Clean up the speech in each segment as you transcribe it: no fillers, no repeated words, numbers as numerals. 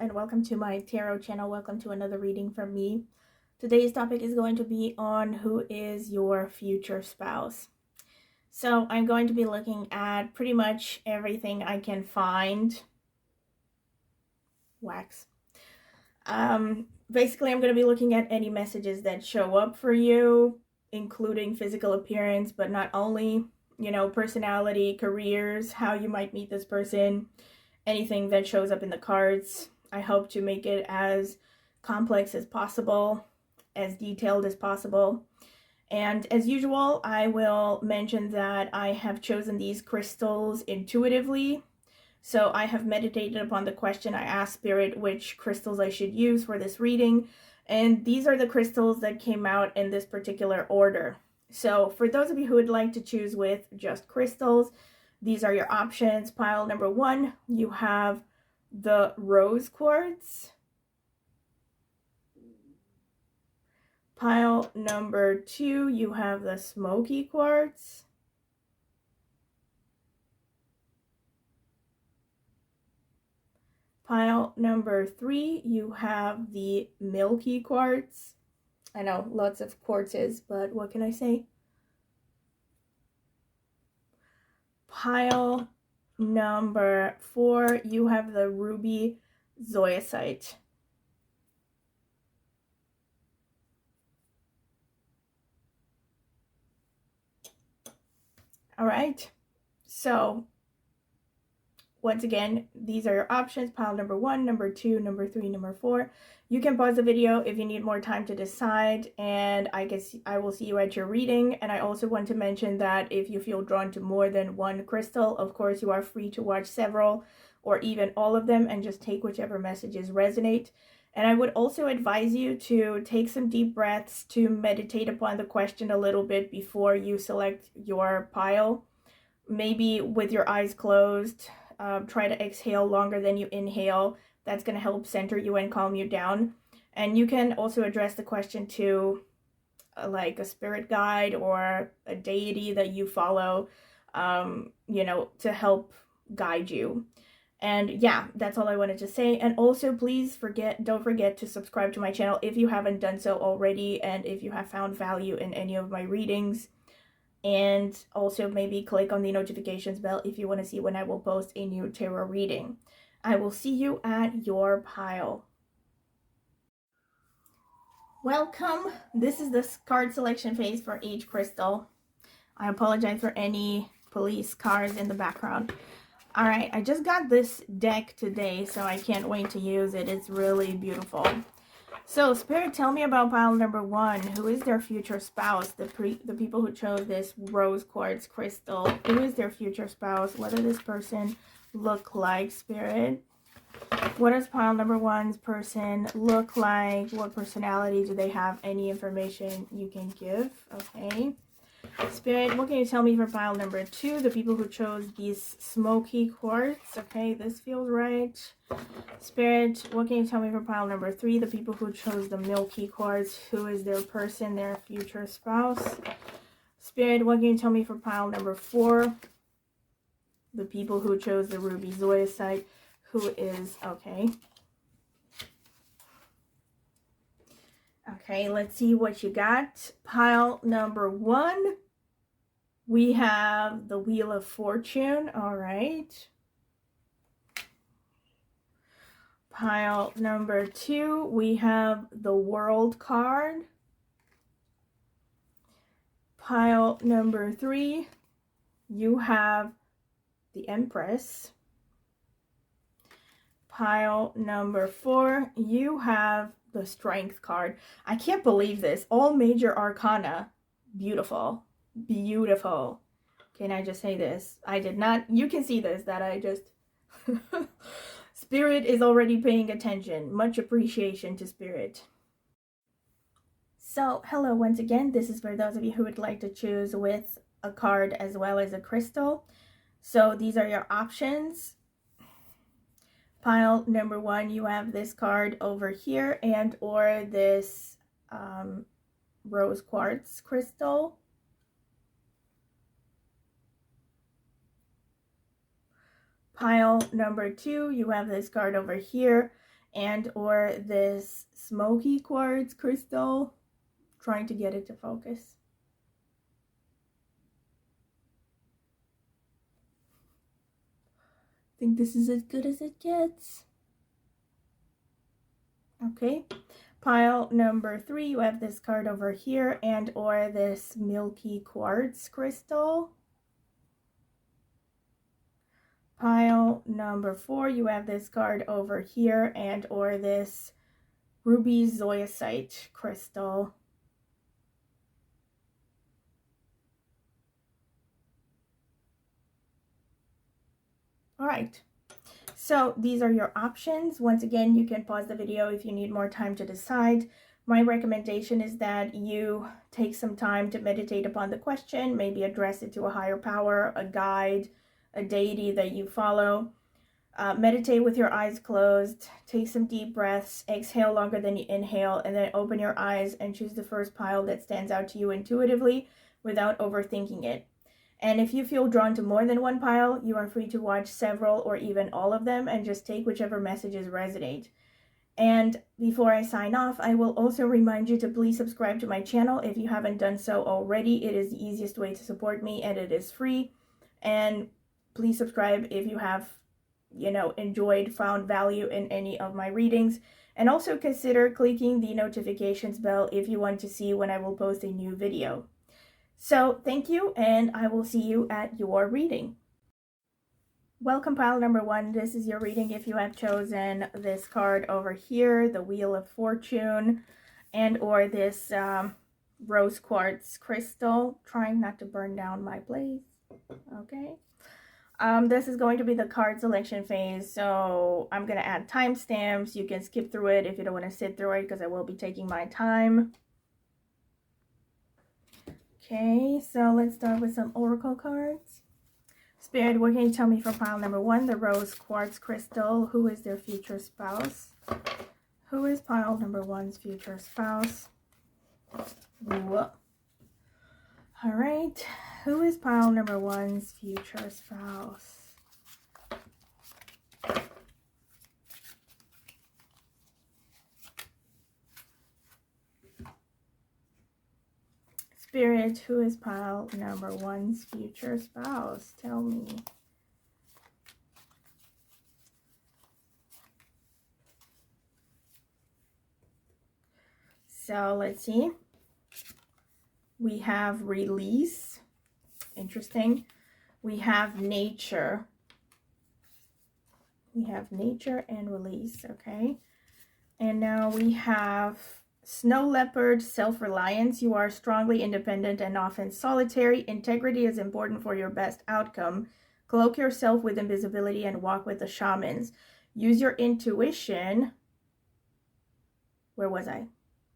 and welcome to my tarot channel. Welcome to another reading from me. Today's topic is going to be on who is your future spouse. So I'm going to be looking at pretty much everything I can find. Wax. Basically, I'm going to be looking at any messages that show up for you, including physical appearance, but not only, personality, careers, how you might meet this person, anything that shows up in the cards. I hope to make it as complex as possible, as detailed as possible. And as usual, I will mention that I have chosen these crystals intuitively. So I have meditated upon the question. I asked Spirit which crystals I should use for this reading. And these are the crystals that came out in this particular order. So for those of you who would like to choose with just crystals, these are your options. Pile number 1, you have the rose quartz. Pile number 2, you have the smoky quartz. Pile number 3, you have the milky quartz. I know, lots of quartzes, but what can I say? Pile number 4, you have the ruby zoisite. All right, so once again, these are your options. Pile number 1, number 2, number 3, number 4. You can pause the video if you need more time to decide, and I guess I will see you at your reading. And I also want to mention that if you feel drawn to more than one crystal, of course, you are free to watch several or even all of them and just take whichever messages resonate. And I would also advise you to take some deep breaths to meditate upon the question a little bit before you select your pile. Maybe with your eyes closed. Try to exhale longer than you inhale. That's going to help center you and calm you down. And you can also address the question to like a spirit guide or a deity that you follow, to help guide you. And yeah, that's all I wanted to say. And also, please don't forget to subscribe to my channel if you haven't done so already, and if you have found value in any of my readings. And also maybe click on the notifications bell if you want to see when I will post a new tarot reading. I will see you at your pile. Welcome. This is the card selection phase for each crystal. I apologize for any police cars in the background. All right, I just got this deck today, so I can't wait to use it. It's really beautiful. So, Spirit, tell me about pile number 1. Who is their future spouse? The people who chose this rose quartz crystal. Who is their future spouse? What does this person look like, Spirit? What does pile number 1's person look like? What personality do they have? Any information you can give? Okay. Spirit, what can you tell me for pile number 2? The people who chose these smoky quartz. Okay, this feels right. Spirit, what can you tell me for pile number 3? The people who chose the milky quartz. Who is their person, their future spouse? Spirit, what can you tell me for pile number 4? The people who chose the ruby zoisite. Who is, okay. Okay, let's see what you got. Pile number 1. We have the Wheel of Fortune. All right. Pile number 2, we have the World card. Pile number 3, you have the Empress. Pile number 4, you have the Strength card. I can't believe this. All major arcana. Beautiful. Beautiful. Can I just say this? I did not, you can see this, that I just, Spirit is already paying attention. Much appreciation to Spirit. So, hello once again. This is for those of you who would like to choose with a card as well as a crystal. So these are your options. Pile number 1, you have this card over here and or this rose quartz crystal. Pile number 2, you have this card over here and or this smoky quartz crystal. Trying to get it to focus. I think this is as good as it gets. Okay, pile number 3, you have this card over here and or this milky quartz crystal. Pile number 4, you have this card over here and or this ruby zoisite crystal. All right, so these are your options. Once again, you can pause the video if you need more time to decide. My recommendation is that you take some time to meditate upon the question, maybe address it to a higher power, a guide, a deity that you follow. Meditate with your eyes closed, take some deep breaths, exhale longer than you inhale, and then open your eyes and choose the first pile that stands out to you intuitively without overthinking it. And if you feel drawn to more than one pile, you are free to watch several or even all of them and just take whichever messages resonate. And before I sign off, I will also remind you to please subscribe to my channel if you haven't done so already. It is the easiest way to support me and it is free. And please subscribe if you have, enjoyed, found value in any of my readings. And also consider clicking the notifications bell if you want to see when I will post a new video. So thank you, and I will see you at your reading. Welcome, pile number 1. This is your reading if you have chosen this card over here, the Wheel of Fortune, and or this rose quartz crystal. Trying not to burn down my place. Okay. This is going to be the card selection phase, so I'm going to add timestamps. You can skip through it if you don't want to sit through it because I will be taking my time. Okay, so let's start with some oracle cards. Spirit, what can you tell me for pile number 1, the rose quartz crystal? Who is their future spouse? Who is pile number 1's future spouse? Whoa. All right, who is pile number 1's future spouse? Spirit, who is pile number 1's future spouse? Tell me. So let's see. We have release. Interesting. We have nature. We have nature and release, okay? And now we have snow leopard, self-reliance. You are strongly independent and often solitary. Integrity is important for your best outcome. Cloak yourself with invisibility and walk with the shamans. Use your intuition. Where was I?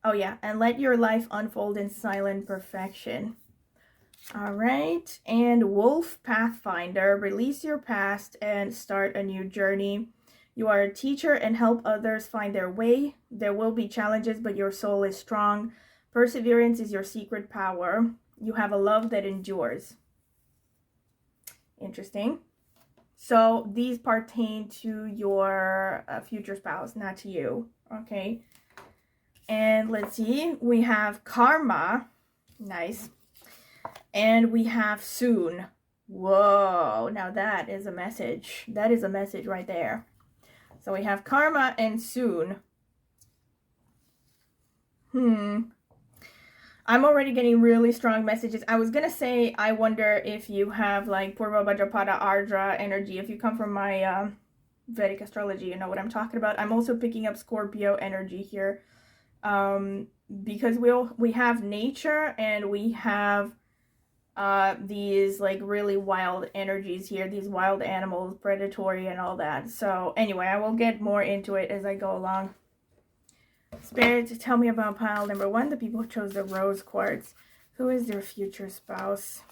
Oh yeah, and let your life unfold in silent perfection. All right, and Wolf Pathfinder, release your past and start a new journey. You are a teacher and help others find their way. There will be challenges, but your soul is strong. Perseverance is your secret power. You have a love that endures. Interesting. So these pertain to your future spouse, not to you. Okay. And let's see. We have karma. Nice. And we have soon. Whoa. Now that is a message. That is a message right there. So we have karma and soon. I'm already getting really strong messages. I was going to say, I wonder if you have like Purva Bhadrapada Ardra energy. If you come from my Vedic astrology, you know what I'm talking about. I'm also picking up Scorpio energy here. Because we have nature and we have these like really wild energies here, these wild animals, predatory and all that. So anyway, I will get more into it as I go along. Spirit, tell me about pile number 1, the people who chose the rose quartz. Who is their future spouse?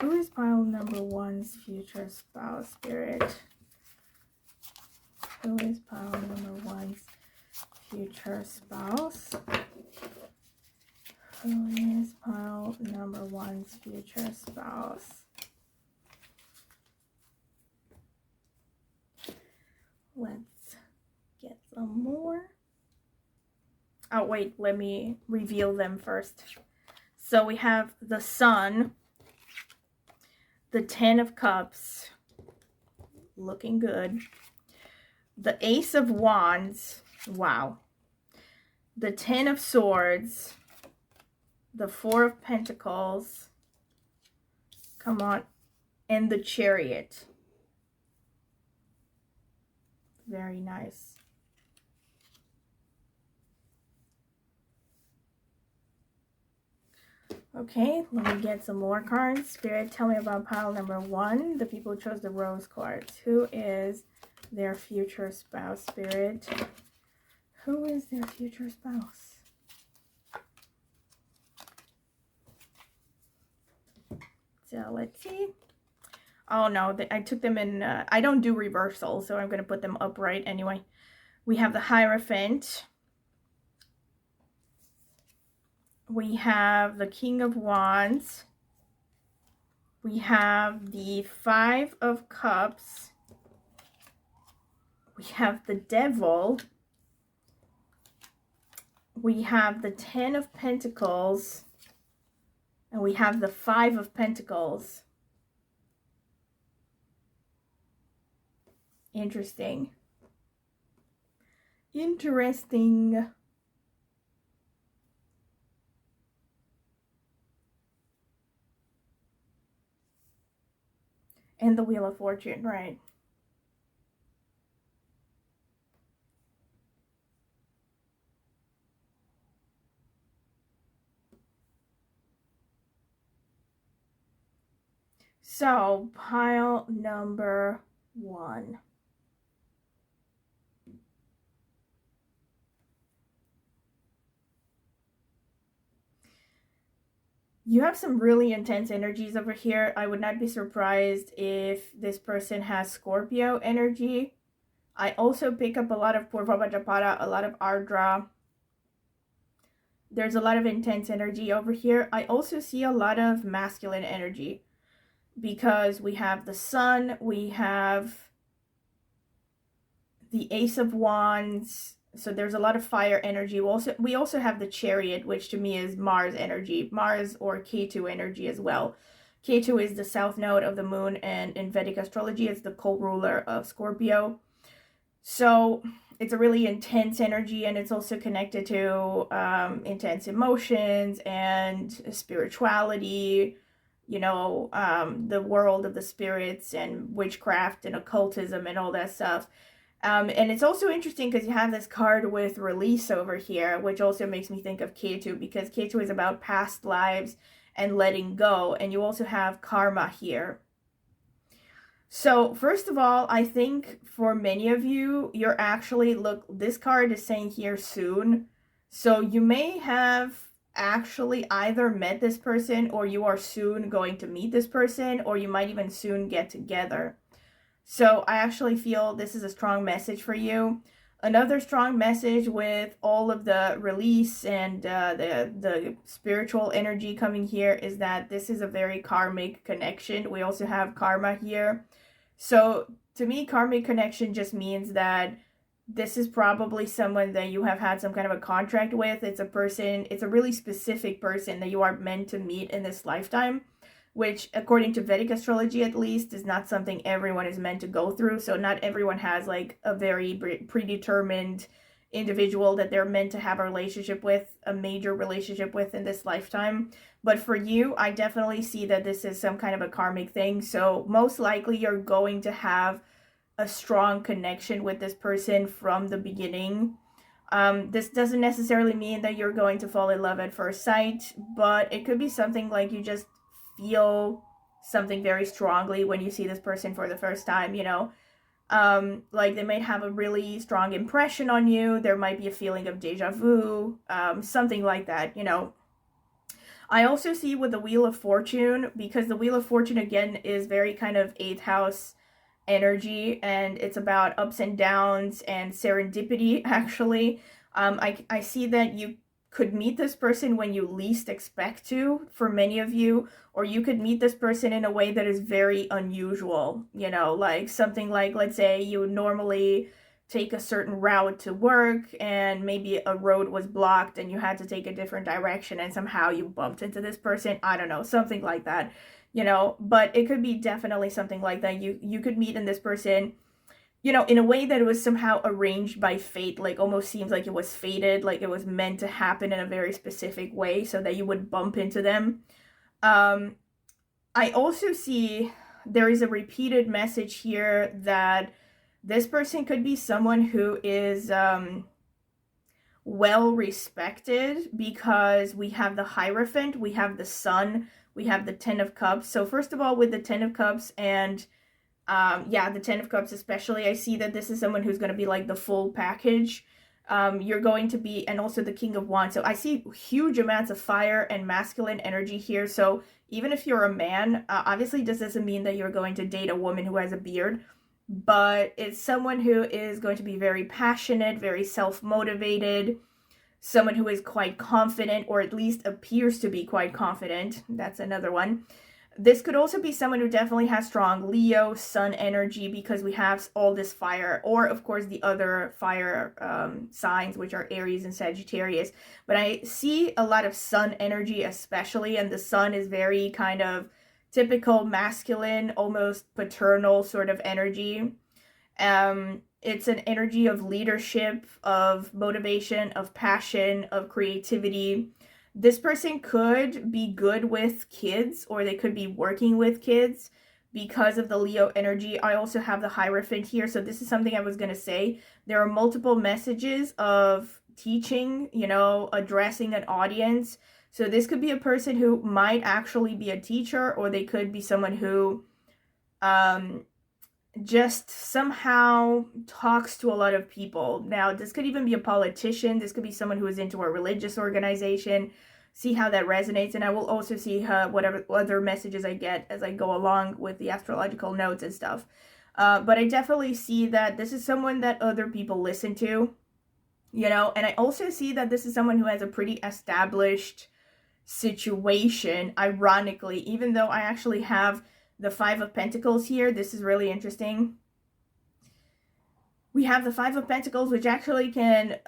Who is pile number 1's future spouse, Spirit? Who is pile number 1's future spouse? Who is pile number 1's future spouse? Oh, wait, let me reveal them first. So we have the Sun, the Ten of Cups, looking good. The Ace of Wands, wow. The Ten of Swords, the Four of Pentacles, come on, and the Chariot. Very nice. Okay, let me get some more cards. Spirit, tell me about pile number 1. The people who chose the Rose cards. Who is their future spouse, Spirit? Who is their future spouse? So let's see. Oh no, I took them in, I don't do reversal, so I'm going to put them upright anyway. We have the Hierophant. We have the King of Wands. We have the Five of Cups. We have the Devil. We have the Ten of Pentacles. And we have the Five of Pentacles. Interesting. Interesting. And the Wheel of Fortune, right? So, pile number 1. You have some really intense energies over here. I would not be surprised if this person has Scorpio energy. I also pick up a lot of Purva Bhajapara, a lot of Ardra. There's a lot of intense energy over here. I also see a lot of masculine energy because we have the Sun, we have the Ace of Wands. So there's a lot of fire energy. We also have the Chariot, which to me is Mars energy, Mars or Ketu energy as well. Ketu is the south node of the moon, and in Vedic astrology, it's the co-ruler of Scorpio. So it's a really intense energy, and it's also connected to intense emotions and spirituality, you know, the world of the spirits and witchcraft and occultism and all that stuff. And it's also interesting because you have this card with release over here, which also makes me think of Ketu, because Ketu is about past lives and letting go. And you also have karma here. So first of all, I think for many of you, you're actually, look, this card is saying here soon. So you may have actually either met this person, or you are soon going to meet this person, or you might even soon get together. So I actually feel this is a strong message for you. Another strong message with all of the release and the spiritual energy coming here is that this is a very karmic connection. We also have karma here. So to me, karmic connection just means that this is probably someone that you have had some kind of a contract with. It's a person, it's a really specific person that you are meant to meet in this lifetime, which according to Vedic astrology at least is not something everyone is meant to go through. So not everyone has like a very predetermined individual that they're meant to have a relationship with, a major relationship with in this lifetime. But for you, I definitely see that this is some kind of a karmic thing. So most likely you're going to have a strong connection with this person from the beginning. This doesn't necessarily mean that you're going to fall in love at first sight, but it could be something like you just feel something very strongly when you see this person for the first time, you know. Like they might have a really strong impression on you. There might be a feeling of deja vu, something like that, you know. I also see with the Wheel of Fortune, because the Wheel of Fortune again is very kind of 8th house energy, and it's about ups and downs and serendipity actually. I see that you could meet this person when you least expect to, for many of you, or you could meet this person in a way that is very unusual, you know, like something like, let's say you normally take a certain route to work, and maybe a road was blocked and you had to take a different direction and somehow you bumped into this person. I don't know, something like that, you know. But it could be definitely something like that. You could meet in this person, you know, in a way that it was somehow arranged by fate, like almost seems like it was fated, like it was meant to happen in a very specific way so that you would bump into them. I also see there is a repeated message here that this person could be someone who is well respected, because we have the Hierophant, we have the Sun, we have the Ten of Cups. So first of all, with the Ten of Cups and yeah, the Ten of Cups especially, I see that this is someone who's going to be like the full package. You're going to be, and also the King of Wands. So I see huge amounts of fire and masculine energy here. So even if you're a man, obviously this doesn't mean that you're going to date a woman who has a beard, but it's someone who is going to be very passionate, very self-motivated, someone who is quite confident, or at least appears to be quite confident. That's another one. This could also be someone who definitely has strong Leo, Sun energy, because we have all this fire, or of course the other fire signs, which are Aries and Sagittarius. But I see a lot of Sun energy especially, and the Sun is very kind of typical masculine, almost paternal sort of energy. It's an energy of leadership, of motivation, of passion, of creativity. This person could be good with kids, or they could be working with kids because of the Leo energy. I also have the Hierophant here, so this is something I was going to say. There are multiple messages of teaching, you know, addressing an audience. So this could be a person who might actually be a teacher, or they could be someone who just somehow talks to a lot of people. Now, this could even be a politician. This could be someone who is into a religious organization. See how that resonates, and I will also see whatever other messages I get as I go along with the astrological notes and stuff. But I definitely see that this is someone that other people listen to, you know, and I also see that this is someone who has a pretty established situation, ironically, even though I actually have the Five of Pentacles here. This is really interesting. We have the Five of Pentacles, which actually can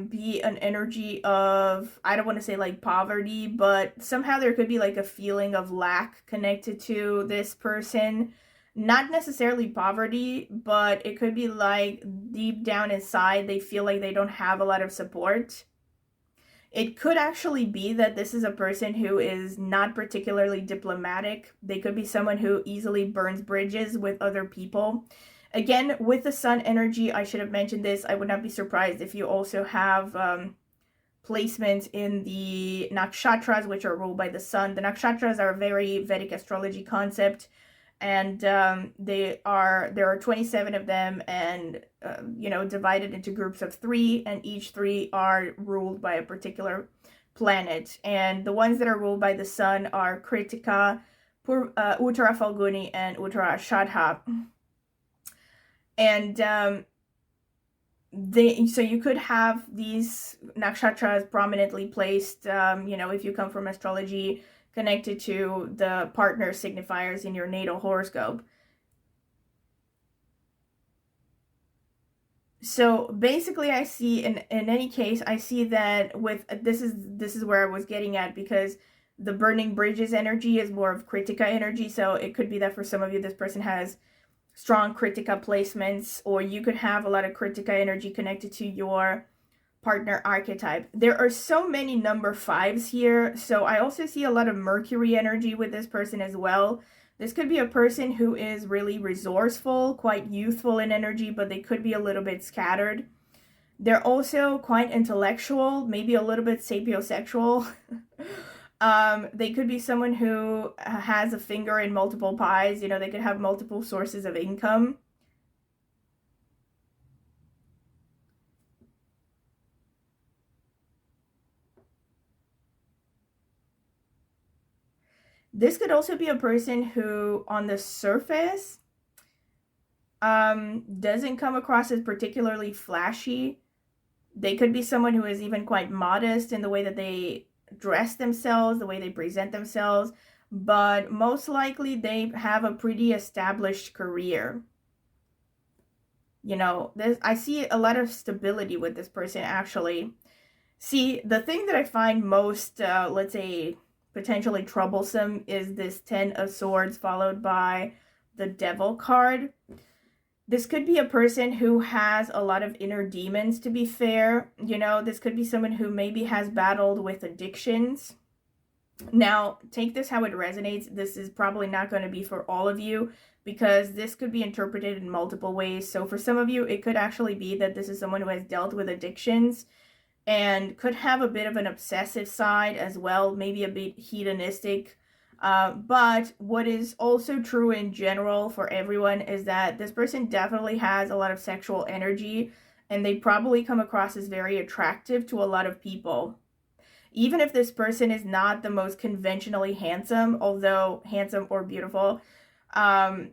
be an energy of, I don't want to say like poverty, but somehow there could be like a feeling of lack connected to this person. Not necessarily poverty, but it could be like deep down inside they feel like they don't have a lot of support. It could actually be that this is a person who is not particularly diplomatic. They could be someone who easily burns bridges with other people. Again, with the Sun energy, I should have mentioned this. I would not be surprised if you also have placement in the nakshatras, which are ruled by the Sun. The nakshatras are a very Vedic astrology concept, and there are 27 of them, and you know, divided into groups of 3, and each 3 are ruled by a particular planet. And the ones that are ruled by the Sun are Kritika, Uttara Falguni, and Uttara Shadha. And so you could have these nakshatras prominently placed, you know, if you come from astrology, connected to the partner signifiers in your natal horoscope. So basically I see, in any case, I see that with, this is where I was getting at, because the burning bridges energy is more of Kritika energy. So it could be that for some of you, this person has strong Kritika placements, or you could have a lot of Kritika energy connected to your partner archetype. There are so many number 5s here, so I also see a lot of Mercury energy with this person as well. This could be a person who is really resourceful, quite youthful in energy, but they could be a little bit scattered. They're also quite intellectual, maybe a little bit sapiosexual. They could be someone who has a finger in multiple pies. You know, they could have multiple sources of income. This could also be a person who, on the surface, doesn't come across as particularly flashy. They could be someone who is even quite modest in the way that they dress themselves, the way they present themselves, but most likely they have a pretty established career. You know, I see a lot of stability with this person, actually. See, the thing that I find most, let's say, potentially troublesome is this 10 of Swords followed by the Devil card. This could be a person who has a lot of inner demons, to be fair. You know, this could be someone who maybe has battled with addictions. Now, take this how it resonates. This is probably not going to be for all of you, because this could be interpreted in multiple ways. So for some of you, it could actually be that this is someone who has dealt with addictions and could have a bit of an obsessive side as well, maybe a bit hedonistic. But what is also true in general for everyone is that this person definitely has a lot of sexual energy, and they probably come across as very attractive to a lot of people. Even if this person is not the most conventionally handsome, although handsome or beautiful,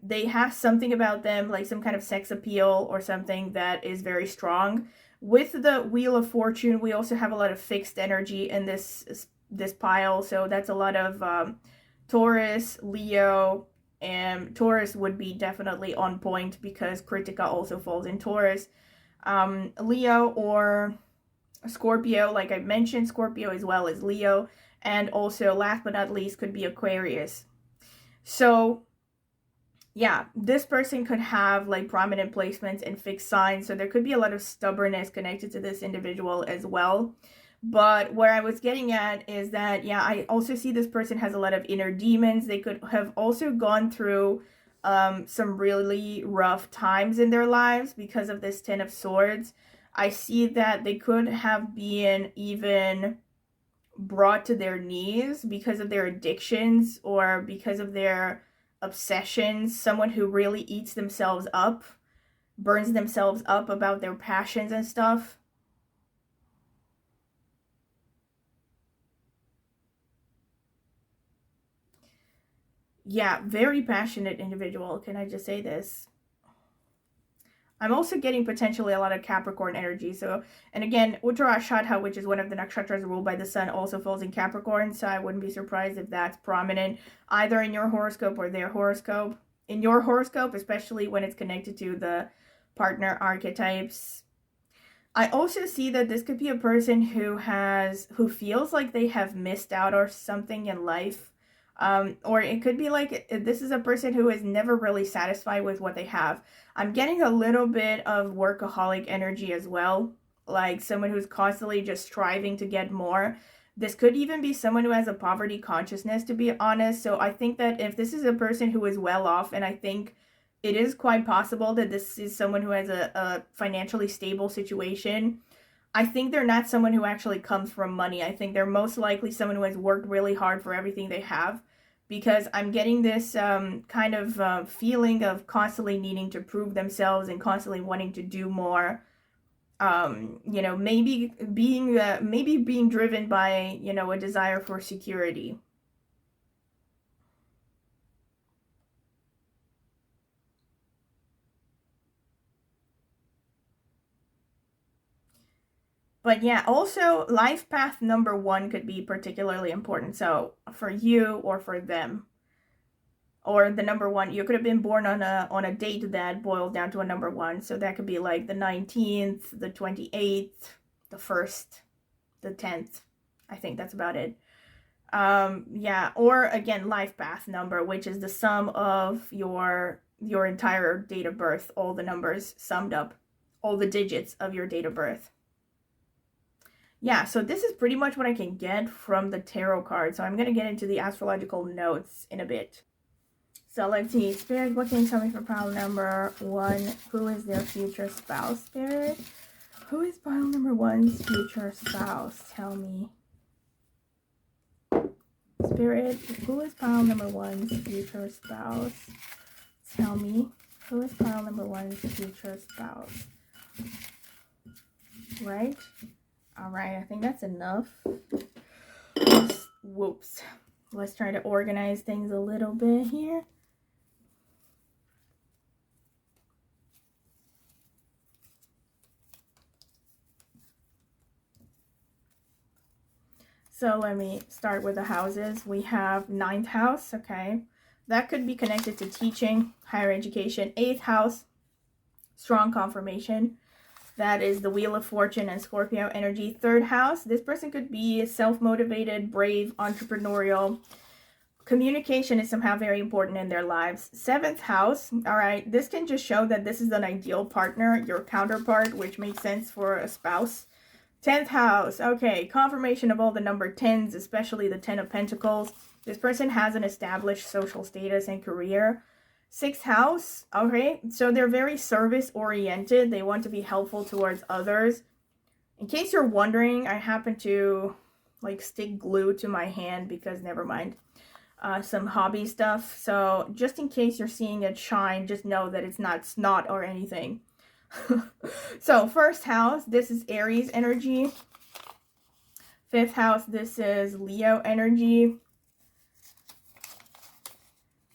they have something about them, like some kind of sex appeal or something that is very strong. With the Wheel of Fortune, we also have a lot of fixed energy in this pile, so that's a lot of Taurus, Leo, and Taurus would be definitely on point because Kritika also falls in Taurus. Leo or Scorpio, like I mentioned, Scorpio as well as Leo, and also last but not least could be Aquarius. So yeah, this person could have like prominent placements and fixed signs, so there could be a lot of stubbornness connected to this individual as well. But where I was getting at is that, yeah, I also see this person has a lot of inner demons. They could have also gone through some really rough times in their lives because of this 10 of Swords. I see that they could have been even brought to their knees because of their addictions or because of their obsessions. Someone who really eats themselves up, burns themselves up about their passions and stuff. Yeah, very passionate individual. Can I just say this? I'm also getting potentially a lot of Capricorn energy. So, and again, Uttarashadha, which is one of the nakshatras ruled by the sun, also falls in Capricorn. So I wouldn't be surprised if that's prominent either in your horoscope or their horoscope. In your horoscope, especially when it's connected to the partner archetypes. I also see that this could be a person who feels like they have missed out or something in life. Or it could be like this is a person who is never really satisfied with what they have. I'm getting a little bit of workaholic energy as well, like someone who's constantly just striving to get more. This could even be someone who has a poverty consciousness, to be honest. So I think that if this is a person who is well off, and I think it is quite possible that this is someone who has a financially stable situation, I think they're not someone who actually comes from money. I think they're most likely someone who has worked really hard for everything they have, because I'm getting this kind of feeling of constantly needing to prove themselves and constantly wanting to do more. You know, maybe being driven by, you know, a desire for security. But yeah, also life path number 1 could be particularly important. So for you or for them, or the number 1, you could have been born on a date that boils down to a number 1. So that could be like the 19th, the 28th, the 1st, the 10th. I think that's about it. Yeah, or again, life path number, which is the sum of your entire date of birth, all the numbers summed up, all the digits of your date of birth. Yeah, so this is pretty much what I can get from the tarot card. So I'm going to get into the astrological notes in a bit. So let's see. Spirit, what can you tell me for pile number 1? Who is their future spouse, Spirit? Who is pile number 1's future spouse? Tell me. Spirit, who is pile number 1's future spouse? Tell me. Who is pile number 1's future spouse? Right? Alright, I think that's enough. Whoops. Let's try to organize things a little bit here. So let me start with the houses. We have 9th house, okay. That could be connected to teaching, higher education. 8th house, strong confirmation. That is the Wheel of Fortune and Scorpio energy. Third house, this person could be self-motivated, brave, entrepreneurial. Communication is somehow very important in their lives. Seventh house, all right, this can just show that this is an ideal partner, your counterpart, which makes sense for a spouse. 10th house, okay, confirmation of all the number 10s, especially the 10 of Pentacles. This person has an established social status and career. 6th house, okay, so they're very service-oriented. They want to be helpful towards others. In case you're wondering, I happen to, like, stick glue to my hand because, never mind, some hobby stuff. So, just in case you're seeing it shine, just know that it's not snot or anything. So, 1st house, this is Aries energy. 5th house, this is Leo energy.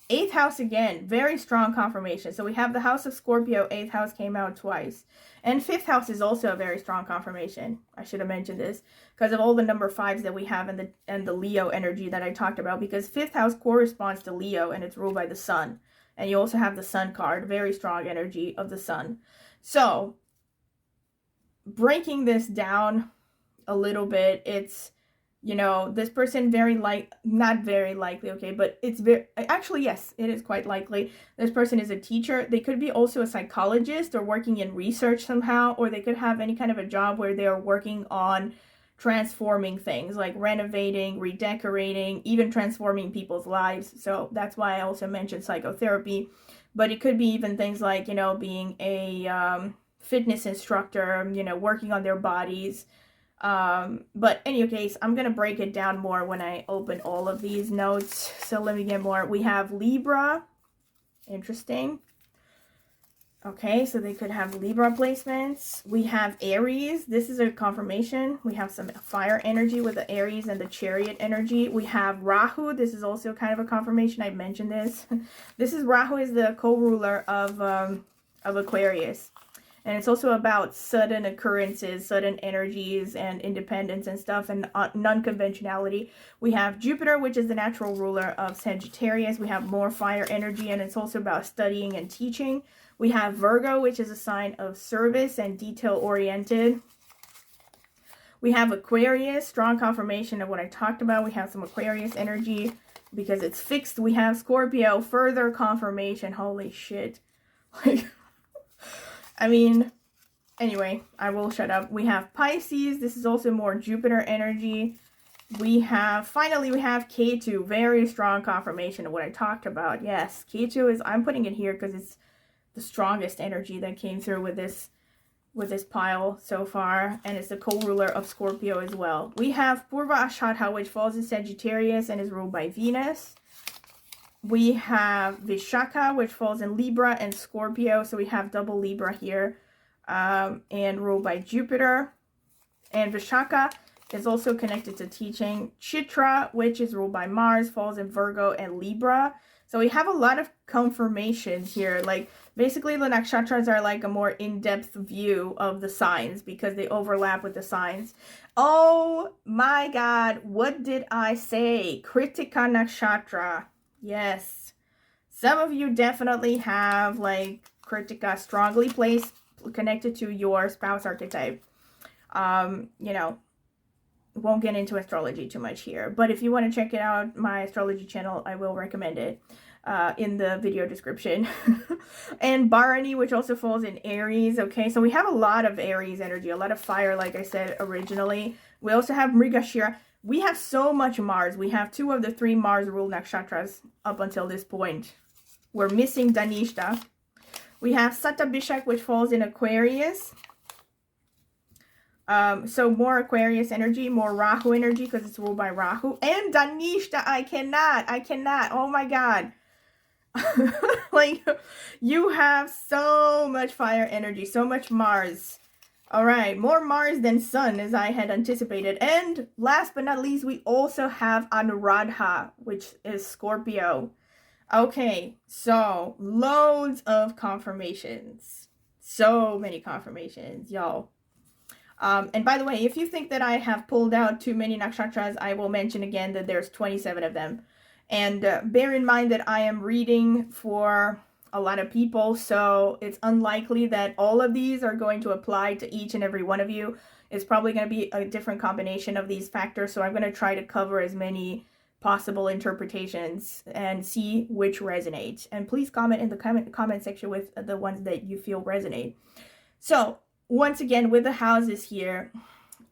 8th house again, very strong confirmation. So we have the house of Scorpio, 8th house came out twice. And 5th house is also a very strong confirmation. I should have mentioned this because of all the number 5s that we have in the Leo energy that I talked about, because 5th house corresponds to Leo and it's ruled by the sun. And you also have the sun card, very strong energy of the sun. So breaking this down a little bit, it's, you know, this person not very likely, okay, but it's actually, yes, it is quite likely. This person is a teacher. They could be also a psychologist or working in research somehow, or they could have any kind of a job where they are working on transforming things, like renovating, redecorating, even transforming people's lives. So that's why I also mentioned psychotherapy, but it could be even things like, you know, being a fitness instructor, you know, working on their bodies. But in any case, I'm gonna break it down more when I open all of these notes. So let me get more. We have Libra. Interesting. Okay, so they could have Libra placements. We have Aries. This is a confirmation. We have some fire energy with the Aries and the Chariot energy. We have Rahu. This is also kind of a confirmation. I mentioned this. This is Rahu is the co-ruler of Aquarius. And it's also about sudden occurrences, sudden energies, and independence and stuff, and non-conventionality. We have Jupiter, which is the natural ruler of Sagittarius. We have more fire energy, and it's also about studying and teaching. We have Virgo, which is a sign of service and detail-oriented. We have Aquarius, strong confirmation of what I talked about. We have some Aquarius energy because it's fixed. We have Scorpio, further confirmation. Holy shit. Like, I mean, anyway, I will shut up. We have Pisces. This is also more Jupiter energy. Finally, we have Ketu. Very strong confirmation of what I talked about. Yes, Ketu is, I'm putting it here because it's the strongest energy that came through with this pile so far. And it's the co-ruler of Scorpio as well. We have Purva Ashadha, which falls in Sagittarius and is ruled by Venus. We have Vishaka, which falls in Libra and Scorpio. So we have double Libra here, and ruled by Jupiter. And Vishaka is also connected to teaching. Chitra, which is ruled by Mars, falls in Virgo and Libra. So we have a lot of confirmations here. Like, basically the nakshatras are like a more in-depth view of the signs because they overlap with the signs. Oh my God, what did I say? Kritika nakshatra. Yes, some of you definitely have like Kritika strongly placed, connected to your spouse archetype. You know, won't get into astrology too much here, but if you want to check it out, my astrology channel, I will recommend it in the video description. And Bharani, which also falls in Aries. Okay, so we have a lot of Aries energy, a lot of fire, like I said originally. We also have Mrigashira. We have so much Mars. We have 2 of the 3 Mars-ruled nakshatras up until this point. We're missing Dhanishta. We have Satabhishak, which falls in Aquarius. So more Aquarius energy, more Rahu energy because it's ruled by Rahu. And Dhanishta, I cannot. Oh my God. Like, you have so much fire energy, so much Mars. All right, more Mars than Sun, as I had anticipated. And last but not least, we also have Anuradha, which is Scorpio. Okay, so loads of confirmations. So many confirmations, y'all. And by the way, if you think that I have pulled out too many nakshatras, I will mention again that there's 27 of them. And bear in mind that I am reading for a lot of people, so it's unlikely that all of these are going to apply to each and every one of you. It's probably going to be a different combination of these factors, so I'm going to try to cover as many possible interpretations and see which resonate. And please comment in the comment section with the ones that you feel resonate. So once again, with the houses here,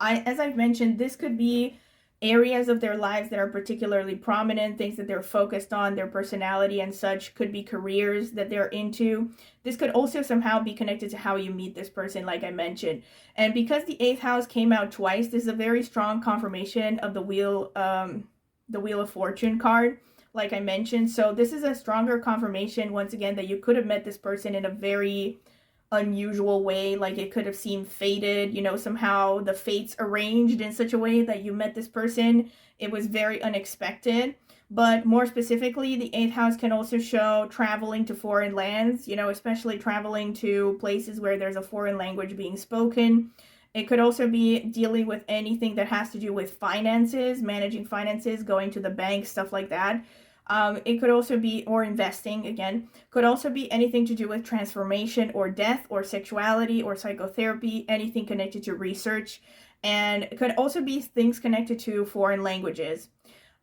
as I've mentioned, this could be areas of their lives that are particularly prominent, things that they're focused on, their personality and such, could be careers that they're into. This could also somehow be connected to how you meet this person, like I mentioned. And because the 8th house came out twice, this is a very strong confirmation of the Wheel of Fortune card, like I mentioned. So this is a stronger confirmation, once again, that you could have met this person in a very unusual way. Like it could have seemed fated, you know, somehow the fates arranged in such a way that you met this person. It was very unexpected. But more specifically, the 8th house can also show traveling to foreign lands, you know, especially traveling to places where there's a foreign language being spoken. It could also be dealing with anything that has to do with finances, managing finances, going to the bank, stuff like that. It could also be, or investing again, could also be anything to do with transformation or death or sexuality or psychotherapy, anything connected to research. And it could also be things connected to foreign languages.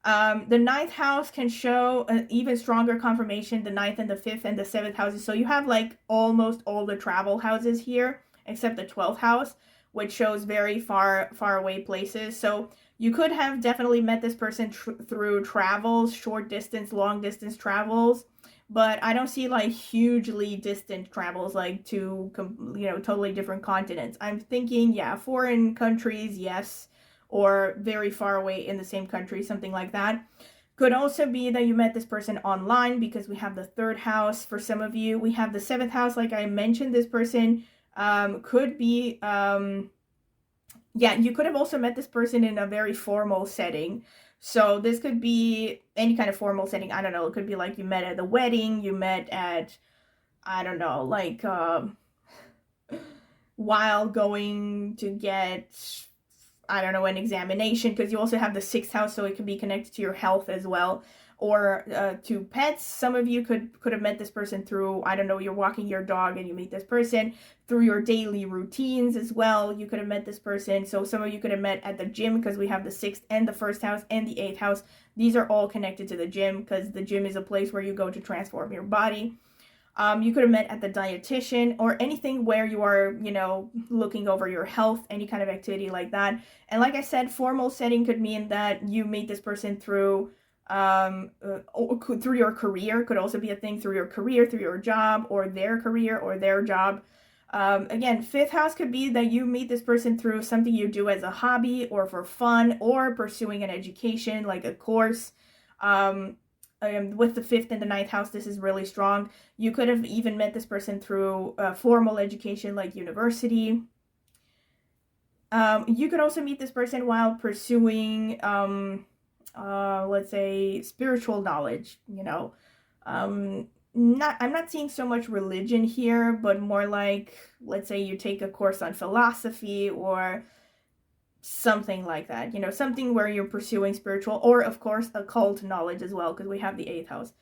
The 9th house can show an even stronger confirmation, the 9th and the 5th and the 7th houses. So you have like almost all the travel houses here, except the 12th house, which shows very far away places. So you could have definitely met this person through travels, short distance, long distance travels, but I don't see like hugely distant travels, like to, you know, totally different continents. I'm thinking, yeah, foreign countries, yes, or very far away in the same country, something like that. Could also be that you met this person online, because we have the 3rd house for some of you. We have the 7th house, like I mentioned. This person could be, yeah, you could have also met this person in a very formal setting. So this could be any kind of formal setting. I don't know. It could be like you met at a wedding, you met at, I don't know, like while going to get, I don't know, an examination, because you also have the 6th house, so it could be connected to your health as well, or to pets. Some of you could have met this person through, I don't know, you're walking your dog and you meet this person, through your daily routines as well. You could have met this person. So some of you could have met at the gym, because we have the 6th and the 1st house and the 8th house. These are all connected to the gym, because the gym is a place where you go to transform your body. You could have met at the dietitian, or anything where you are, you know, looking over your health, any kind of activity like that. And like I said, formal setting could mean that you meet this person through through your career. Could also be a thing through your career, through your job, or their career or their job. Again, 5th house could be that you meet this person through something you do as a hobby or for fun, or pursuing an education like a course. With the 5th and the 9th house, this is really strong. You could have even met this person through formal education like university. You could also meet this person while pursuing, let's say, spiritual knowledge, you know. I'm not seeing so much religion here, but more like, let's say you take a course on philosophy or something like that, you know, something where you're pursuing spiritual, or of course occult knowledge as well, because we have the 8th house.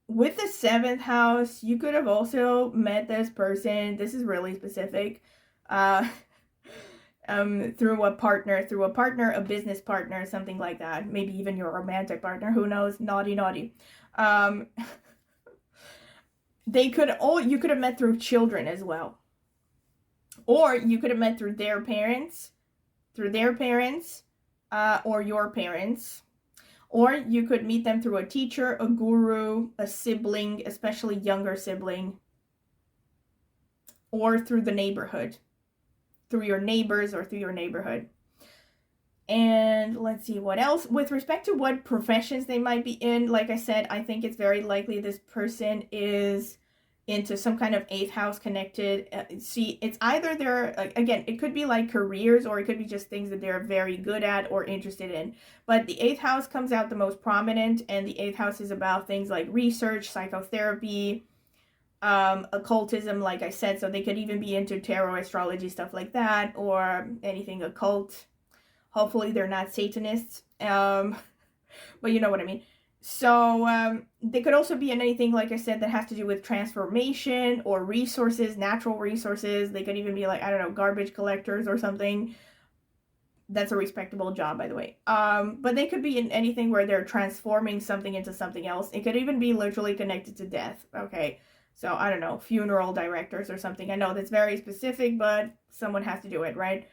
With the 7th house, you could have also met this person. This is really specific. Through a partner, a business partner, something like that. Maybe even your romantic partner, who knows? Naughty. You could have met through children as well. Or you could have met through their parents, or your parents. Or you could meet them through a teacher, a guru, a sibling, especially younger sibling, or through the neighborhood, through your neighbors or through your neighborhood. And let's see what else. With respect to what professions they might be in, like I said, I think it's very likely this person is into some kind of 8th house connected. See, it's either they're, again, it could be like careers, or it could be just things that they're very good at or interested in. But the 8th house comes out the most prominent, and the 8th house is about things like research, psychotherapy, occultism, like I said. So they could even be into tarot, astrology, stuff like that, or anything occult. Hopefully they're not Satanists, but you know what I mean. So they could also be in anything, like I said, that has to do with transformation or resources, natural resources. They could even be like, I don't know, garbage collectors or something. That's a respectable job, by the way. But they could be in anything where they're transforming something into something else. It could even be literally connected to death. Okay, so I don't know, funeral directors or something. I know that's very specific, but someone has to do it, right?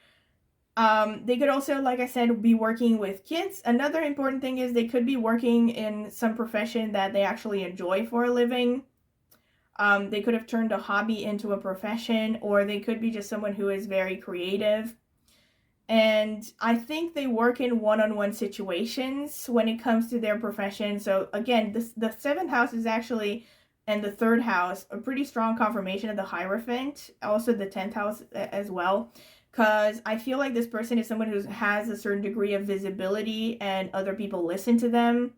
They could also, like I said, be working with kids. Another important thing is they could be working in some profession that they actually enjoy for a living. They could have turned a hobby into a profession, or they could be just someone who is very creative. And I think they work in one-on-one situations when it comes to their profession. So again, the 7th house is actually, and the 3rd house, a pretty strong confirmation of the Hierophant. Also the 10th house as well. Because I feel like this person is someone who has a certain degree of visibility and other people listen to them.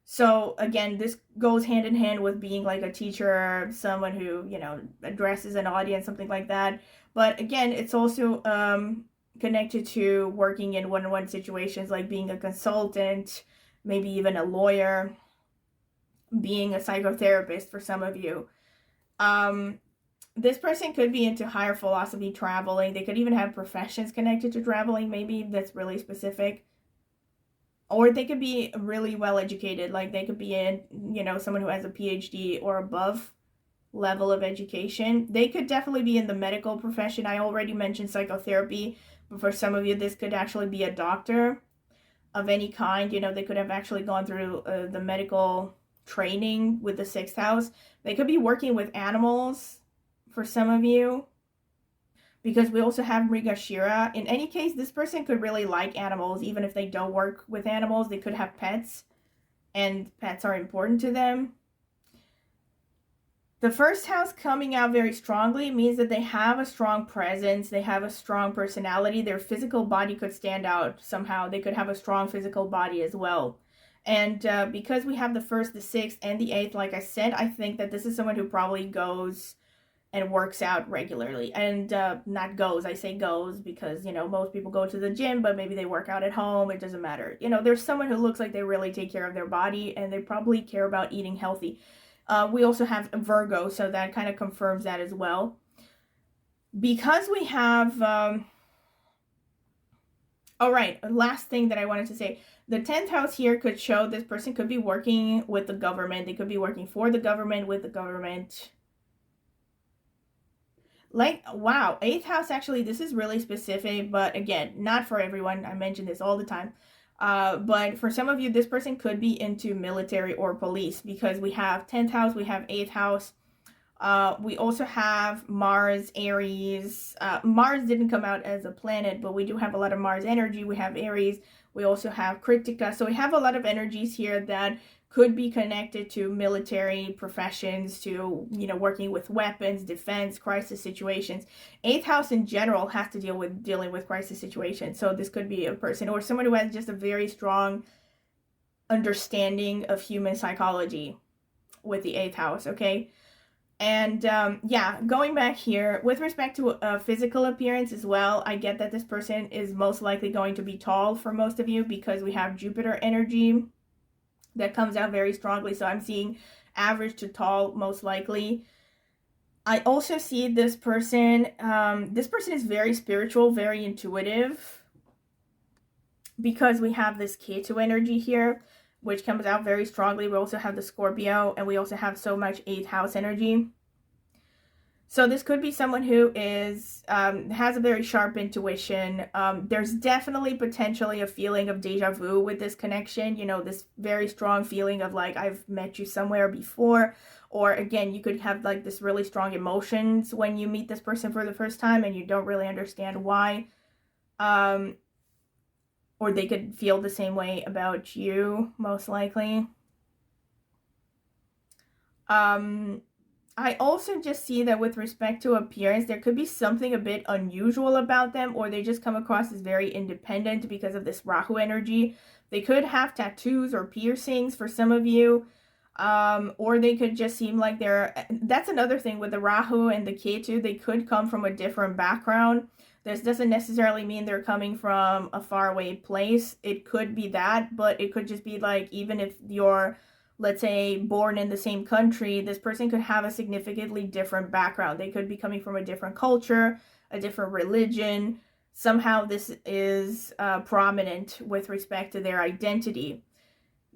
So again, this goes hand in hand with being like a teacher, someone who, you know, addresses an audience, something like that. But again, it's also connected to working in one-on-one situations, like being a consultant, maybe even a lawyer, being a psychotherapist for some of you. This person could be into higher philosophy, traveling. They could even have professions connected to traveling, maybe that's really specific. Or they could be really well educated, like they could be in, you know, someone who has a PhD or above level of education. They could definitely be in the medical profession. I already mentioned psychotherapy, but for some of you, this could actually be a doctor of any kind. You know, they could have actually gone through the medical training with the 6th house. They could be working with animals for some of you, because we also have Mrigashira. In any case, this person could really like animals, even if they don't work with animals. They could have pets, and pets are important to them. The 1st house coming out very strongly means that they have a strong presence, they have a strong personality, their physical body could stand out somehow. They could have a strong physical body as well. And because we have the 1st, the 6th, and the 8th, like I said, I think that this is someone who probably goes and works out regularly. And not goes, I say goes because, you know, most people go to the gym, but maybe they work out at home. It doesn't matter. You know, there's someone who looks like they really take care of their body, and they probably care about eating healthy. We also have Virgo, so that kind of confirms that as well. Because we have, all right, last thing that I wanted to say. The 10th house here could show this person could be working with the government. They could be working for the government, with the government. Like, wow, 8th house, actually, this is really specific, but again, not for everyone. I mention this all the time. But for some of you, this person could be into military or police, because we have 10th house, we have 8th house. We also have Mars, Aries. Mars didn't come out as a planet, but we do have a lot of Mars energy. We have Aries. We also have Kritika. So we have a lot of energies here that could be connected to military professions, to, you know, working with weapons, defense, crisis situations. 8th house in general has to dealing with crisis situations. So this could be a person or someone who has just a very strong understanding of human psychology with the 8th house, okay? And yeah, going back here, with respect to physical appearance as well, I get that this person is most likely going to be tall for most of you, because we have Jupiter energy that comes out very strongly. So I'm seeing average to tall, most likely. I also see this person is very spiritual, very intuitive, because we have this Ketu energy here, which comes out very strongly. We also have the Scorpio, and we also have so much 8th house energy. So this could be someone who is has a very sharp intuition. There's definitely potentially a feeling of deja vu with this connection. You know, this very strong feeling of like, I've met you somewhere before. Or again, you could have like this really strong emotions when you meet this person for the first time and you don't really understand why. Or they could feel the same way about you, most likely. I also just see that with respect to appearance, there could be something a bit unusual about them, or they just come across as very independent because of this Rahu energy. They could have tattoos or piercings for some of you, or they could just seem like that's another thing with the Rahu and the Ketu. They could come from a different background. This doesn't necessarily mean they're coming from a faraway place. It could be that, but it could just be like, even if you're, let's say, born in the same country, this person could have a significantly different background. They could be coming from a different culture, a different religion. Somehow this is prominent with respect to their identity.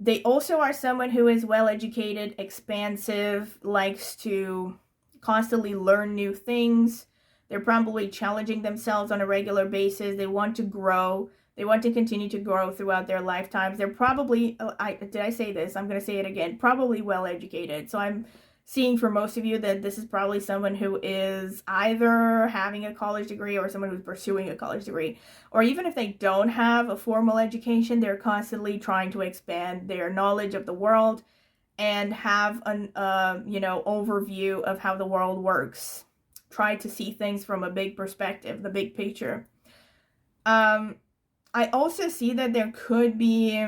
They also are someone who is well-educated, expansive, likes to constantly learn new things. They're probably challenging themselves on a regular basis. They want to grow. They want to continue to grow throughout their lifetimes. They're probably, did I say this? I'm going to say it again, probably well-educated. So I'm seeing for most of you that this is probably someone who is either having a college degree or someone who's pursuing a college degree. Or even if they don't have a formal education, they're constantly trying to expand their knowledge of the world and have an overview of how the world works. Try to see things from a big perspective, the big picture. I also see that there could be,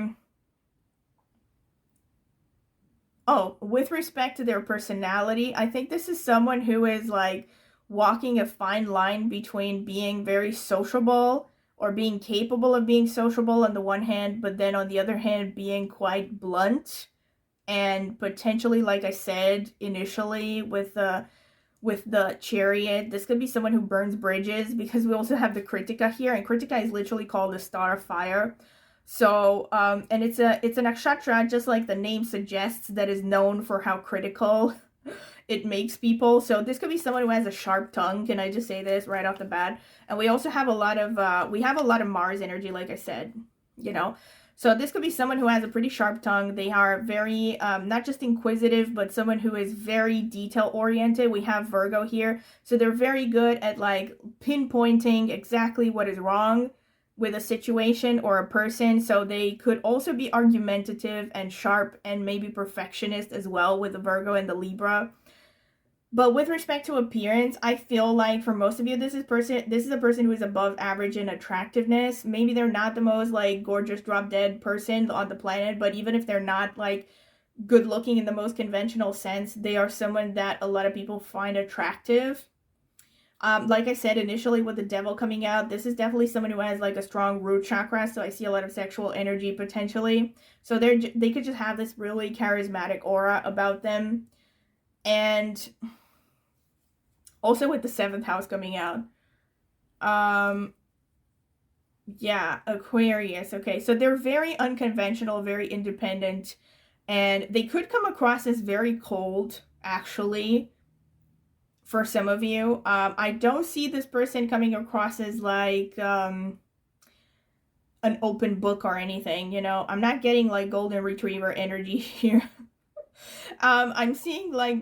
with respect to their personality, I think this is someone who is like walking a fine line between being very sociable or being capable of being sociable on the one hand, but then on the other hand being quite blunt and potentially, like I said initially with the Chariot, this could be someone who burns bridges, because we also have the Kritika here, and Kritika is literally called the Star of Fire. So, and it's a nakshatra, just like the name suggests, that is known for how critical it makes people. So this could be someone who has a sharp tongue. Can I just say this right off the bat? And we also have a lot of Mars energy, like I said, So this could be someone who has a pretty sharp tongue. They are very, not just inquisitive, but someone who is very detail-oriented. We have Virgo here. So they're very good at, like, pinpointing exactly what is wrong with a situation or a person. So they could also be argumentative and sharp and maybe perfectionist as well with the Virgo and the Libra. But with respect to appearance, I feel like for most of you, this is a person who is above average in attractiveness. Maybe they're not the most like gorgeous drop dead person on the planet, but even if they're not like good looking in the most conventional sense, they are someone that a lot of people find attractive. Like I said initially with the Devil coming out, this is definitely someone who has like a strong root chakra, so I see a lot of sexual energy potentially. So they could just have this really charismatic aura about them. And also with the 7th house coming out. Yeah, Aquarius. Okay, so they're very unconventional, very independent, and they could come across as very cold, actually, for some of you. I don't see this person coming across as like an open book or anything, I'm not getting like golden retriever energy here. I'm seeing like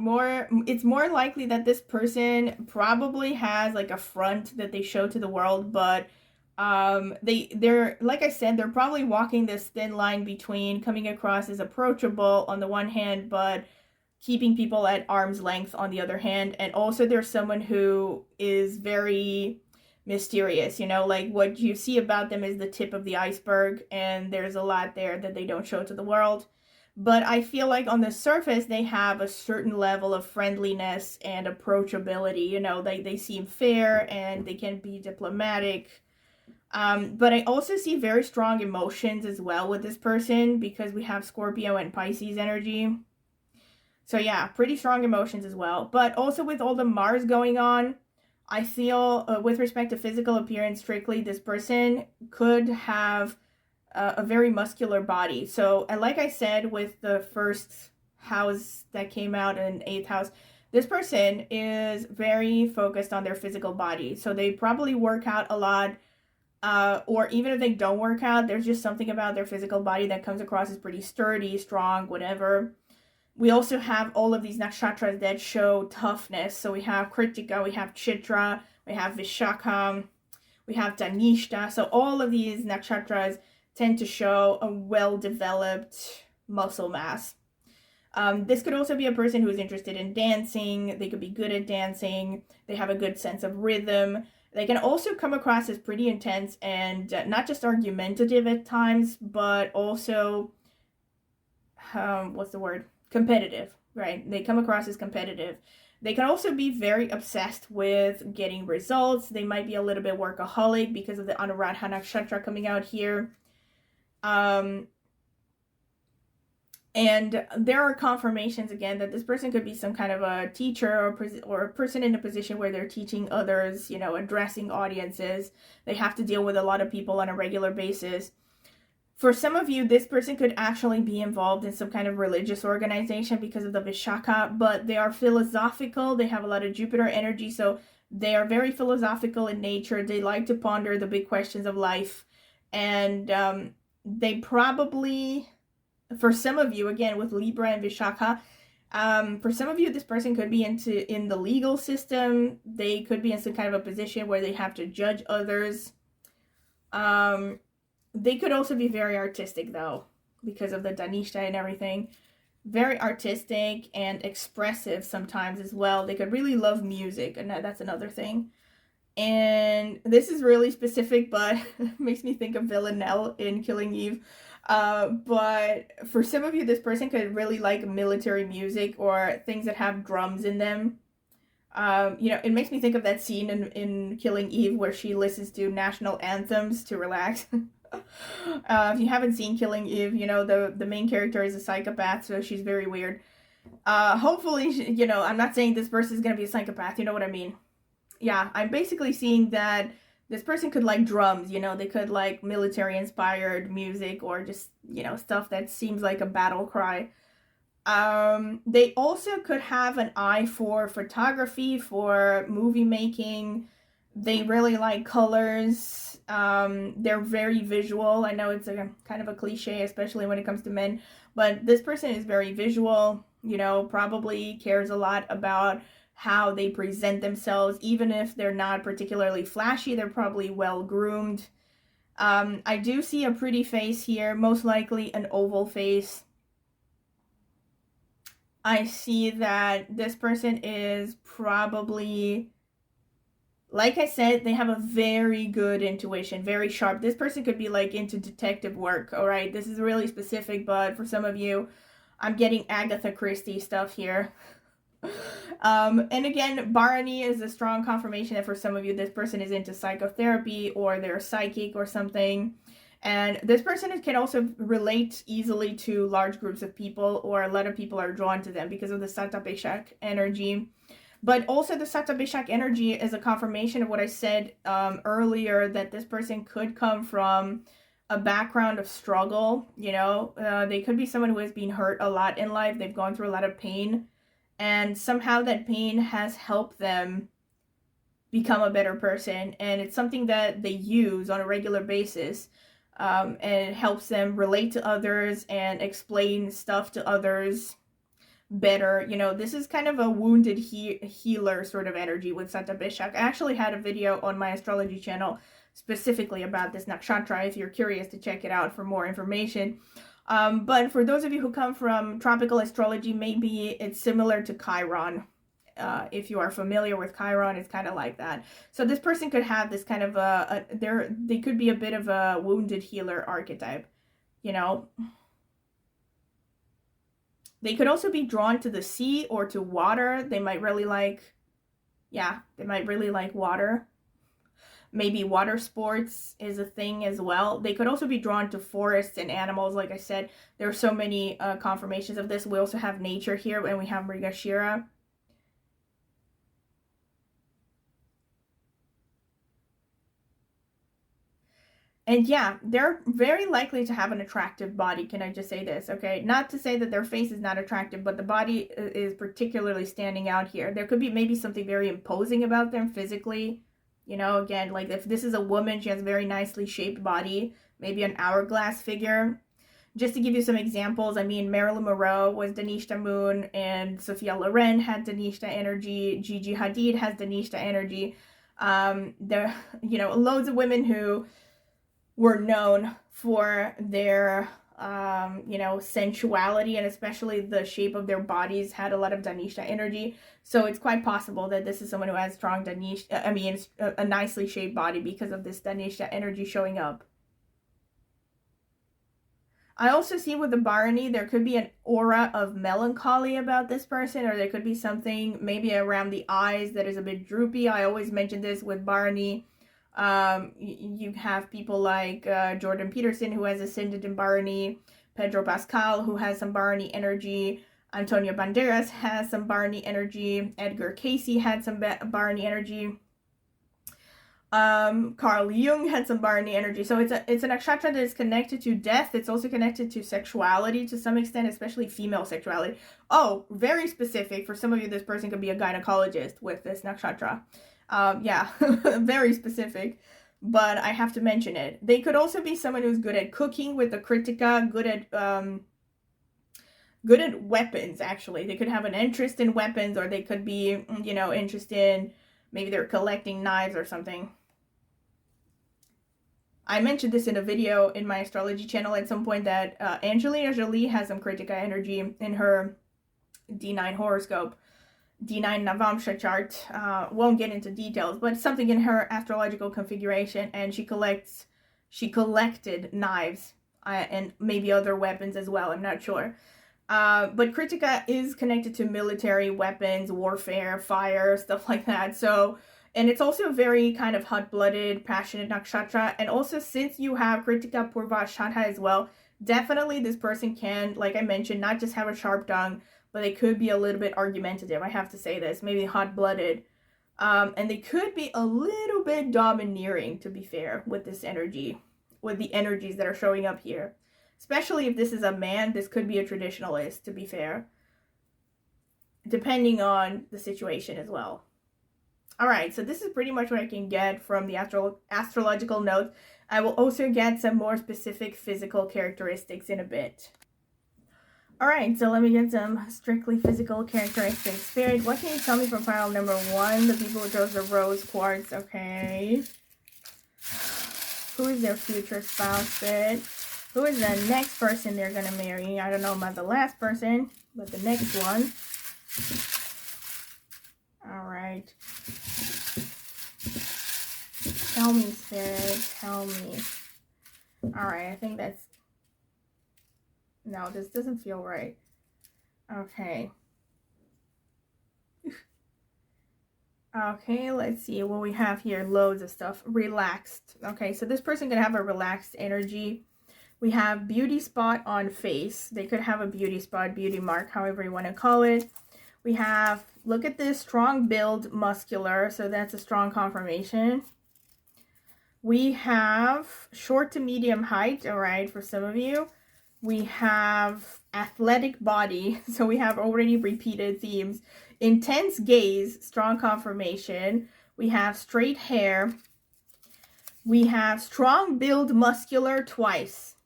it's more likely that this person probably has like a front that they show to the world, but they're like I said, they're probably walking this thin line between coming across as approachable on the one hand, but keeping people at arm's length on the other hand. And also there's someone who is very mysterious, like what you see about them is the tip of the iceberg, and there's a lot there that they don't show to the world. But I feel like on the surface, they have a certain level of friendliness and approachability. They seem fair and they can be diplomatic. But I also see very strong emotions as well with this person, because we have Scorpio and Pisces energy. So yeah, pretty strong emotions as well. But also with all the Mars going on, I feel with respect to physical appearance strictly, this person could have a very muscular body. So, and like I said, with the first house that came out in 8th house, this person is very focused on their physical body. So they probably work out a lot, or even if they don't work out, there's just something about their physical body that comes across as pretty sturdy, strong, whatever. We also have all of these nakshatras that show toughness. So we have Kritika, we have Chitra, we have Vishakha, we have Dhanishta. So all of these nakshatras tend to show a well-developed muscle mass. This could also be a person who is interested in dancing. They could be good at dancing. They have a good sense of rhythm. They can also come across as pretty intense and not just argumentative at times, but also, competitive, right? They come across as competitive. They can also be very obsessed with getting results. They might be a little bit workaholic because of the Anuradha Nakshatra coming out here. And there are confirmations again that this person could be some kind of a teacher or a person in a position where they're teaching others, you know, addressing audiences. They have to deal with a lot of people on a regular basis. For some of you, this person could actually be involved in some kind of religious organization because of the Vishaka, but they are philosophical. They have a lot of Jupiter energy, so they are very philosophical in nature. They like to ponder the big questions of life, and they probably, for some of you, again, with Libra and Vishaka, for some of you, this person could be in the legal system. They could be in some kind of a position where they have to judge others. They could also be very artistic, though, because of the Dhanishta and everything. Very artistic and expressive sometimes as well. They could really love music, and that's another thing. And this is really specific, but makes me think of Villanelle in Killing Eve. But for some of you, this person could really like military music or things that have drums in them. You know, it makes me think of that scene in Killing Eve where she listens to national anthems to relax. If you haven't seen Killing Eve, you know, the main character is a psychopath, so she's very weird. Hopefully, you know, I'm not saying this person is going to be a psychopath, you know what I mean? Yeah, I'm basically seeing that this person could like drums, you know, they could like military inspired music or just, you know, stuff that seems like a battle cry. They also could have an eye for photography, for movie making. They really like colors. They're very visual. I know it's a kind of a cliche, especially when it comes to men, but this person is very visual, you know, probably cares a lot about how they present themselves. Even if they're not particularly flashy, they're probably well groomed. I do see a pretty face here, most likely an oval face. I see that this person is probably, like I said, they have a very good intuition, very sharp. This person could be like into detective work, all right? This is really specific, but for some of you, I'm getting Agatha Christie stuff here. And again, Bharani is a strong confirmation that for some of you, this person is into psychotherapy or they're psychic or something. And this person can also relate easily to large groups of people, or a lot of people are drawn to them because of the Sattva energy. But also the Sattva energy is a confirmation of what I said earlier, that this person could come from a background of struggle. You know, they could be someone who has been hurt a lot in life. They've gone through a lot of pain. And somehow that pain has helped them become a better person. And it's something that they use on a regular basis. And it helps them relate to others and explain stuff to others better. You know, this is kind of a wounded healer sort of energy with Sattva. I actually had a video on my astrology channel specifically about this nakshatra if you're curious to check it out for more information. But for those of you who come from tropical astrology, maybe it's similar to Chiron. If you are familiar with Chiron, it's kind of like that. So this person could have this kind of they could be a bit of a wounded healer archetype, you know. They could also be drawn to the sea or to water. They might really like, yeah, they might really like water. Maybe water sports is a thing as well. They could also be drawn to forests and animals. Like I said, there are so many confirmations of this. We also have nature here, and we have Mrigashira. And yeah, they're very likely to have an attractive body. Can I just say this, okay? Not to say that their face is not attractive, but the body is particularly standing out here. There could be maybe something very imposing about them physically. You know, again, like if this is a woman, she has a very nicely shaped body, maybe an hourglass figure. Just to give you some examples, I mean, Marilyn Monroe was Dhanishta Moon, and Sophia Loren had Dhanishta energy. Gigi Hadid has Dhanishta energy. There, you know, loads of women who were known for their, you know, sensuality, and especially the shape of their bodies had a lot of Dhanishta energy. So it's quite possible that this is someone who has strong Dhanishta, I mean, a nicely shaped body because of this Dhanishta energy showing up. I also see with the Bharani, there could be an aura of melancholy about this person, or there could be something maybe around the eyes that is a bit droopy. I always mention this with Bharani. You have people like Jordan Peterson, who has ascended in Bharani, Pedro Pascal, who has some Bharani energy, Antonio Banderas has some Bharani energy, Edgar Cayce had some Bharani energy, Carl Jung had some Bharani energy. So it's a nakshatra that is connected to death. It's also connected to sexuality to some extent, especially female sexuality. Oh, very specific. For some of you, this person could be a gynecologist with this nakshatra. Yeah, very specific, but I have to mention it. They could also be someone who's good at cooking with the Kritika, good at weapons, actually. They could have an interest in weapons, or they could be, you know, interested in, maybe they're collecting knives or something. I mentioned this in a video in my astrology channel at some point, that Angelina Jolie has some Kritika energy in her D9 horoscope, D9 Navamsha chart. Won't get into details, but something in her astrological configuration, and she collected knives and maybe other weapons as well. I'm not sure. But Kritika is connected to military weapons, warfare, fire, stuff like that. So, and it's also very kind of hot-blooded, passionate nakshatra. And also, since you have Kritika Purva Shadha as well, definitely this person can, like I mentioned, not just have a sharp tongue, but they could be a little bit argumentative. I have to say this, maybe hot-blooded. And they could be a little bit domineering, to be fair, with this energy, with the energies that are showing up here. Especially if this is a man, this could be a traditionalist, to be fair. Depending on the situation as well. Alright, so this is pretty much what I can get from the astrological notes. I will also get some more specific physical characteristics in a bit. Alright, so let me get some strictly physical characteristics. Spirit, what can you tell me from pile number 1? The people who chose the rose quartz, okay. Who is their future spouse, Spirit? Who is the next person they're going to marry? I don't know about the last person, but the next one. Alright. Tell me, Spirit. Tell me. Alright, I think that's... No, this doesn't feel right. Okay. Okay, let's see what we have here. Loads of stuff. Relaxed. Okay, so this person could have a relaxed energy. We have beauty spot on face. They could have a beauty spot, beauty mark, however you want to call it. We have, look at this, strong build, muscular. So that's a strong confirmation. We have short to medium height, all right, for some of you. We have athletic body. So we have already repeated themes. Intense gaze, strong confirmation. We have straight hair. We have strong build, muscular, twice.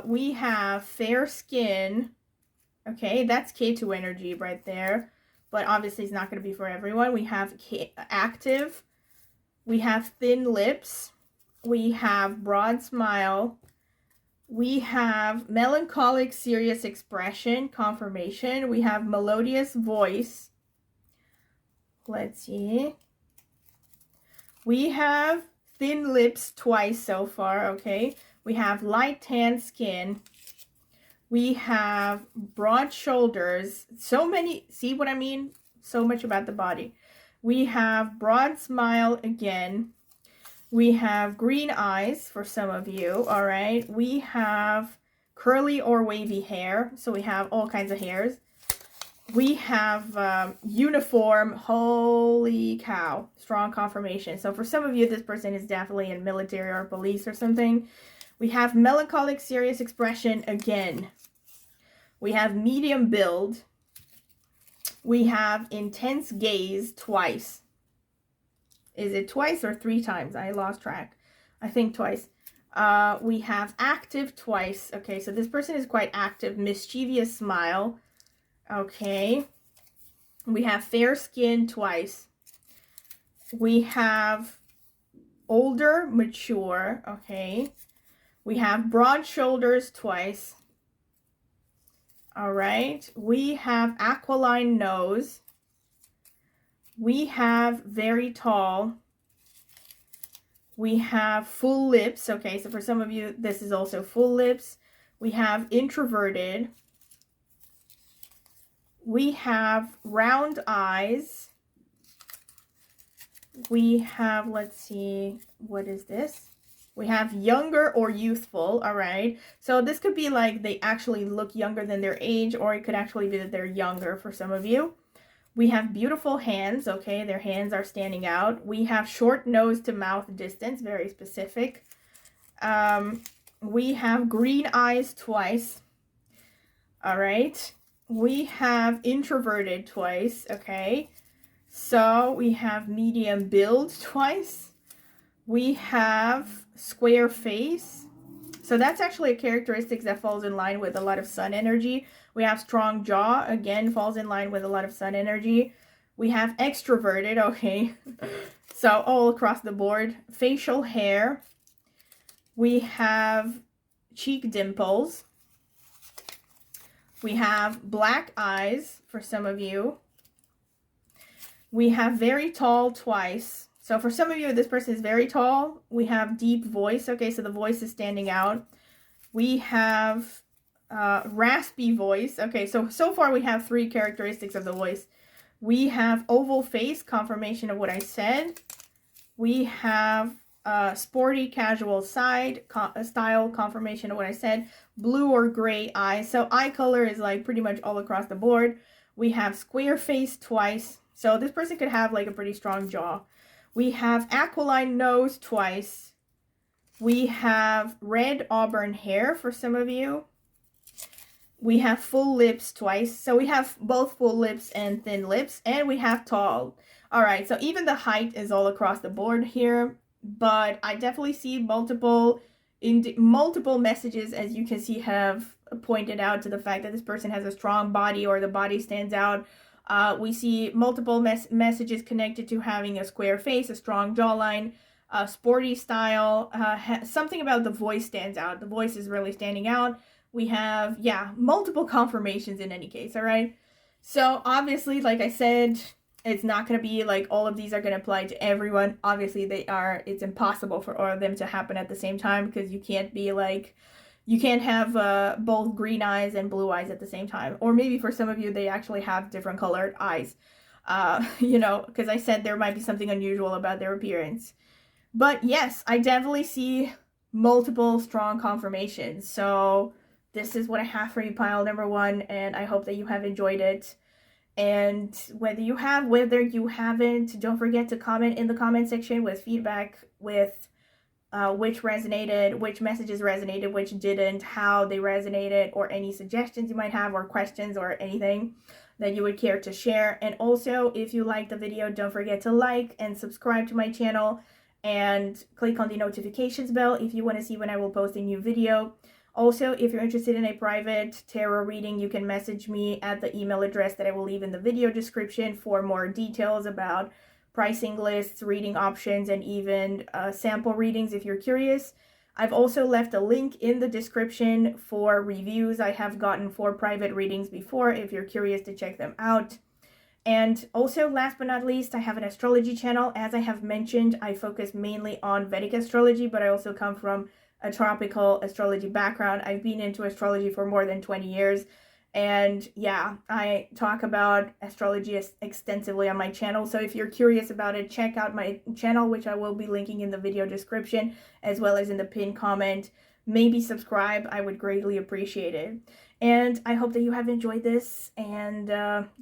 We have fair skin. Okay, that's K2 energy right there. But obviously it's not going to be for everyone. We have active. We have thin lips. We have broad smile. We have melancholic, serious expression, confirmation. We have melodious voice. Let's see. We have thin lips twice so far, okay. We have light tan skin. We have broad shoulders. So many, see what I mean? So much about the body. We have broad smile again. We have green eyes for some of you, all right? We have curly or wavy hair. So we have all kinds of hairs. We have uniform. Holy cow. Strong confirmation. So for some of you, this person is definitely in military or police or something. We have melancholic, serious expression again. We have medium build. We have intense gaze twice. Is it twice or 3 times? I lost track. I think twice. We have active twice. Okay, so this person is quite active. Mischievous smile. Okay. We have fair skin twice. We have older, mature. Okay. We have broad shoulders twice. All right. We have aquiline nose. We have very tall. We have full lips. Okay, so for some of you, this is also full lips. We have introverted. We have round eyes. We have, let's see, what is this? We have younger or youthful, all right? So this could be like they actually look younger than their age, or it could actually be that they're younger for some of you. We have beautiful hands, okay? Their hands are standing out. We have short nose to mouth distance, very specific. We have green eyes twice, all right? We have introverted twice, okay? So we have medium build twice. We have square face. So that's actually a characteristic that falls in line with a lot of sun energy. We have strong jaw, again, falls in line with a lot of sun energy. We have extroverted, okay. So all across the board. Facial hair. We have cheek dimples. We have black eyes for some of you. We have very tall twice. So for some of you, this person is very tall. We have deep voice. Okay, so the voice is standing out. We have raspy voice. Okay, so far we have 3 characteristics of the voice. We have oval face, confirmation of what I said. We have sporty casual style, confirmation of what I said. Blue or gray eyes. So eye color is like pretty much all across the board. We have square face twice. So this person could have like a pretty strong jaw. We have aquiline nose twice. We have red auburn hair for some of you. We have full lips twice. So we have both full lips and thin lips. And we have tall. All right, so even the height is all across the board here. But I definitely see multiple messages, as you can see, have pointed out to the fact that this person has a strong body or the body stands out. We see multiple messages connected to having a square face, a strong jawline, sporty style. Something about the voice stands out. The voice is really standing out. We have, yeah, multiple confirmations in any case, all right? So obviously, like I said, it's not going to be like all of these are going to apply to everyone. Obviously, it's impossible for all of them to happen at the same time, because you can't be like, you can't have both green eyes and blue eyes at the same time. Or maybe for some of you, they actually have different colored eyes. You know, because I said there might be something unusual about their appearance. But yes, I definitely see multiple strong confirmations. So this is what I have for you, pile number 1, and I hope that you have enjoyed it. And whether you haven't, don't forget to comment in the comment section with feedback, with which resonated, which messages resonated, which didn't, how they resonated, or any suggestions you might have, or questions, or anything that you would care to share. And also, if you liked the video, don't forget to like and subscribe to my channel, and click on the notifications bell if you want to see when I will post a new video. Also, if you're interested in a private tarot reading, you can message me at the email address that I will leave in the video description for more details about pricing lists, reading options, and even sample readings if you're curious. I've also left a link in the description for reviews I have gotten for private readings before, if you're curious to check them out. And also, last but not least, I have an astrology channel. As I have mentioned, I focus mainly on Vedic astrology, but I also come from a tropical astrology background. I've been into astrology for more than 20 years. And yeah, I talk about astrology extensively on my channel. So if you're curious about it, check out my channel, which I will be linking in the video description, as well as in the pinned comment. Maybe subscribe. I would greatly appreciate it. And I hope that you have enjoyed this. And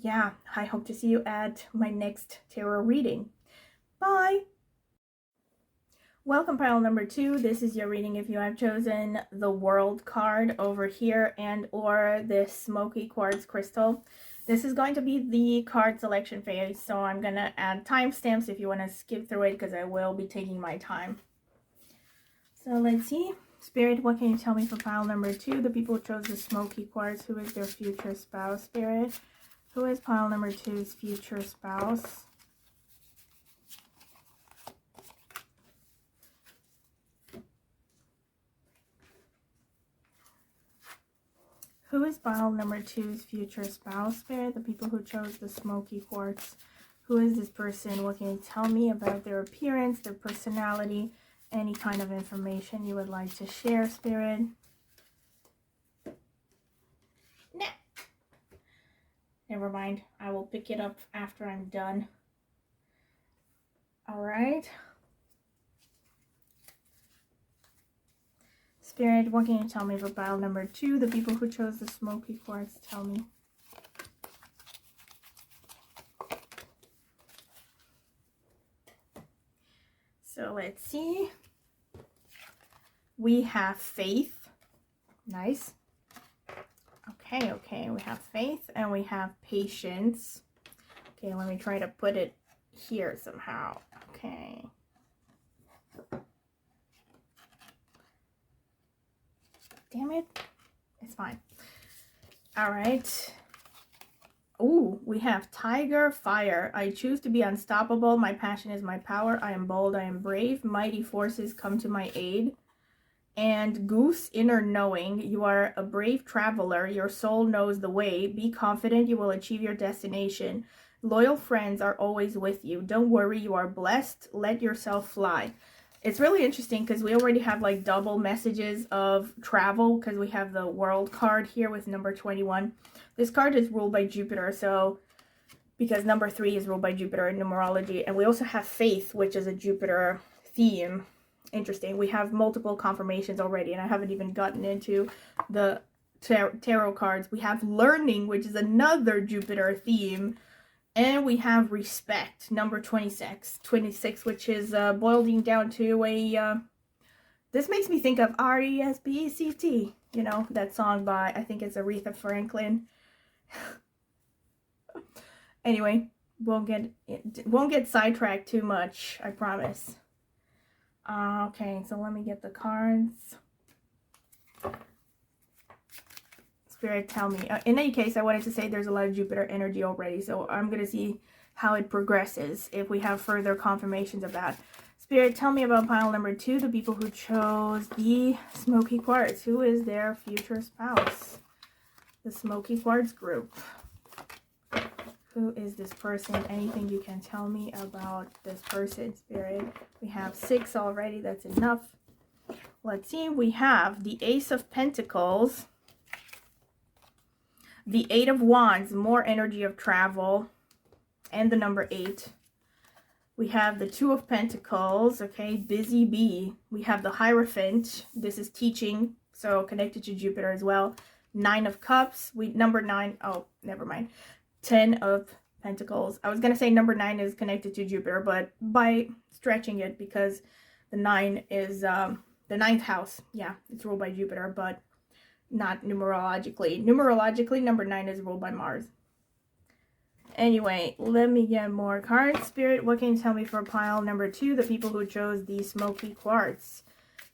yeah, I hope to see you at my next tarot reading. Bye! Welcome, pile number 2. This is your reading if you have chosen the World card over here and or this smoky quartz crystal. This is going to be the card selection phase, so I'm going to add timestamps if you want to skip through it, because I will be taking my time. So let's see. Spirit, what can you tell me for pile number 2? The people who chose the smoky quartz. Who is their future spouse, Spirit? Who is pile number 2's future spouse? Who is pile number 2's future spouse, Spirit? The people who chose the smoky quartz. Who is this person? What can you tell me about their appearance, their personality, Any kind of information you would like to share, Spirit? Nah. Never mind. I will pick it up after I'm done. All right. Spirit, what can you tell me for pile number 2? The people who chose the smoky quartz, tell me. So let's see. We have faith. Nice. Okay, we have faith and we have patience. Okay, let me try to put it here somehow. Okay. Damn it. It's fine. All right. Ooh, we have tiger, fire. I choose to be unstoppable. My passion is my power. I am bold. I am brave. Mighty forces come to my aid. And goose, inner knowing. You are a brave traveler. Your soul knows the way. Be confident. You will achieve your destination. Loyal friends are always with you. Don't worry. You are blessed. Let yourself fly. It's really interesting because we already have like double messages of travel because we have the world card here with number 21. This card is ruled by Jupiter, so because number 3 is ruled by Jupiter in numerology. And we also have faith, which is a Jupiter theme. Interesting. We have multiple confirmations already, and I haven't even gotten into the tarot cards. We have learning, which is another Jupiter theme. And we have respect, number 26, which is boiling down to a, this makes me think of R-E-S-P-E-C-T, you know, that song by, I think it's Aretha Franklin. Anyway, won't get sidetracked too much, I promise. Okay, so let me get the cards. Spirit, tell me. In any case, I wanted to say there's a lot of Jupiter energy already, so I'm going to see how it progresses if we have further confirmations of that. Spirit, tell me about pile number 2, the people who chose the smoky quartz. Who is their future spouse? The smoky quartz group. Who is this person? Anything you can tell me about this person, Spirit? We have 6 already. That's enough. Let's see. We have the Ace of Pentacles. The 8 of Wands, more energy of travel, and the number 8. We have the 2 of Pentacles, okay, busy bee. We have the Hierophant. This is teaching, so connected to Jupiter as well. 9 of Cups. Number 9. Oh, never mind. 10 of Pentacles. I was going to say number 9 is connected to Jupiter, but by stretching it, because the 9 is the 9th house. Yeah, it's ruled by Jupiter, but not numerologically. Numerologically, number 9 is ruled by Mars. Anyway, let me get more cards. Spirit, what can you tell me for pile number 2, the people who chose the smoky quartz?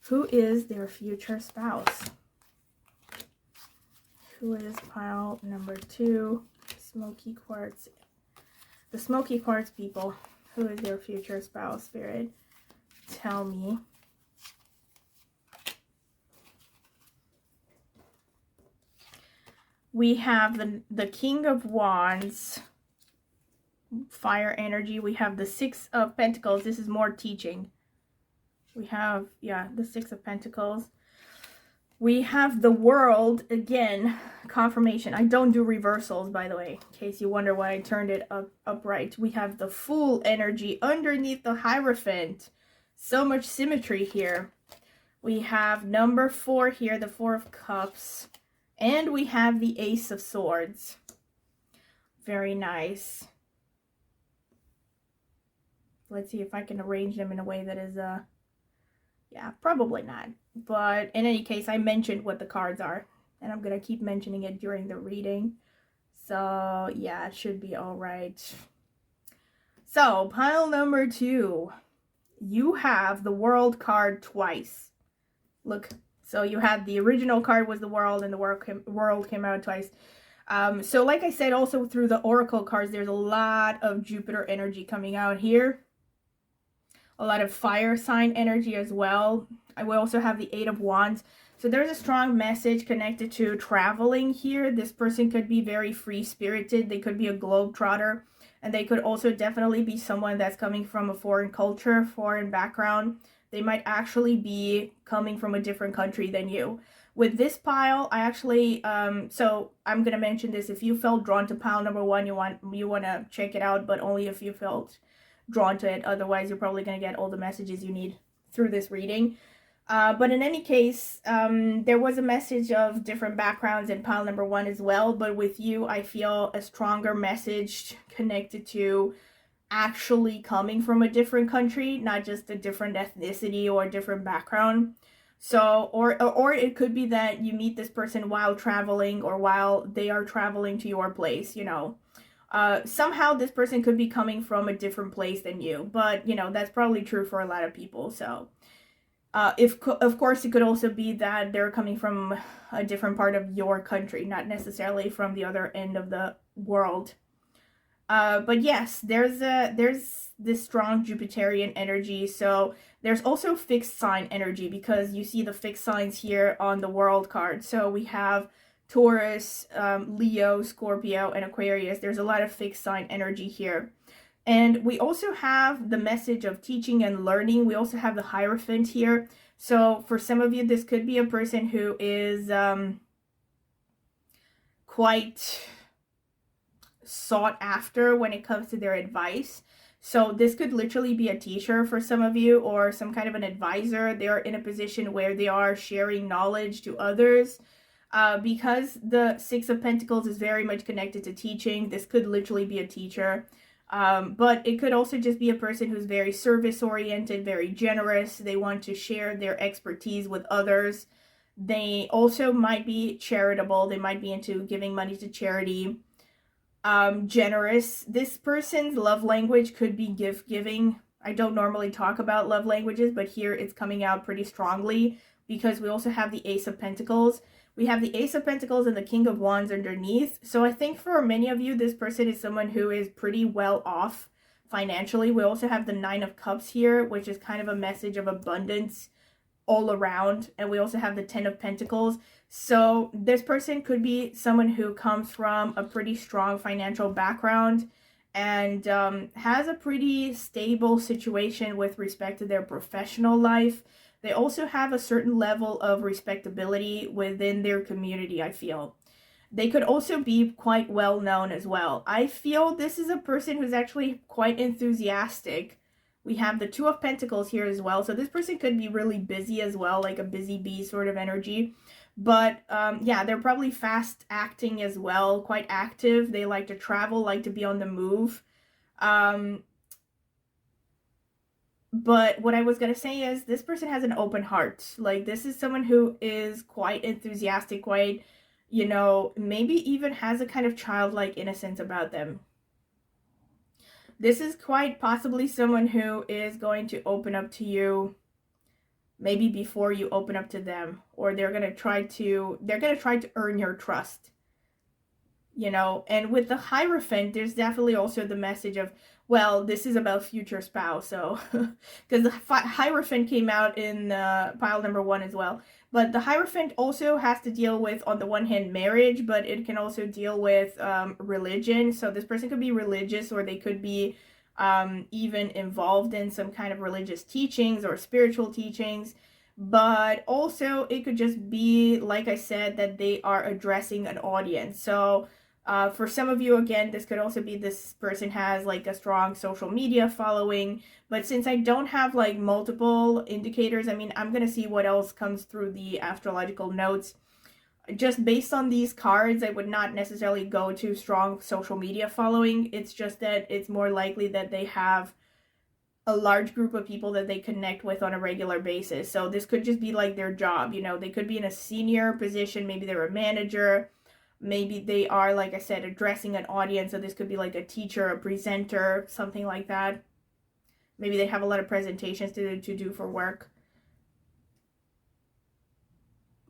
Who is their future spouse? Who is pile number 2, smoky quartz? The smoky quartz people. Who is their future spouse? Spirit, tell me. We have the King of Wands, fire energy. We have the 6 of Pentacles. This is more teaching. We have, yeah, the 6 of Pentacles. We have the World, again, confirmation. I don't do reversals, by the way, in case you wonder why I turned it upright. We have the Fool energy underneath the Hierophant. So much symmetry here. We have number 4 here, the 4 of Cups. And we have the Ace of Swords. Very nice. Let's see if I can arrange them in a way that is, yeah, probably not. But in any case, I mentioned what the cards are. And I'm going to keep mentioning it during the reading. So, yeah, it should be all right. So, pile number 2. You have the World card twice. Look. So you had the original card was the World, and the World came out twice. So like I said, also through the Oracle cards, there's a lot of Jupiter energy coming out here. A lot of fire sign energy as well. I will also have the 8 of Wands. So there's a strong message connected to traveling here. This person could be very free-spirited. They could be a globetrotter. And they could also definitely be someone that's coming from a foreign culture, foreign background. They might actually be coming from a different country than you. With this pile, I actually, so I'm going to mention this. If you felt drawn to pile number 1, you want to check it out, but only if you felt drawn to it. Otherwise, you're probably going to get all the messages you need through this reading. But in any case, there was a message of different backgrounds in pile number 1 as well. But with you, I feel a stronger message connected to actually coming from a different country, not just a different ethnicity or a different background. So, or it could be that you meet this person while traveling or while they are traveling to your place, you know. Somehow this person could be coming from a different place than you, but, you know, that's probably true for a lot of people, so. Of course, it could also be that they're coming from a different part of your country, not necessarily from the other end of the world. But yes, there's this strong Jupiterian energy. So there's also fixed sign energy, because you see the fixed signs here on the world card. So we have Taurus, Leo, Scorpio, and Aquarius. There's a lot of fixed sign energy here. And we also have the message of teaching and learning. We also have the Hierophant here. So for some of you, this could be a person who is quite sought after when it comes to their advice. So this could literally be a teacher for some of you, or some kind of an advisor. They are in a position where they are sharing knowledge to others. Because the Six of Pentacles is very much connected to teaching, this could literally be a teacher. But it could also just be a person who's very service-oriented, very generous. They want to share their expertise with others. They also might be charitable. They might be into giving money to charity. Generous. This person's love language could be gift-giving. I don't normally talk about love languages, but here it's coming out pretty strongly, because we also have the Ace of Pentacles. We have the Ace of Pentacles and the King of Wands underneath. So I think for many of you, this person is someone who is pretty well off financially. We also have the Nine of Cups here, which is kind of a message of abundance all around. And we also have the Ten of Pentacles. So this person could be someone who comes from a pretty strong financial background and has a pretty stable situation with respect to their professional life. They also have a certain level of respectability within their community, I feel. They could also be quite well known as well. I feel this is a person who's actually quite enthusiastic. We have the Two of Pentacles here as well. So this person could be really busy as well, like a busy bee sort of energy. But yeah, they're probably fast acting as well, quite active. They like to travel, like to be on the move. But what I was going to say is this person has an open heart. Like, this is someone who is quite enthusiastic, quite, you know, maybe even has a kind of childlike innocence about them. This is quite possibly someone who is going to open up to you maybe before you open up to them, or they're going to try to earn your trust. You know, and with the Hierophant, there's definitely also the message of, well, this is about future spouse. So, because the Hierophant came out in pile number 1 as well. But the Hierophant also has to deal with, on the one hand, marriage, but it can also deal with religion. So this person could be religious, or they could be even involved in some kind of religious teachings or spiritual teachings. But also it could just be, like I said, that they are addressing an audience. So for some of you, again, this could also be this person has like a strong social media following. But since I don't have like multiple indicators, I mean, I'm going to see what else comes through the astrological notes. Just based on these cards, I would not necessarily go to strong social media following. It's just that it's more likely that they have a large group of people that they connect with on a regular basis. So this could just be like their job. You know, they could be in a senior position. Maybe they're a manager. Maybe they are, like I said, addressing an audience. So this could be like a teacher, a presenter, something like that. Maybe they have a lot of presentations to do for work.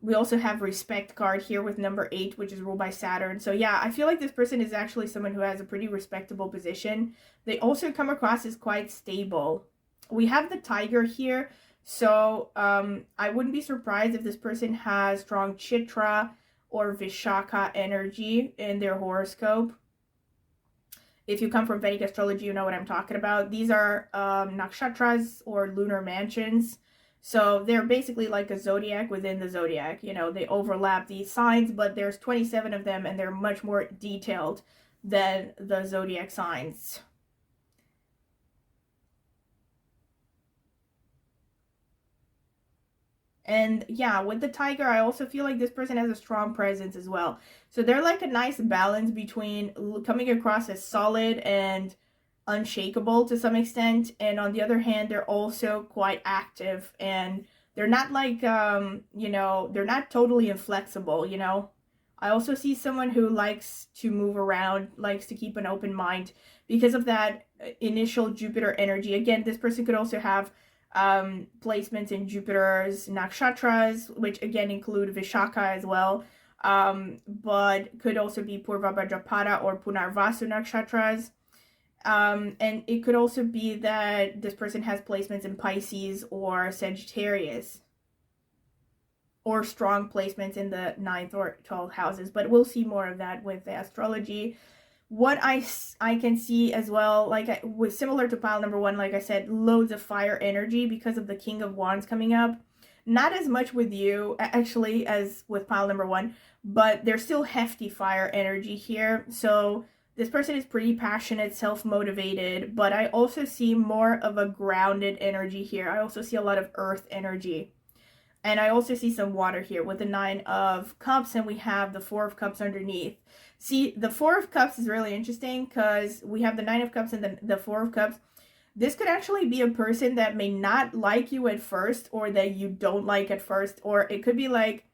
We also have Respect card here with number 8, which is ruled by Saturn. So yeah, I feel like this person is actually someone who has a pretty respectable position. They also come across as quite stable. We have the Tiger here. So I wouldn't be surprised if this person has strong Chitra or Vishaka energy in their horoscope. If you come from Vedic astrology, you know what I'm talking about. These are nakshatras or lunar mansions. So they're basically like a zodiac within the zodiac. You know, they overlap these signs, but there's 27 of them and they're much more detailed than the zodiac signs. And yeah, with the tiger, I also feel like this person has a strong presence as well. So they're like a nice balance between coming across as solid and unshakable to some extent, and on the other hand, they're also quite active, and they're not like you know, they're not totally inflexible, you know. I also see someone who likes to move around, likes to keep an open mind because of that initial Jupiter energy. Again, this person could also have placements in Jupiter's nakshatras, which again include Vishaka as well, but could also be Purva Bhadrapada or Punarvasu nakshatras. And it could also be that this person has placements in Pisces or Sagittarius, or strong placements in the 9th or 12th houses, but we'll see more of that with the astrology. What I can see as well, like with similar to pile number 1, like I said, loads of fire energy because of the King of Wands coming up. Not as much with you, actually, as with pile number 1, but there's still hefty fire energy here. So this person is pretty passionate, self-motivated, but I also see more of a grounded energy here. I also see a lot of earth energy. And I also see some water here with the 9 of Cups, and we have the 4 of Cups underneath. See, the 4 of Cups is really interesting because we have the 9 of Cups and the 4 of Cups. This could actually be a person that may not like you at first, or that you don't like at first, or it could be like,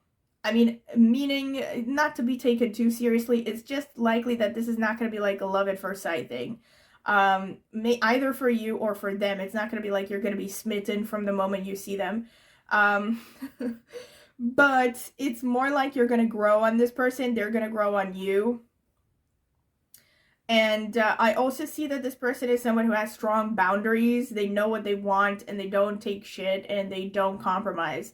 I mean, meaning not to be taken too seriously. It's just likely that this is not going to be like a love at first sight thing. Either for you or for them. It's not going to be like you're going to be smitten from the moment you see them. But it's more like you're going to grow on this person. They're going to grow on you. And I also see that this person is someone who has strong boundaries. They know what they want, and they don't take shit, and they don't compromise.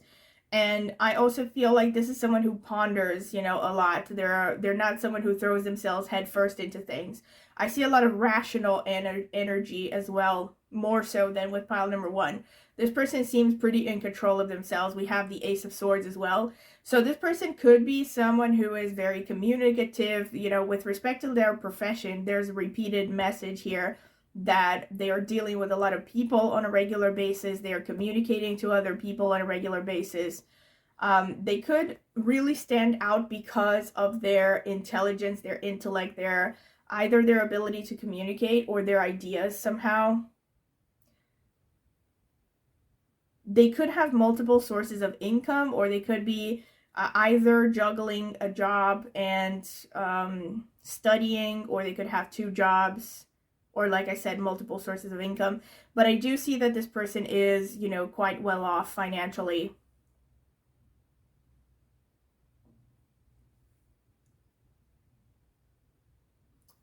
And I also feel like this is someone who ponders, you know, a lot. They're not someone who throws themselves headfirst into things. I see a lot of rational energy as well, more so than with pile number 1. This person seems pretty in control of themselves. We have the Ace of Swords as well. So this person could be someone who is very communicative, you know, with respect to their profession. There's a repeated message here that they are dealing with a lot of people on a regular basis. They are communicating to other people on a regular basis. They could really stand out because of their intelligence, their intellect, either their ability to communicate or their ideas somehow. They could have multiple sources of income, or they could be either juggling a job and studying, or they could have 2 jobs, or like I said, multiple sources of income. But I do see that this person is, you know, quite well off financially.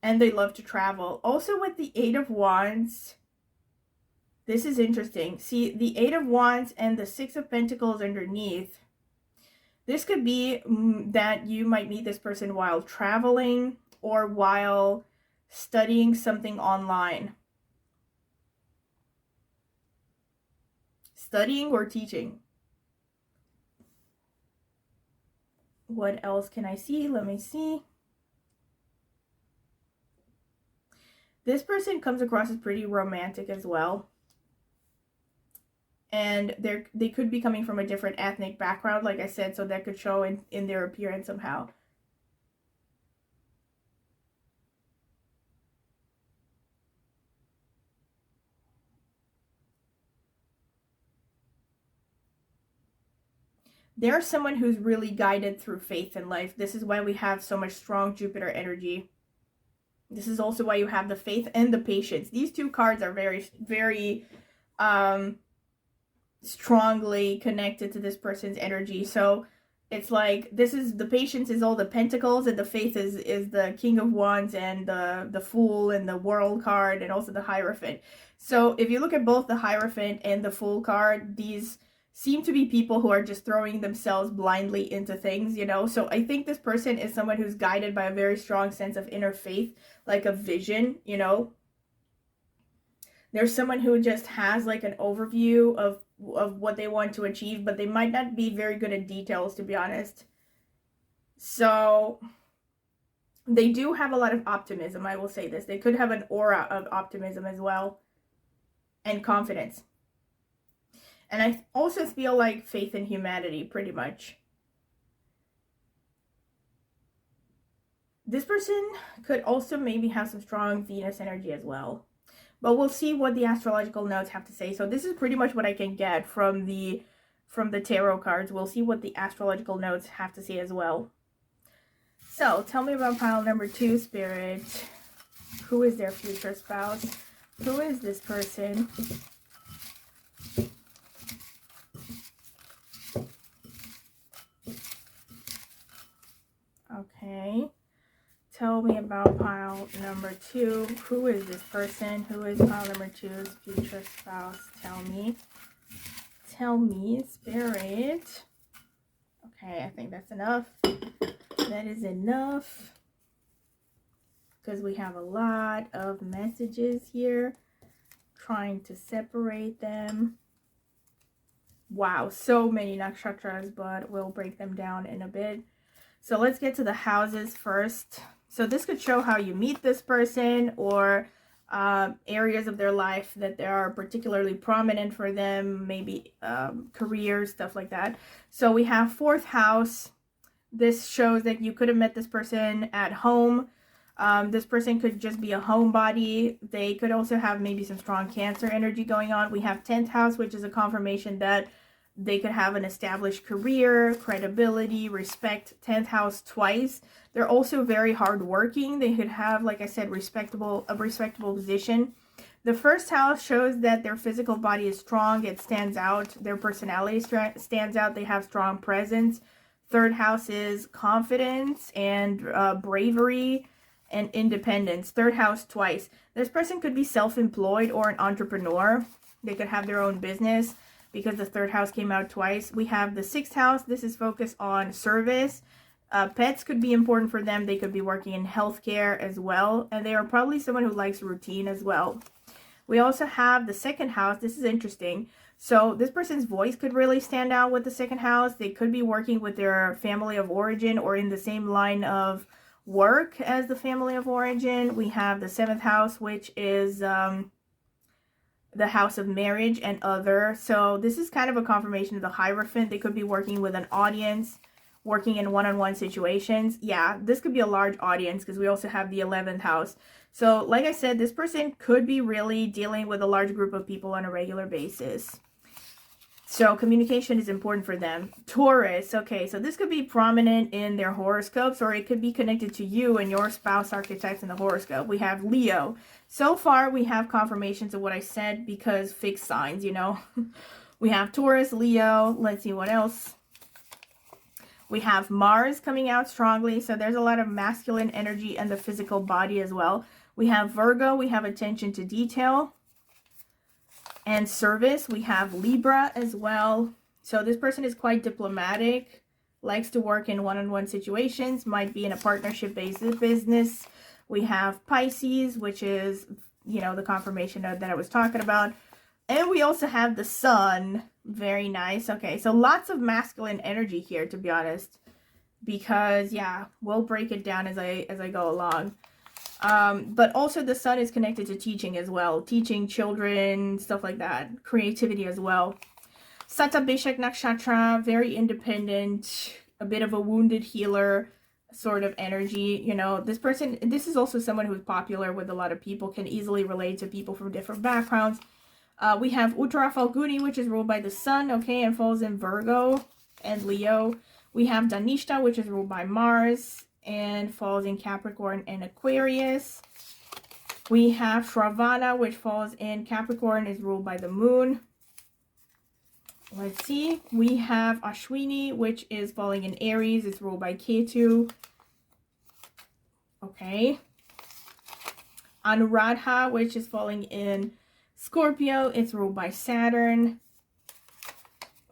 And they love to travel. Also with the 8 of Wands, this is interesting. See, the 8 of Wands and the 6 of Pentacles underneath. This could be that you might meet this person while traveling or while studying something online. Studying or teaching. What else can I see? Let me see. This person comes across as pretty romantic as well. And they could be coming from a different ethnic background, like I said, so that could show in their appearance somehow. They're someone who's really guided through faith in life. This is why we have so much strong Jupiter energy. This is also why you have the faith and the patience. These 2 cards are very, very strongly connected to this person's energy. So it's like, this is, the patience is all the pentacles, and the faith is the King of Wands and the Fool and the World card, and also the Hierophant. So if you look at both the Hierophant and the Fool card, these seem to be people who are just throwing themselves blindly into things, you know. So I think this person is someone who's guided by a very strong sense of inner faith, like a vision, you know. There's someone who just has like an overview of what they want to achieve, but they might not be very good at details, to be honest. So they do have a lot of optimism, I will say this. They could have an aura of optimism as well, and confidence. And I also feel like faith in humanity, pretty much. This person could also maybe have some strong Venus energy as well. But we'll see what the astrological notes have to say. So this is pretty much what I can get from the tarot cards. We'll see what the astrological notes have to say as well. So tell me about pile number 2, Spirit. Who is their future spouse? Who is this person? Okay. Tell me about pile number 2. Who is this person? Who is pile number 2's future spouse? Tell me. Tell me, Spirit. Okay, I think that's enough. That is enough. Because we have a lot of messages here. Trying to separate them. Wow, so many nakshatras, but we'll break them down in a bit. So let's get to the houses first. So this could show how you meet this person, or areas of their life that they are particularly prominent for them, maybe careers, stuff like that. So we have 4th house. This shows that you could have met this person at home. This person could just be a homebody. They could also have maybe some strong Cancer energy going on. We have 10th house, which is a confirmation that they could have an established career, credibility, respect. 10th house twice. They're also very hardworking. They could have, like I said, a respectable position. The 1st house shows that their physical body is strong. It stands out. Their personality stands out. They have strong presence. 3rd house is confidence and bravery and independence. 3rd house twice. This person could be self-employed or an entrepreneur. They could have their own business, because the 3rd house came out twice. We have the 6th house. This is focused on service. Pets could be important for them. They could be working in healthcare as well. And they are probably someone who likes routine as well. We also have the 2nd house. This is interesting. So this person's voice could really stand out with the 2nd house. They could be working with their family of origin or in the same line of work as the family of origin. We have the 7th house, which is the house of marriage and other. So this is kind of a confirmation of the Hierophant. They could be working with an audience, working in one-on-one situations. Yeah, this could be a large audience, because we also have the 11th house. So like I said, this person could be really dealing with a large group of people on a regular basis. So communication is important for them. Taurus. Okay, so this could be prominent in their horoscopes, or it could be connected to you and your spouse archetypes in the horoscope. We have Leo. So far, we have confirmations of what I said, because fixed signs, you know. We have Taurus, Leo. Let's see what else. We have Mars coming out strongly. So there's a lot of masculine energy and the physical body as well. We have Virgo. We have attention to detail and service. We have Libra as well. So this person is quite diplomatic, likes to work in one-on-one situations, might be in a partnership-based business. We have Pisces, which is, you know, the confirmation that I was talking about. And we also have the Sun. Very nice. Okay, so lots of masculine energy here, to be honest, because, yeah, we'll break it down as I go along. But also the Sun is connected to teaching as well. Teaching children, stuff like that. Creativity as well. Satabhishek Nakshatra, very independent, a bit of a wounded healer sort of energy. You know, this person, this is also someone who's popular with a lot of people, can easily relate to people from different backgrounds. We have Uttara Falguni, which is ruled by the Sun, okay, and falls in Virgo and Leo. We have Dhanishta, which is ruled by Mars and falls in Capricorn and Aquarius. We have Shravana, which falls in Capricorn, is ruled by the Moon. Let's see. We have Ashwini, which is falling in Aries. It's ruled by Ketu. Okay. Anuradha, which is falling in Scorpio. It's ruled by Saturn.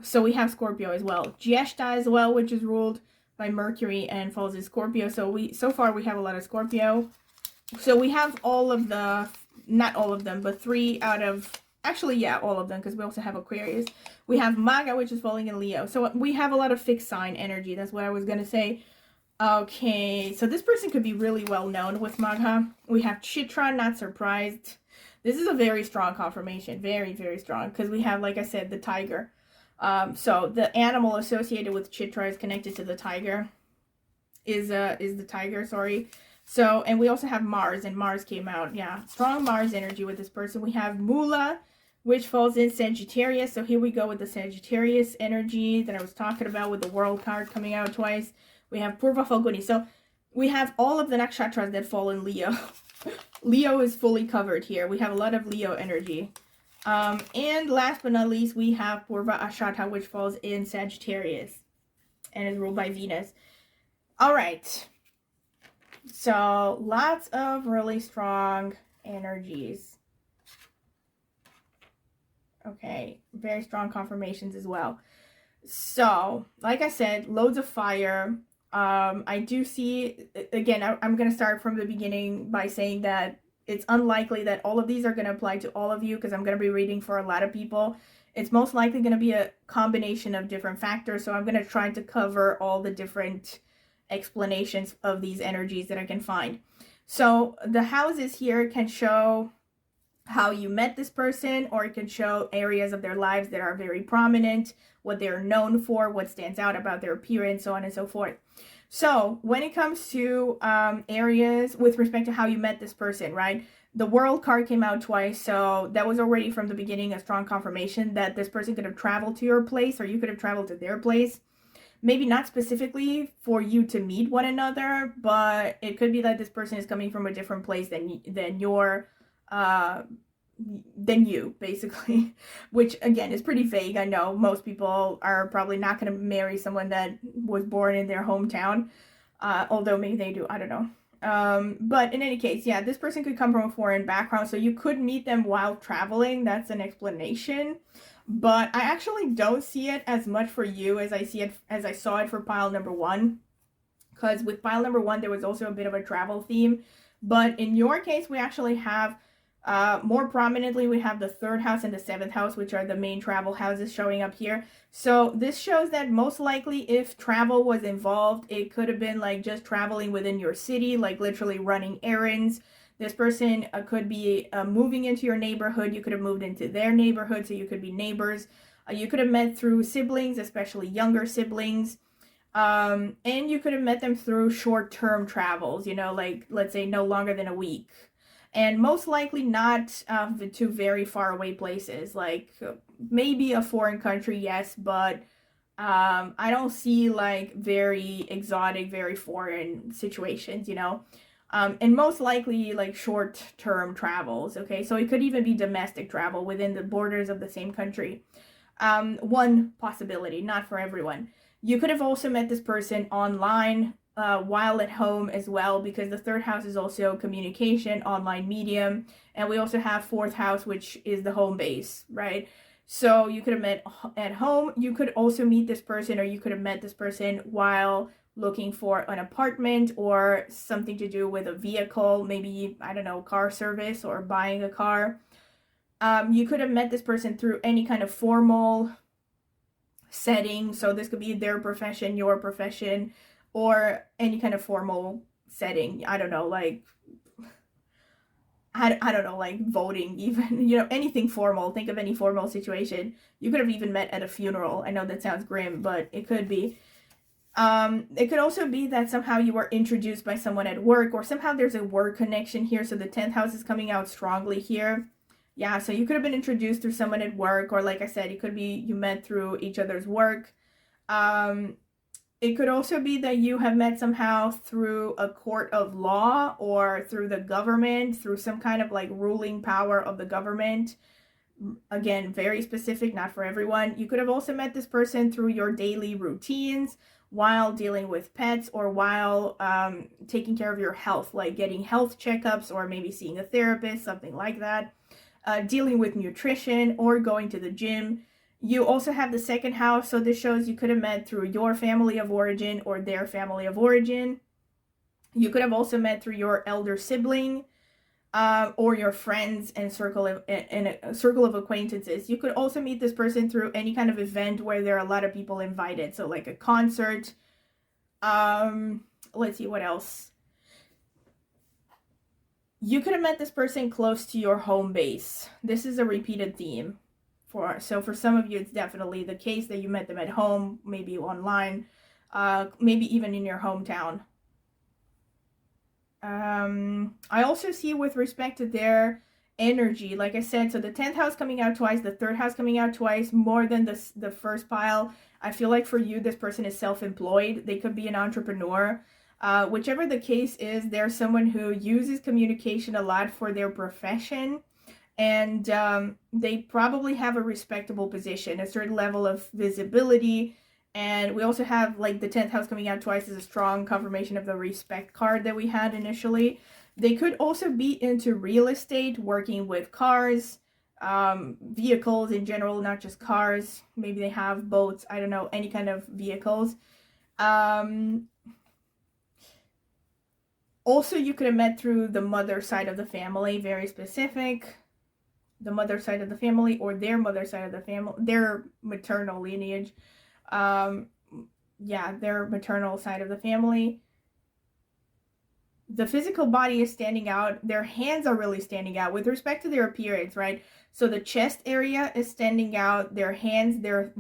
So we have Scorpio as well. Jyeshta as well, which is ruled by Mercury and falls in Scorpio. So far we have a lot of Scorpio. So we have all of the, not all of them, but 3 out of actually, yeah, all of them, because we also have Aquarius. We have Maga, which is falling in Leo. So we have a lot of fixed sign energy. That's what I was going to say. Okay, so this person could be really well known with Magha. We have Chitra, not surprised. This is a very strong confirmation. Very, very strong. Because we have, like I said, the tiger. So the animal associated with Chitra is connected to the tiger. Is the tiger, sorry. So, and we also have Mars, and Mars came out. Yeah, strong Mars energy with this person. We have Mula, which falls in Sagittarius. So here we go with the Sagittarius energy that I was talking about with the World card coming out twice. We have Purva Falguni. So we have all of the nakshatras that fall in Leo. Leo is fully covered here. We have a lot of Leo energy. And last but not least, we have Purva Ashata, which falls in Sagittarius and is ruled by Venus. All right. So lots of really strong energies. Okay, very strong confirmations as well. So, like I said, loads of fire. I do see, again, I'm going to start from the beginning by saying that it's unlikely that all of these are going to apply to all of you, because I'm going to be reading for a lot of people. It's most likely going to be a combination of different factors, so I'm going to try to cover all the different explanations of these energies that I can find. So the houses here can show how you met this person, or it can show areas of their lives that are very prominent, what they're known for, what stands out about their appearance, so on and so forth. So when it comes to areas with respect to how you met this person, right? The World card came out twice, so that was already from the beginning a strong confirmation that this person could have traveled to your place, or you could have traveled to their place. Maybe not specifically for you to meet one another, but it could be that this person is coming from a different place than you, basically, which again is pretty vague. I know most people are probably not going to marry someone that was born in their hometown, although maybe they do, I don't know. But in any case, yeah, this person could come from a foreign background, so you could meet them while traveling. That's an explanation, but I actually don't see it as much for you as I saw it for pile number one, because with pile number one there was also a bit of a travel theme, but in your case we actually have more prominently, we have the 3rd house and the 7th house, which are the main travel houses showing up here. So this shows that most likely if travel was involved, it could have been like just traveling within your city, like literally running errands. This person could be moving into your neighborhood. You could have moved into their neighborhood, so you could be neighbors. You could have met through siblings, especially younger siblings. And you could have met them through short-term travels, you know, like let's say no longer than a week. And most likely not to very far away places, like maybe a foreign country, yes, but I don't see like very exotic, very foreign situations, you know, and most likely like short-term travels, okay? So it could even be domestic travel within the borders of the same country. One possibility, not for everyone. You could have also met this person online, while at home as well, because the 3rd house is also communication, online medium, and we also have 4th house, which is the home base, right? So you could have met at home. You could also meet this person, or you could have met this person while looking for an apartment or something to do with a vehicle, maybe, I don't know, car service or buying a car. You could have met this person through any kind of formal setting, so this could be their profession, your profession, or any kind of formal setting. I don't know, like, I don't know, like voting even, you know, anything formal. Think of any formal situation. You could have even met at a funeral. I know that sounds grim, but it could be. It could also be that somehow you were introduced by someone at work, or somehow there's a work connection here, so the 10th house is coming out strongly here. Yeah, so you could have been introduced through someone at work, or like I said, it could be you met through each other's work. It could also be that you have met somehow through a court of law, or through the government, through some kind of like ruling power of the government. Again, very specific, not for everyone. You could have also met this person through your daily routines, while dealing with pets, or while taking care of your health, like getting health checkups, or maybe seeing a therapist, something like that. Dealing with nutrition, or going to the gym. You also have the 2nd house, so this shows you could have met through your family of origin or their family of origin. You could have also met through your elder sibling. or your friends and in a circle of acquaintances. You could also meet this person through any kind of event where there are a lot of people invited. So like a concert. Let's see, what else? You could have met this person close to your home base. This is a repeated theme. So for some of you, it's definitely the case that you met them at home, maybe online, maybe even in your hometown. I also see with respect to their energy, like I said, so the 10th house coming out twice, the 3rd house coming out twice, more than the first pile. I feel like for you, this person is self-employed. They could be an entrepreneur. Whichever the case is, they're someone who uses communication a lot for their profession, and they probably have a respectable position, a certain level of visibility. And we also have like the 10th house coming out twice as a strong confirmation of the respect card that we had initially. They could also be into real estate, working with cars, vehicles in general, not just cars. Maybe they have boats, I don't know, any kind of vehicles. Also, you could have met through the mother side of the family, very specific. The mother side of the family or their mother side of the family, their maternal lineage. Yeah, their maternal side of the family. The physical body is standing out. Their hands are really standing out with respect to their appearance, right? So the chest area is standing out. Their hands, their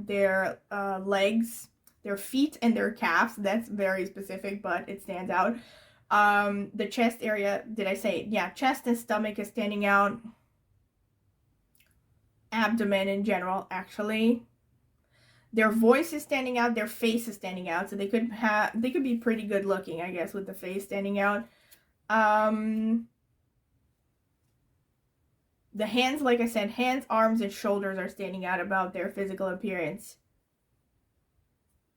legs, their feet, and their calves. That's very specific, but it stands out. The chest area, did I say? Yeah, chest and stomach is standing out. Abdomen in general, actually. Their voice is standing out, their face is standing out, so they could be pretty good looking, I guess, with the face standing out. The hands, like I said, hands, arms, and shoulders are standing out about their physical appearance.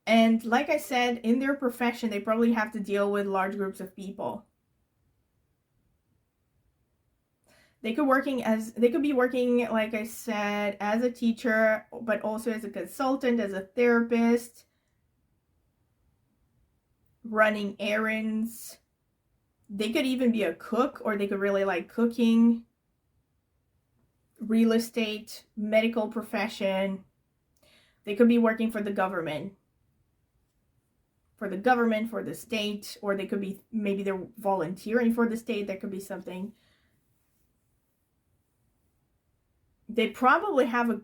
And like I said, in their profession, they probably have to deal with large groups of people. They could be working, like I said, as a teacher, but also as a consultant, as a therapist, running errands. They could even be a cook, or they could really like cooking, real estate, medical profession. They could be working for the government, for the state, or they could be, maybe they're volunteering for the state. That could be something. They probably have a,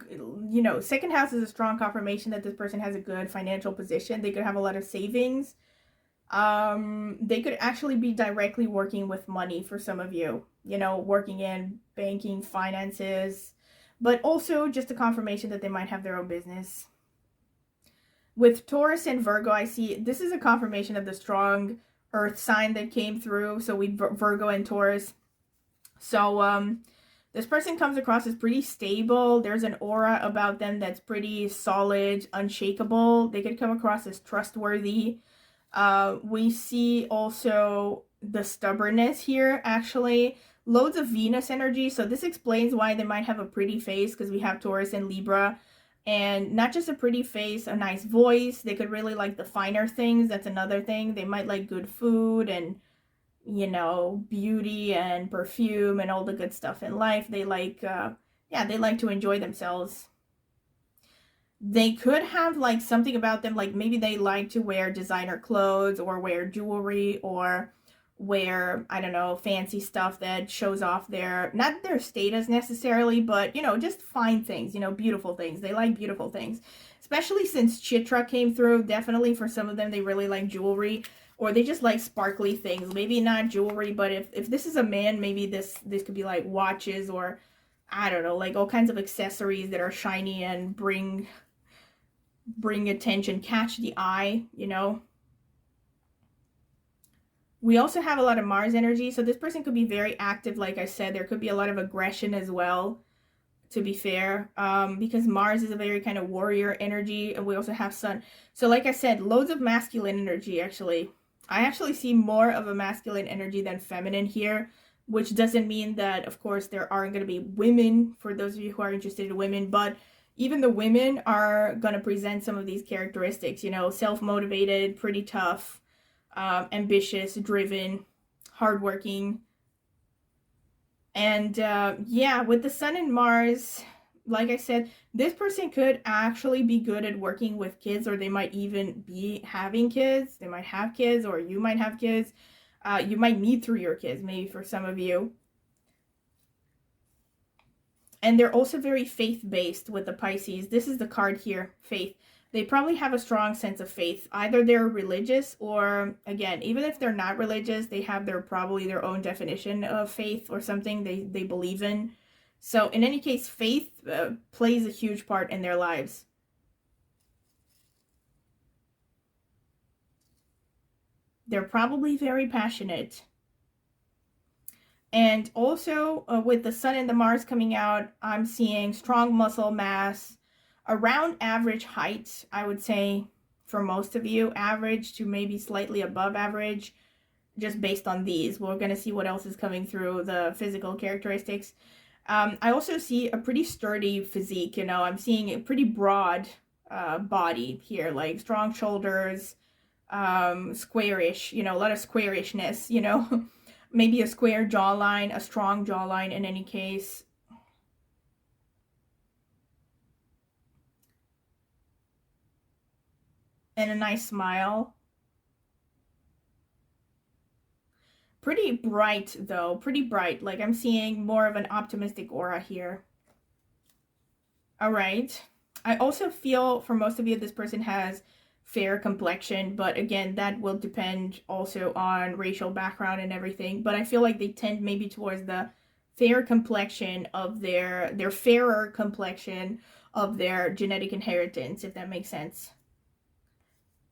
second house is a strong confirmation that this person has a good financial position. They could have a lot of savings. They could actually be directly working with money for some of you, working in banking, finances, but also just a confirmation that they might have their own business. With Taurus and Virgo, I see this is a confirmation of the strong earth sign that came through. So we Virgo and Taurus. So, this person comes across as pretty stable. There's an aura about them that's pretty solid, unshakable. They could come across as trustworthy. We see also the stubbornness here, actually. Loads of Venus energy. So this explains why they might have a pretty face, because we have Taurus and Libra. And not just a pretty face, a nice voice. They could really like the finer things. That's another thing. They might like good food and beauty and perfume and all the good stuff in life. They like, they like to enjoy themselves. They could have like something about them, like maybe they like to wear designer clothes or wear jewelry or wear, I don't know, fancy stuff that shows off not their status necessarily, but, just fine things, beautiful things. They like beautiful things, especially since Chitra came through. Definitely for some of them, they really like jewelry. Or they just like sparkly things. Maybe not jewelry, but if this is a man, maybe this could be like watches or, I don't know, like all kinds of accessories that are shiny and bring attention, catch the eye, We also have a lot of Mars energy. So this person could be very active, like I said. There could be a lot of aggression as well, to be fair, because Mars is a very kind of warrior energy. And we also have Sun. So like I said, loads of masculine energy, actually. I actually see more of a masculine energy than feminine here, which doesn't mean that, of course, there aren't going to be women, for those of you who are interested in women, but even the women are going to present some of these characteristics, self-motivated, pretty tough, ambitious, driven, hardworking. And yeah, with the Sun and Mars, like I said, this person could actually be good at working with kids, or they might even be having kids. They might have kids, or you might have kids. You might meet through your kids, maybe for some of you. And they're also very faith-based with the Pisces. This is the card here, faith. They probably have a strong sense of faith. Either they're religious, or again, even if they're not religious, they have probably their own definition of faith or something they believe in. So in any case, faith plays a huge part in their lives. They're probably very passionate. And also with the Sun and the Mars coming out, I'm seeing strong muscle mass, around average height, I would say, for most of you, average to maybe slightly above average, just based on these. We're going to see what else is coming through the physical characteristics. I also see a pretty sturdy physique, you know. I'm seeing a pretty broad body here, like strong shoulders, squarish, you know, a lot of squarishness, you know. Maybe a square jawline, a strong jawline in any case. And a nice smile. Pretty bright though, pretty bright. Like I'm seeing more of an optimistic aura here. All right. I also feel for most of you, this person has fair complexion, but again, that will depend also on racial background and everything. But I feel like they tend maybe towards the fair complexion of their fairer complexion of their genetic inheritance, if that makes sense.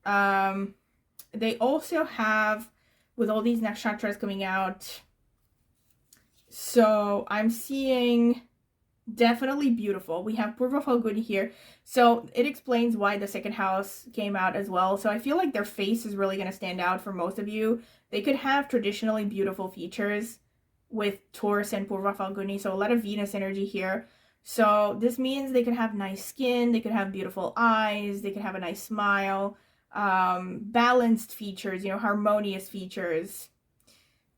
They also have, with all these nakshatras coming out, so I'm seeing definitely beautiful. We have Purva Falguni here, so it explains why the second house came out as well. So I feel like their face is really going to stand out for most of you. They could have traditionally beautiful features with Taurus and Purva Falguni, so a lot of Venus energy here. So this means they could have nice skin, they could have beautiful eyes, they could have a nice smile, balanced features, you know, harmonious features.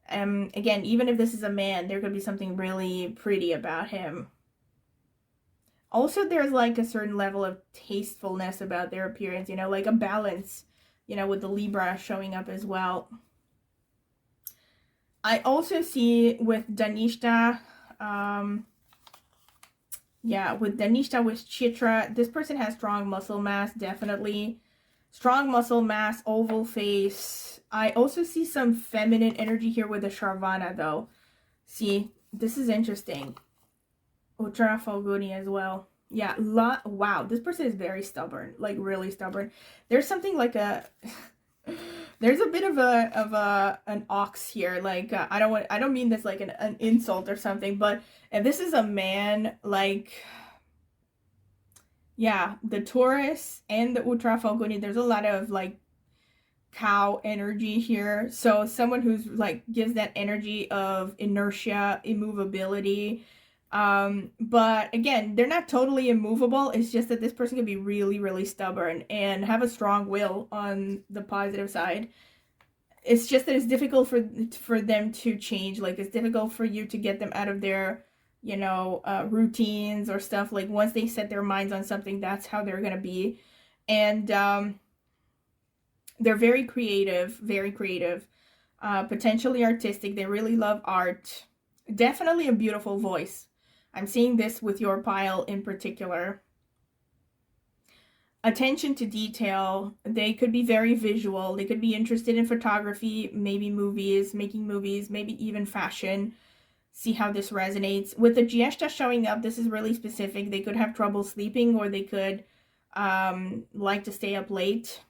Again, even if this is a man, there could be something really pretty about him. Also, there's like a certain level of tastefulness about their appearance, you know, like a balance, you know, with the Libra showing up as well. I also see with Dhanishta, with Dhanishta, with Chitra, this person has strong muscle mass, definitely. Strong muscle mass, oval face. I also see some feminine energy here with the Sharvana, though. See, this is interesting. Uttara Falguni as well. Yeah, wow, this person is very stubborn, like really stubborn. There's something like a there's a bit of an ox here. Like I don't mean this like an insult or something, but if this is a man, like yeah, the Taurus and the Uttara Falguni, there's a lot of like cow energy here. So someone who's like gives that energy of inertia, immovability. But again, they're not totally immovable. It's just that this person can be really, really stubborn and have a strong will on the positive side. It's just that it's difficult for them to change. Like it's difficult for you to get them out of their, you know, routines or stuff. Like once they set their minds on something, that's how they're gonna be. And they're very creative, potentially artistic. They really love art. Definitely a beautiful voice. I'm seeing this with your pile in particular. Attention to detail. They could be very visual. They could be interested in photography, maybe movies, making movies, maybe even fashion. See how this resonates. With the Gieshta showing up, this is really specific. They could have trouble sleeping, or they could like to stay up late.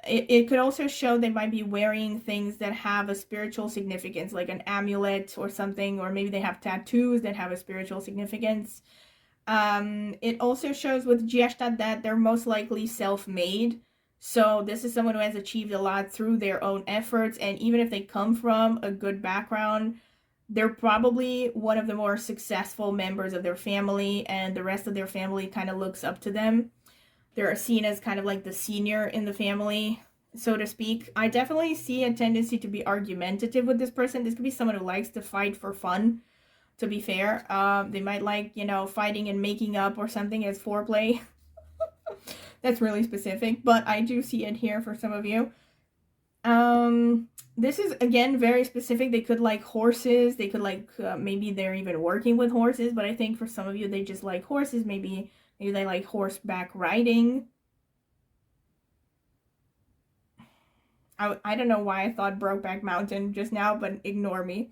It could also show they might be wearing things that have a spiritual significance, like an amulet or something, or maybe they have tattoos that have a spiritual significance. It also shows with Gieshta that they're most likely self-made. So this is someone who has achieved a lot through their own efforts, and even if they come from a good background, they're probably one of the more successful members of their family, and the rest of their family kind of looks up to them. They're seen as kind of like the senior in the family, so to speak. I definitely see a tendency to be argumentative with this person. This could be someone who likes to fight for fun. to be fair. They might like, you know, fighting and making up or something as foreplay. That's really specific, but I do see it here for some of you. This is, again, very specific. They could like horses. They could like, maybe they're even working with horses, but I think for some of you, they just like horses. Maybe they like horseback riding. I don't know why I thought Brokeback Mountain just now, but ignore me.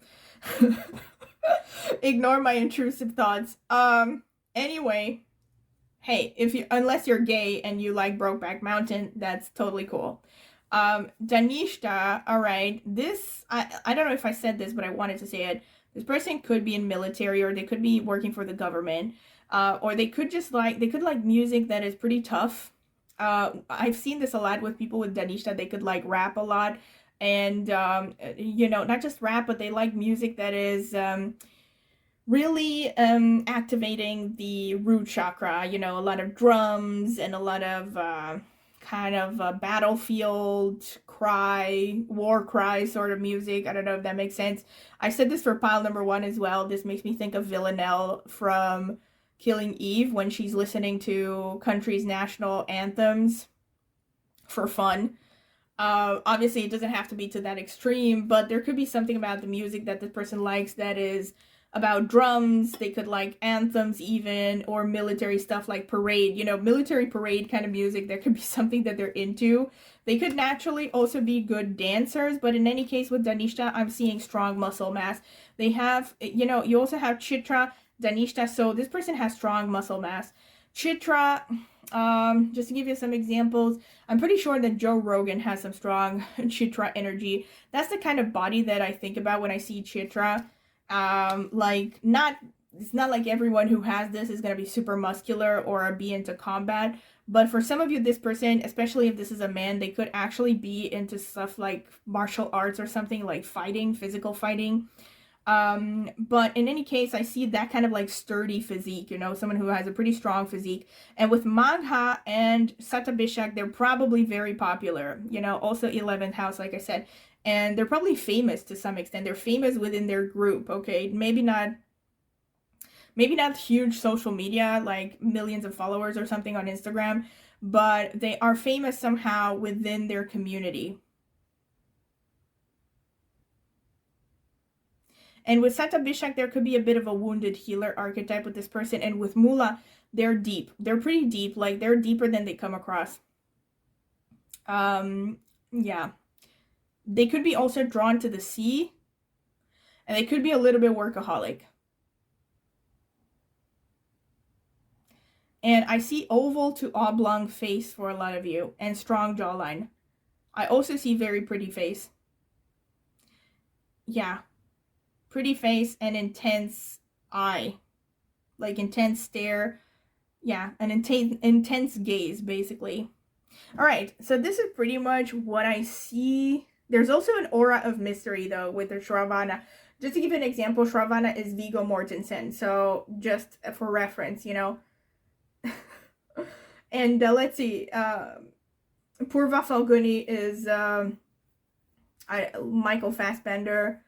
Ignore my intrusive thoughts. Anyway, hey, unless you're gay and you like Brokeback Mountain, that's totally cool. Danishta, all right, this, I don't know if I said this, but I wanted to say it. This person could be in military, or they could be working for the government, or they could like music that is pretty tough. I've seen this a lot with people with Danishta. They could like rap a lot, and you know, not just rap, but they like music that is really activating the root chakra. You know, a lot of drums and a lot of kind of battlefield cry, war cry sort of music. I don't know if that makes sense. I said this for pile number 1 as well. This makes me think of Villanelle from Killing Eve when she's listening to countries' national anthems for fun. Obviously, it doesn't have to be to that extreme, but there could be something about the music that this person likes that is about drums. They could like anthems even, or military stuff like parade, you know, military parade kind of music. There could be something that they're into. They could naturally also be good dancers, but in any case with Danishta, I'm seeing strong muscle mass. They have, you know, you also have Chitra, Danishta, so this person has strong muscle mass. Chitra, just to give you some examples, I'm pretty sure that Joe Rogan has some strong Chitra energy. That's the kind of body that I think about when I see Chitra. Like, it's not like everyone who has this is going to be super muscular or be into combat, but for some of you, this person, especially if this is a man, they could actually be into stuff like martial arts or something, like fighting, physical fighting. But in any case, I see that kind of like sturdy physique, you know, someone who has a pretty strong physique. And with Magha and Satabishak, they're probably very popular, you know, also 11th house, like I said. And they're probably famous to some extent. They're famous within their group, okay? Maybe not huge social media, like millions of followers or something on Instagram, but they are famous somehow within their community. And with Satabishak, there could be a bit of a wounded healer archetype with this person. And with Mula, they're deep. They're pretty deep. Like, they're deeper than they come across. Yeah. They could be also drawn to the sea, and they could be a little bit workaholic. And I see oval to oblong face for a lot of you, and strong jawline. I also see very pretty face. Yeah. Pretty face and intense eye. Like intense stare. Yeah, an intense gaze, basically. Alright, so this is pretty much what I see. There's also an aura of mystery, though, with the Shravana. Just to give an example, Shravana is Viggo Mortensen, so just for reference, you know. And let's see, Purva Falguni is Michael Fassbender,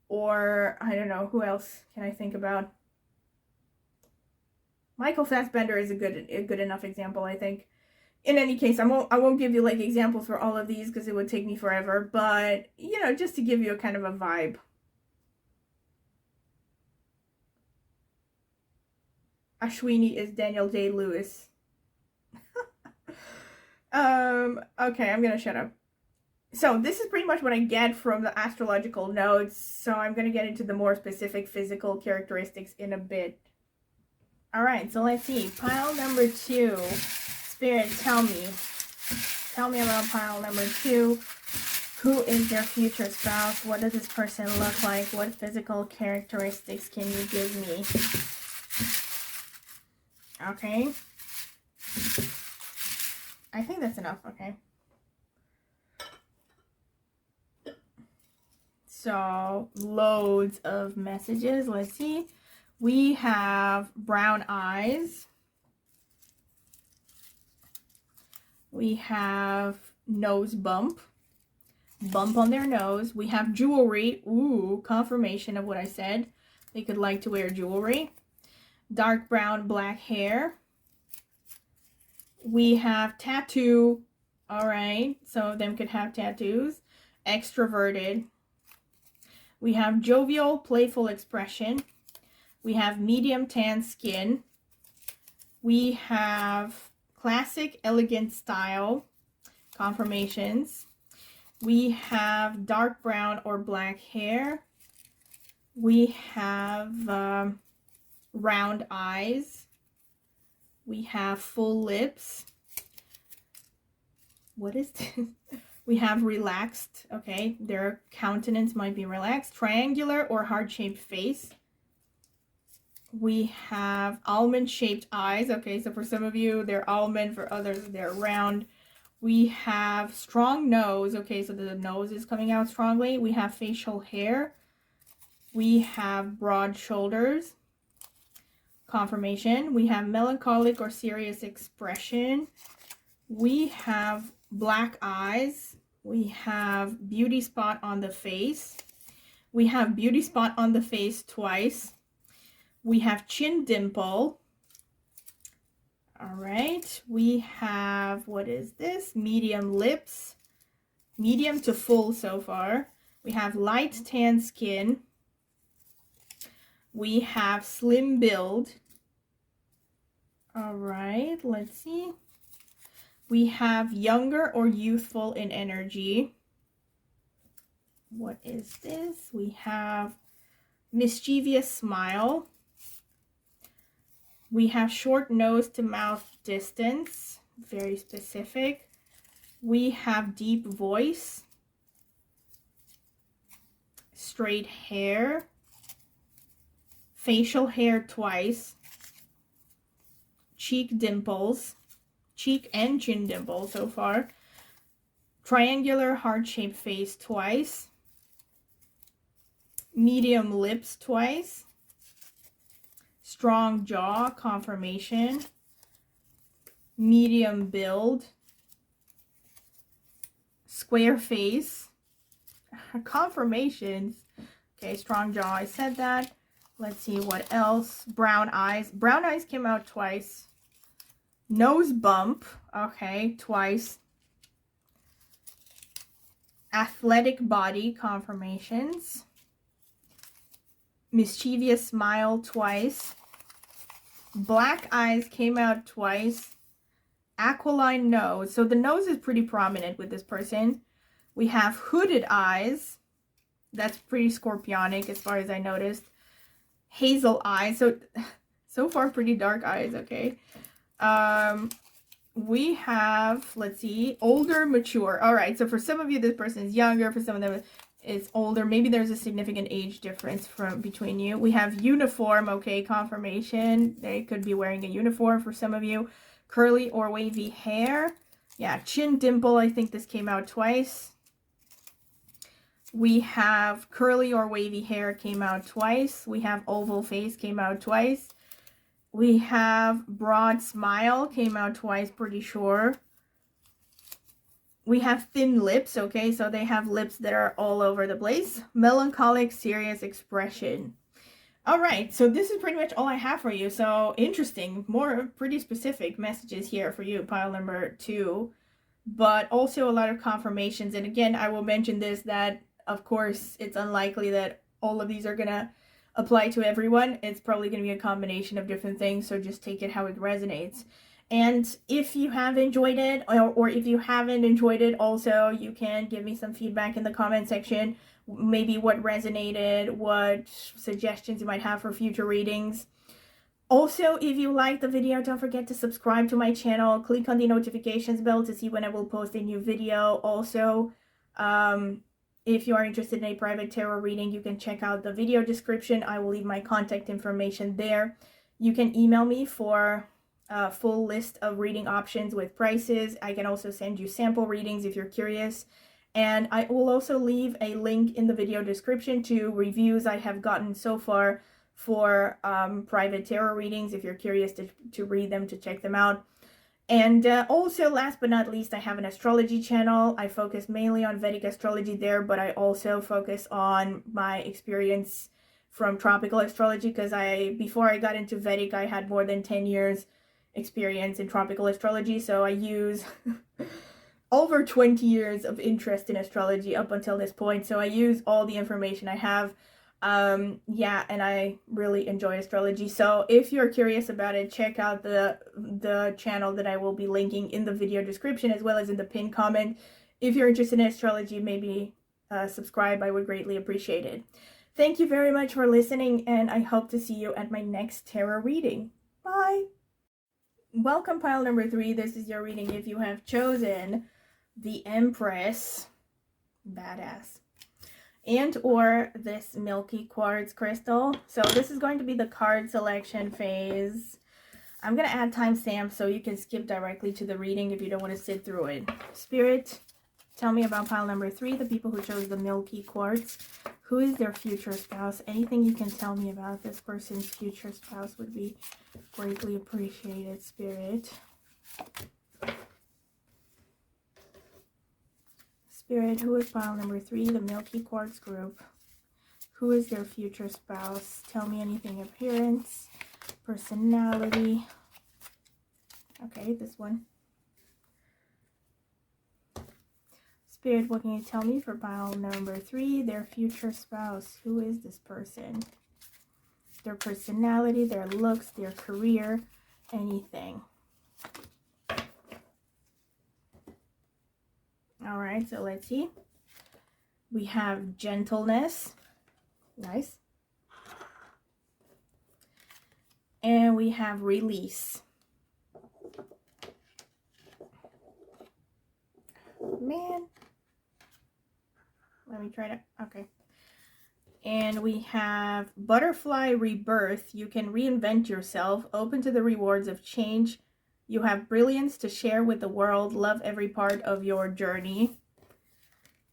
or I don't know, who else can I think about? Michael Fassbender is a good enough example, I think. In any case, I won't give you like examples for all of these because it would take me forever, but you know, just to give you a kind of a vibe. Ashwini is Daniel Day-Lewis. Okay, I'm gonna shut up. So this is pretty much what I get from the astrological notes, so I'm gonna get into the more specific physical characteristics in a bit. Alright, so let's see. Pile number 2. Spirit, tell me about pile number 2. Who is their future spouse? What does this person look like? What physical characteristics can you give me? Okay. I think that's enough, okay. So, loads of messages. Let's see. We have brown eyes. We have nose bump on their nose. We have jewelry. Ooh, confirmation of what I said. They could like to wear jewelry. Dark brown, black hair. We have tattoo. All right, some of them could have tattoos. Extroverted. We have jovial, playful expression. We have medium tan skin. We have classic, elegant style. Confirmations. We have dark brown or black hair. We have round eyes. We have full lips. What is this? We have relaxed. Okay, their countenance might be relaxed. Triangular or heart-shaped face. We have almond-shaped eyes. Okay, so for some of you, they're almond. For others, they're round. We have strong nose. Okay, so the nose is coming out strongly. We have facial hair. We have broad shoulders. Confirmation. We have melancholic or serious expression. We have black eyes. We have beauty spot on the face. We have beauty spot on the face twice. We have chin dimple. All right. We have, what is this? Medium lips. Medium to full so far. We have light tan skin. We have slim build. All right, let's see. We have younger or youthful in energy. What is this? We have mischievous smile. We have short nose to mouth distance, very specific. We have deep voice. Straight hair. Facial hair twice. Cheek dimples. Cheek and chin dimple so far. Triangular heart-shaped face twice. Medium lips twice. Strong jaw, confirmation. Medium build. Square face. Confirmations. Okay, strong jaw, I said that. Let's see what else. Brown eyes. Brown eyes came out twice. Nose bump. Okay, twice. Athletic body, confirmations. Mischievous smile twice. Black eyes came out twice. Aquiline nose. So the nose is pretty prominent with this person. We have hooded eyes. That's pretty scorpionic as far as I noticed. Hazel eyes. So far pretty dark eyes, okay. We have, let's see, older, mature. All right, so for some of you, this person is younger. For some of them, it's older. Maybe there's a significant age difference between you. We have uniform, okay, confirmation. They could be wearing a uniform for some of you. Curly or wavy hair. Yeah, chin dimple. I think this came out twice. We have curly or wavy hair came out twice. We have oval face came out twice. We have broad smile came out twice, pretty sure. We have thin lips, okay, so they have lips that are all over the place. Melancholic, serious expression. All right, so this is pretty much all I have for you. So interesting, more pretty specific messages here for you, pile number 2. But also a lot of confirmations. And again, I will mention this, that of course, it's unlikely that all of these are going to apply to everyone. It's probably going to be a combination of different things, so just take it how it resonates. And if you have enjoyed it, or if you haven't enjoyed it also, you can give me some feedback in the comment section, maybe what resonated, what suggestions you might have for future readings. Also, if you liked the video, don't forget to subscribe to my channel, click on the notifications bell to see when I will post a new video. Also, if you are interested in a private tarot reading, you can check out the video description. I will leave my contact information there. You can email me for a full list of reading options with prices. I can also send you sample readings if you're curious. And I will also leave a link in the video description to reviews I have gotten so far for private tarot readings if you're curious to read them, to check them out. And also, last but not least, I have an astrology channel. I focus mainly on Vedic astrology there, but I also focus on my experience from tropical astrology, because before I got into Vedic, I had more than 10 years experience in tropical astrology, so I use over 20 years of interest in astrology up until this point, so I use all the information I have. Yeah, and I really enjoy astrology, so if you're curious about it, check out the channel that I will be linking in the video description as well as in the pinned comment. If you're interested in astrology, maybe subscribe. I would greatly appreciate it. Thank you very much for listening, and I hope to see you at my next tarot reading. Bye! Welcome, pile number 3. This is your reading if you have chosen the Empress, badass, and or this milky quartz crystal. So this is going to be the card selection phase. I'm going to add timestamps so you can skip directly to the reading if you don't want to sit through it. Spirit, tell me about pile number 3, the people who chose the milky quartz. Who is their future spouse? Anything you can tell me about this person's future spouse would be greatly appreciated, Spirit. Spirit, who is pile number 3, the milky quartz group? Who is their future spouse? Tell me anything. Appearance, personality. Okay, this one. Spirit, what can you tell me for pile number 3, their future spouse? Who is this person? Their personality, their looks, their career, anything. All right, so let's see. We have gentleness. Nice. And we have release. Man. Let me try to, okay. And we have butterfly rebirth. You can reinvent yourself, open to the rewards of change. You have brilliance to share with the world. Love every part of your journey.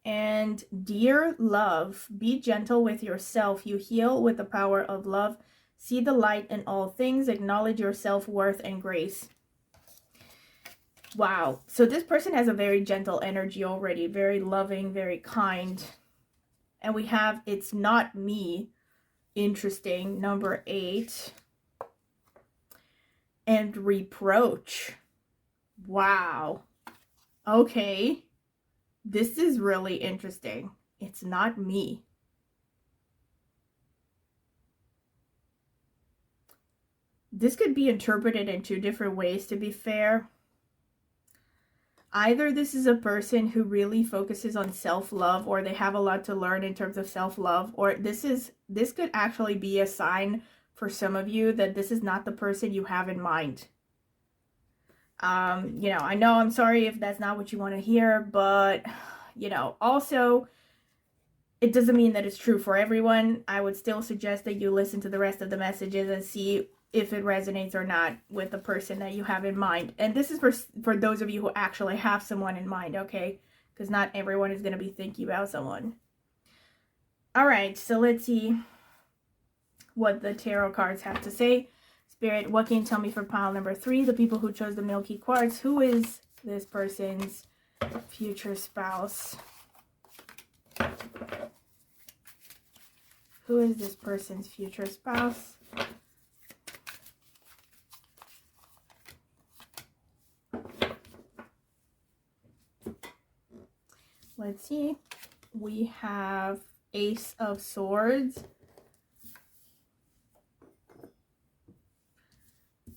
And dear love, be gentle with yourself. You heal with the power of love. See the light in all things. Acknowledge your self-worth and grace. Wow. So this person has a very gentle energy already. Very loving, very kind. And we have it's not me. Interesting. Number 8. And reproach. Wow. Okay. This is really interesting. It's not me. This could be interpreted in 2 different ways, to be fair. Either this is a person who really focuses on self-love, or they have a lot to learn in terms of self-love, or this could actually be a sign for some of you that this is not the person you have in mind. You know, I know, I'm sorry if that's not what you want to hear, but, you know, also, it doesn't mean that it's true for everyone. I would still suggest that you listen to the rest of the messages and see if it resonates or not with the person that you have in mind. And this is for those of you who actually have someone in mind, okay? Because not everyone is going to be thinking about someone. All right, so let's see what the tarot cards have to say. Spirit, what can you tell me for pile number 3, the people who chose the milky quartz? Who is this person's future spouse? Who is this person's future spouse? Let's see. We have Ace of Swords.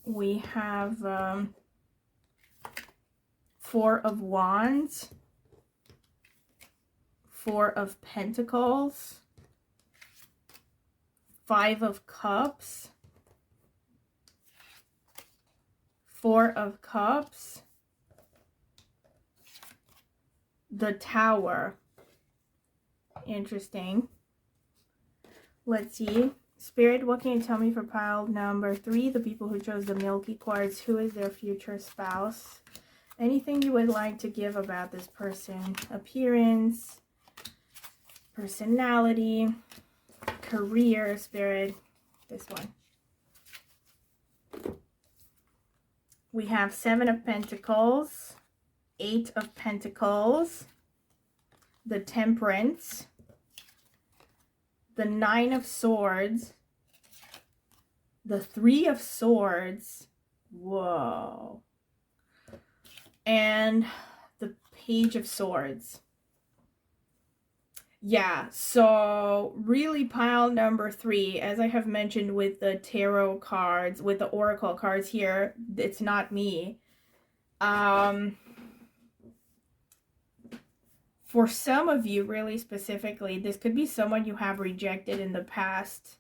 We have 4 of Wands, 4 of Pentacles, 5 of Cups, 4 of Cups, the Tower. Interesting. Let's see. Spirit, what can you tell me for pile number 3, the people who chose the milky quartz? Who is their future spouse? Anything you would like to give about this person? Appearance, personality, career. Spirit, this one. We have 7 of Pentacles, 8 of Pentacles, the Temperance, the Nine of Swords, the Three of Swords, whoa, and the Page of Swords. Yeah, so really pile number 3, as I have mentioned with the tarot cards, with the oracle cards here, it's not me. For some of you, really specifically, this could be someone you have rejected in the past,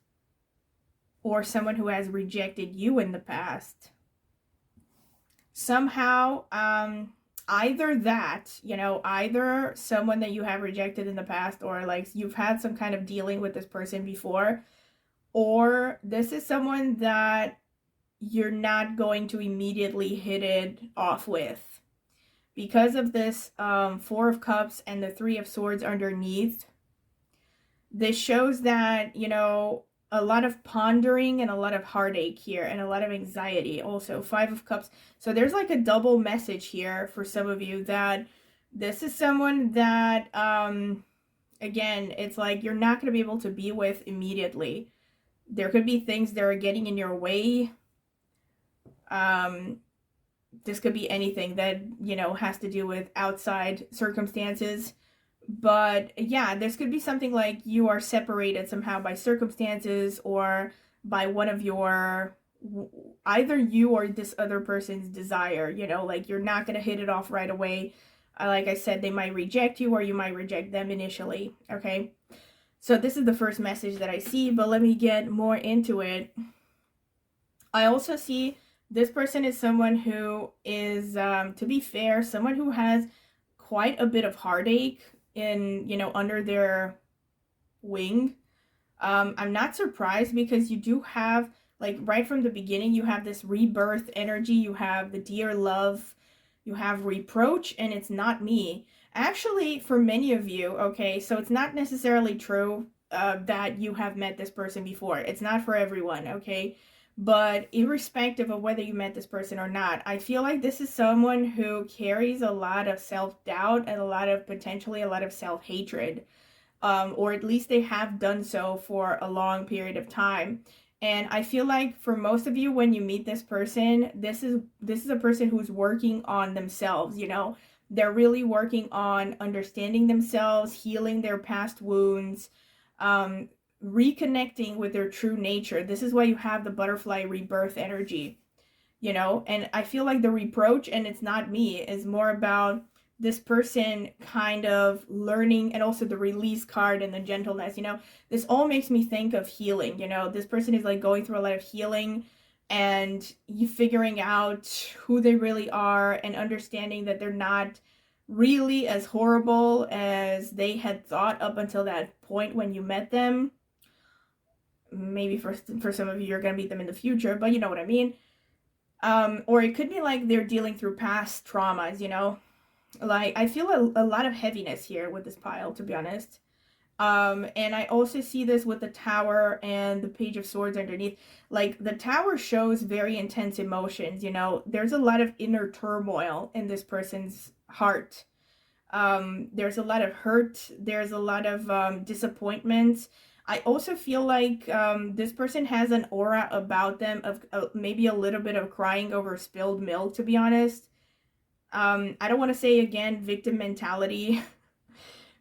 or someone who has rejected you in the past. Somehow, either that, you know, either someone that you have rejected in the past, or like you've had some kind of dealing with this person before, or this is someone that you're not going to immediately hit it off with. Because of this Four of Cups and the Three of Swords underneath, this shows that, you know, a lot of pondering and a lot of heartache here and a lot of anxiety. Also, Five of Cups. So there's like a double message here for some of you, that this is someone that, again, it's like you're not going to be able to be with immediately. There could be things that are getting in your way. This could be anything that, you know, has to do with outside circumstances. But yeah, this could be something like you are separated somehow by circumstances, or by one of your, either you or this other person's desire, you know, like you're not going to hit it off right away. Like I said, they might reject you, or you might reject them initially. Okay, so this is the first message that I see, but let me get more into it. I also see this person is someone who is, to be fair, someone who has quite a bit of heartache in, you know, under their wing. I'm not surprised, because you do have, like, right from the beginning, you have this rebirth energy, you have the dear love, you have reproach, and it's not me. Actually, for many of you, okay, so it's not necessarily true that you have met this person before. It's not for everyone, okay? But irrespective of whether you met this person or not, I feel like this is someone who carries a lot of self-doubt and a lot of, potentially a lot of self-hatred. Or at least they have done so for a long period of time. And I feel like for most of you, when you meet this person, this is a person who's working on themselves, you know. They're really working on understanding themselves, healing their past wounds, reconnecting with their true nature. This is why you have the butterfly rebirth energy, you know. And I feel like the reproach, and it's not me, is more about this person kind of learning, and also the release card and the gentleness, you know. This all makes me think of healing, you know. This person is like going through a lot of healing, and you figuring out who they really are, and understanding that they're not really as horrible as they had thought up until that point when you met them. Maybe for some of you, you're going to meet them in the future, but you know what I mean. Or it could be like they're dealing through past traumas, you know. Like, I feel a lot of heaviness here with this pile, to be honest. And I also see this with the Tower and the Page of Swords underneath. Like, the Tower shows very intense emotions, you know. There's a lot of inner turmoil in this person's heart. There's a lot of hurt. There's a lot of disappointment. I also feel like this person has an aura about them of maybe a little bit of crying over spilled milk, to be honest. I don't want to say, again, victim mentality,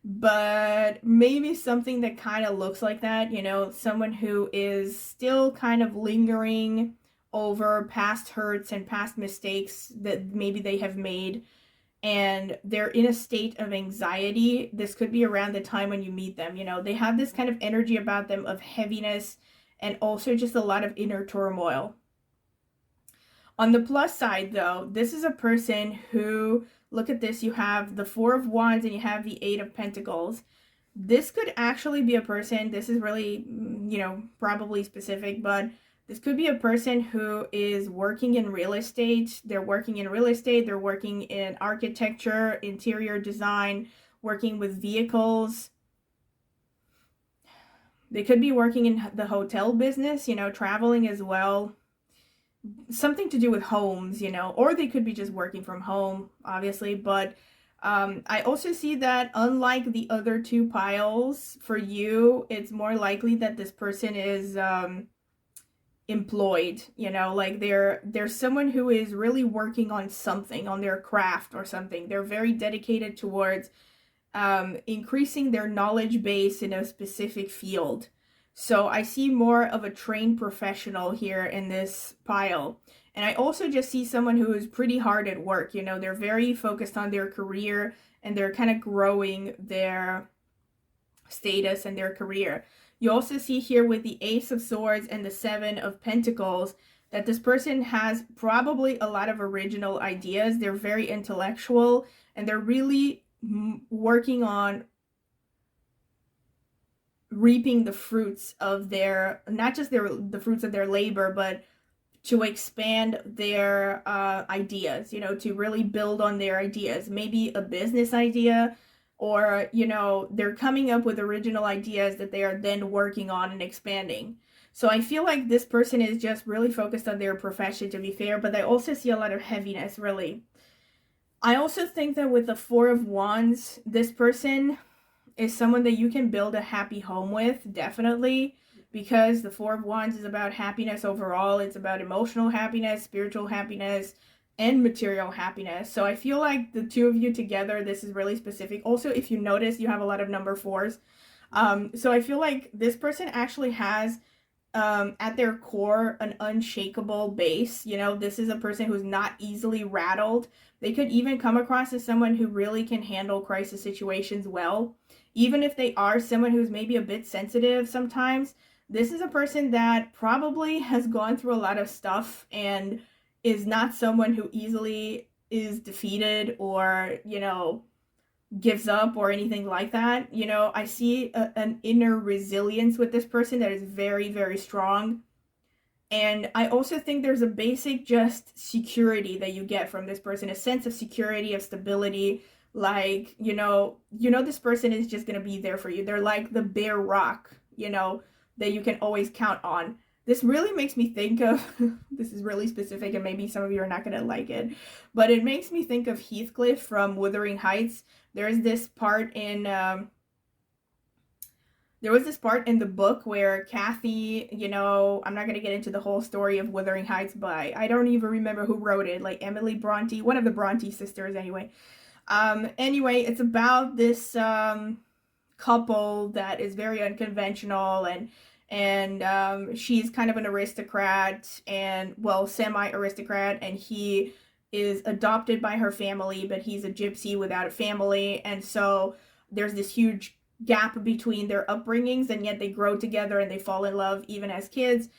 but maybe something that kind of looks like that, you know, someone who is still kind of lingering over past hurts and past mistakes that maybe they have made, and they're in a state of anxiety. This could be around the time when you meet them, you know. They have this kind of energy about them of heaviness, and also just a lot of inner turmoil. On the plus side, though, this is a person who, look at this, you have the Four of Wands and you have the Eight of Pentacles. This could actually be a person, this is really, you know, probably specific, but this could be a person who is working in real estate. They're working in real estate, they're working in architecture, interior design, working with vehicles. They could be working in the hotel business, you know, traveling as well. Something to do with homes, you know, or they could be just working from home, obviously, but I also see that unlike the other two piles, for you, it's more likely that this person is employed, you know, like they're someone who is really working on something, on their craft or something. They're very dedicated towards increasing their knowledge base in a specific field. So I see more of a trained professional here in this pile. And I also just see someone who is pretty hard at work. You know, they're very focused on their career and they're kind of growing their status and their career. You also see here with the Ace of Swords and the Seven of Pentacles that this person has probably a lot of original ideas. They're very intellectual and they're really working on reaping the fruits of their, not just the fruits of their labor, but to expand their ideas, you know, to really build on their ideas. Maybe a business idea, or, you know, they're coming up with original ideas that they are then working on and expanding. So I feel like this person is just really focused on their profession, to be fair, but I also see a lot of heaviness, really. I also think that with the Four of Wands, this person is someone that you can build a happy home with, definitely, because the Four of Wands is about happiness overall. It's about emotional happiness, spiritual happiness, and material happiness. So I feel like the two of you together, this is really specific. Also, if you notice, you have a lot of number fours. So I feel like this person actually has at their core an unshakable base. You know, this is a person who's not easily rattled. They could even come across as someone who really can handle crisis situations well. Even if they are someone who's maybe a bit sensitive sometimes, this is a person that probably has gone through a lot of stuff and is not someone who easily is defeated or, you know, gives up or anything like that. You know, I see an inner resilience with this person that is very, very strong. And I also think there's a basic just security that you get from this person, a sense of security, of stability. Like, you know, this person is just going to be there for you. They're like the bare rock, you know, that you can always count on. This really makes me think of, this is really specific and maybe some of you are not going to like it, but it makes me think of Heathcliff from Wuthering Heights. There's this part in, there was this part in the book where Kathy, you know, I'm not going to get into the whole story of Wuthering Heights, but I don't even remember who wrote it, like Emily Bronte, one of the Bronte sisters anyway. Anyway, it's about this couple that is very unconventional and she's kind of an aristocrat and, well, semi-aristocrat, and he is adopted by her family, but he's a gypsy without a family, and so there's this huge gap between their upbringings, and yet they grow together and they fall in love even as kids.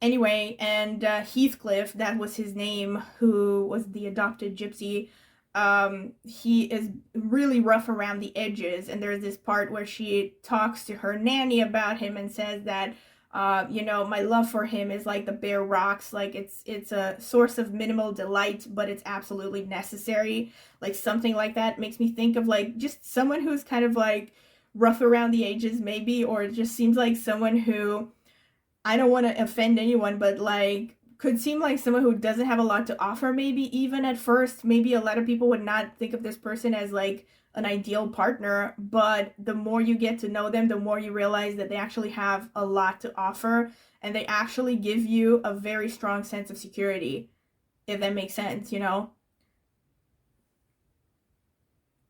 Anyway, and Heathcliff, that was his name, who was the adopted gypsy, he is really rough around the edges, and there's this part where she talks to her nanny about him and says that you know, my love for him is like the bare rocks, like it's a source of minimal delight, but it's absolutely necessary. Like something like that makes me think of like just someone who's kind of like rough around the edges maybe, or it just seems like someone who, I don't want to offend anyone, but like could seem like someone who doesn't have a lot to offer, maybe even at first. Maybe a lot of people would not think of this person as like an ideal partner, but the more you get to know them, the more you realize that they actually have a lot to offer, and they actually give you a very strong sense of security, if that makes sense, you know?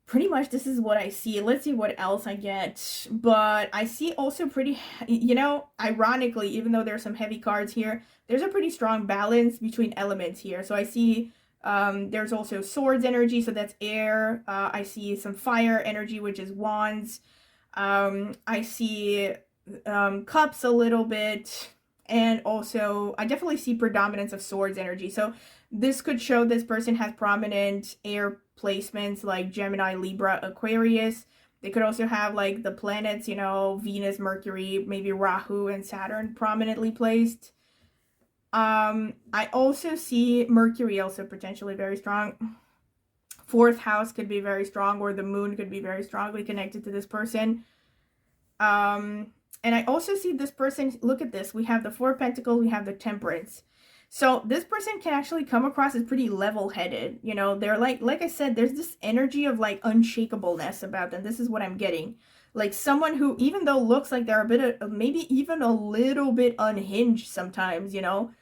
Pretty much this is what I see. Let's see what else I get. But I see also pretty, you know, ironically, even though there's some heavy cards here, there's a pretty strong balance between elements here. So I see there's also swords energy, so that's air. I see some fire energy, which is wands. I see cups a little bit. And also, I definitely see predominance of swords energy. So this could show this person has prominent air placements like Gemini, Libra, Aquarius. They could also have like the planets, you know, Venus, Mercury, maybe Rahu and Saturn prominently placed. I also see Mercury also potentially very strong. Fourth house could be very strong, or the moon could be very strongly connected to this person. And I also see this person, look at this, we have the Four of Pentacles, we have the Temperance. So this person can actually come across as pretty level-headed. You know, they're like I said, there's this energy of like unshakableness about them. This is what I'm getting. Like someone who, even though looks like they're a bit of, maybe even a little bit unhinged sometimes, you know,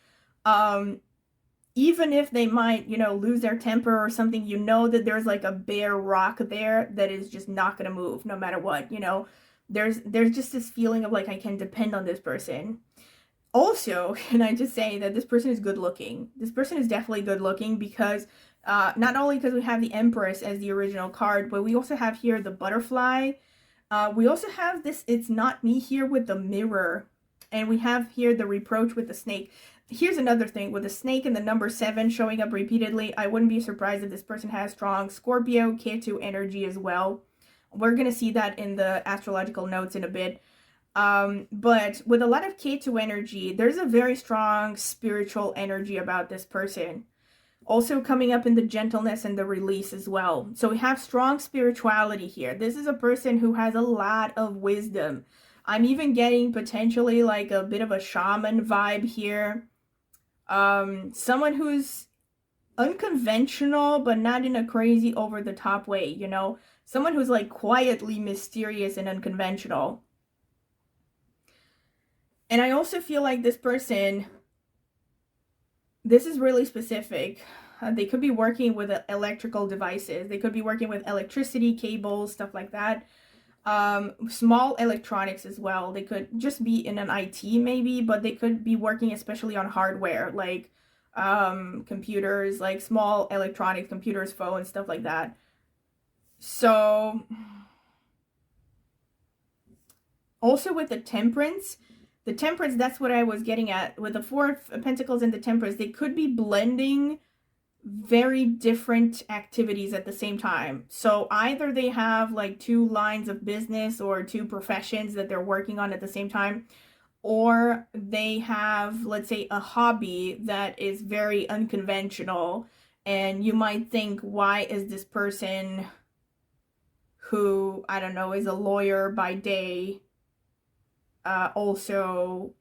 even if they might, you know, lose their temper or something, you know that there's like a bare rock there that is just not going to move no matter what, you know. There's just this feeling of like, I can depend on this person. Also, can I just say that this person is good looking? This person is definitely good looking because not only because we have the Empress as the original card, but we also have here the butterfly. We also have this "it's not me" here with the mirror. And we have here the reproach with the snake. Here's another thing with the snake and the number 7 showing up repeatedly. I wouldn't be surprised if this person has strong Scorpio, Ketu energy as well. We're going to see that in the astrological notes in a bit. But with a lot of Ketu energy, there's a very strong spiritual energy about this person. Also coming up in the gentleness and the release as well. So we have strong spirituality here. This is a person who has a lot of wisdom. I'm even getting potentially like a bit of a shaman vibe here. Someone who's unconventional, but not in a crazy over the top way, you know? Someone who's like quietly mysterious and unconventional. And I also feel like this person, this is really specific. They could be working with electrical devices. They could be working with electricity, cables, stuff like that. Small electronics as well. They could just be in an IT maybe, but they could be working especially on hardware, like computers, like small electronics, computers, phones, stuff like that. So also with the Temperance, that's what I was getting at. With the 4 of Pentacles and the Temperance, they could be blending very different activities at the same time. So either they have like 2 lines of business or 2 professions that they're working on at the same time, or they have, let's say, a hobby that is very unconventional, and you might think, why is this person who, I don't know, is a lawyer by day also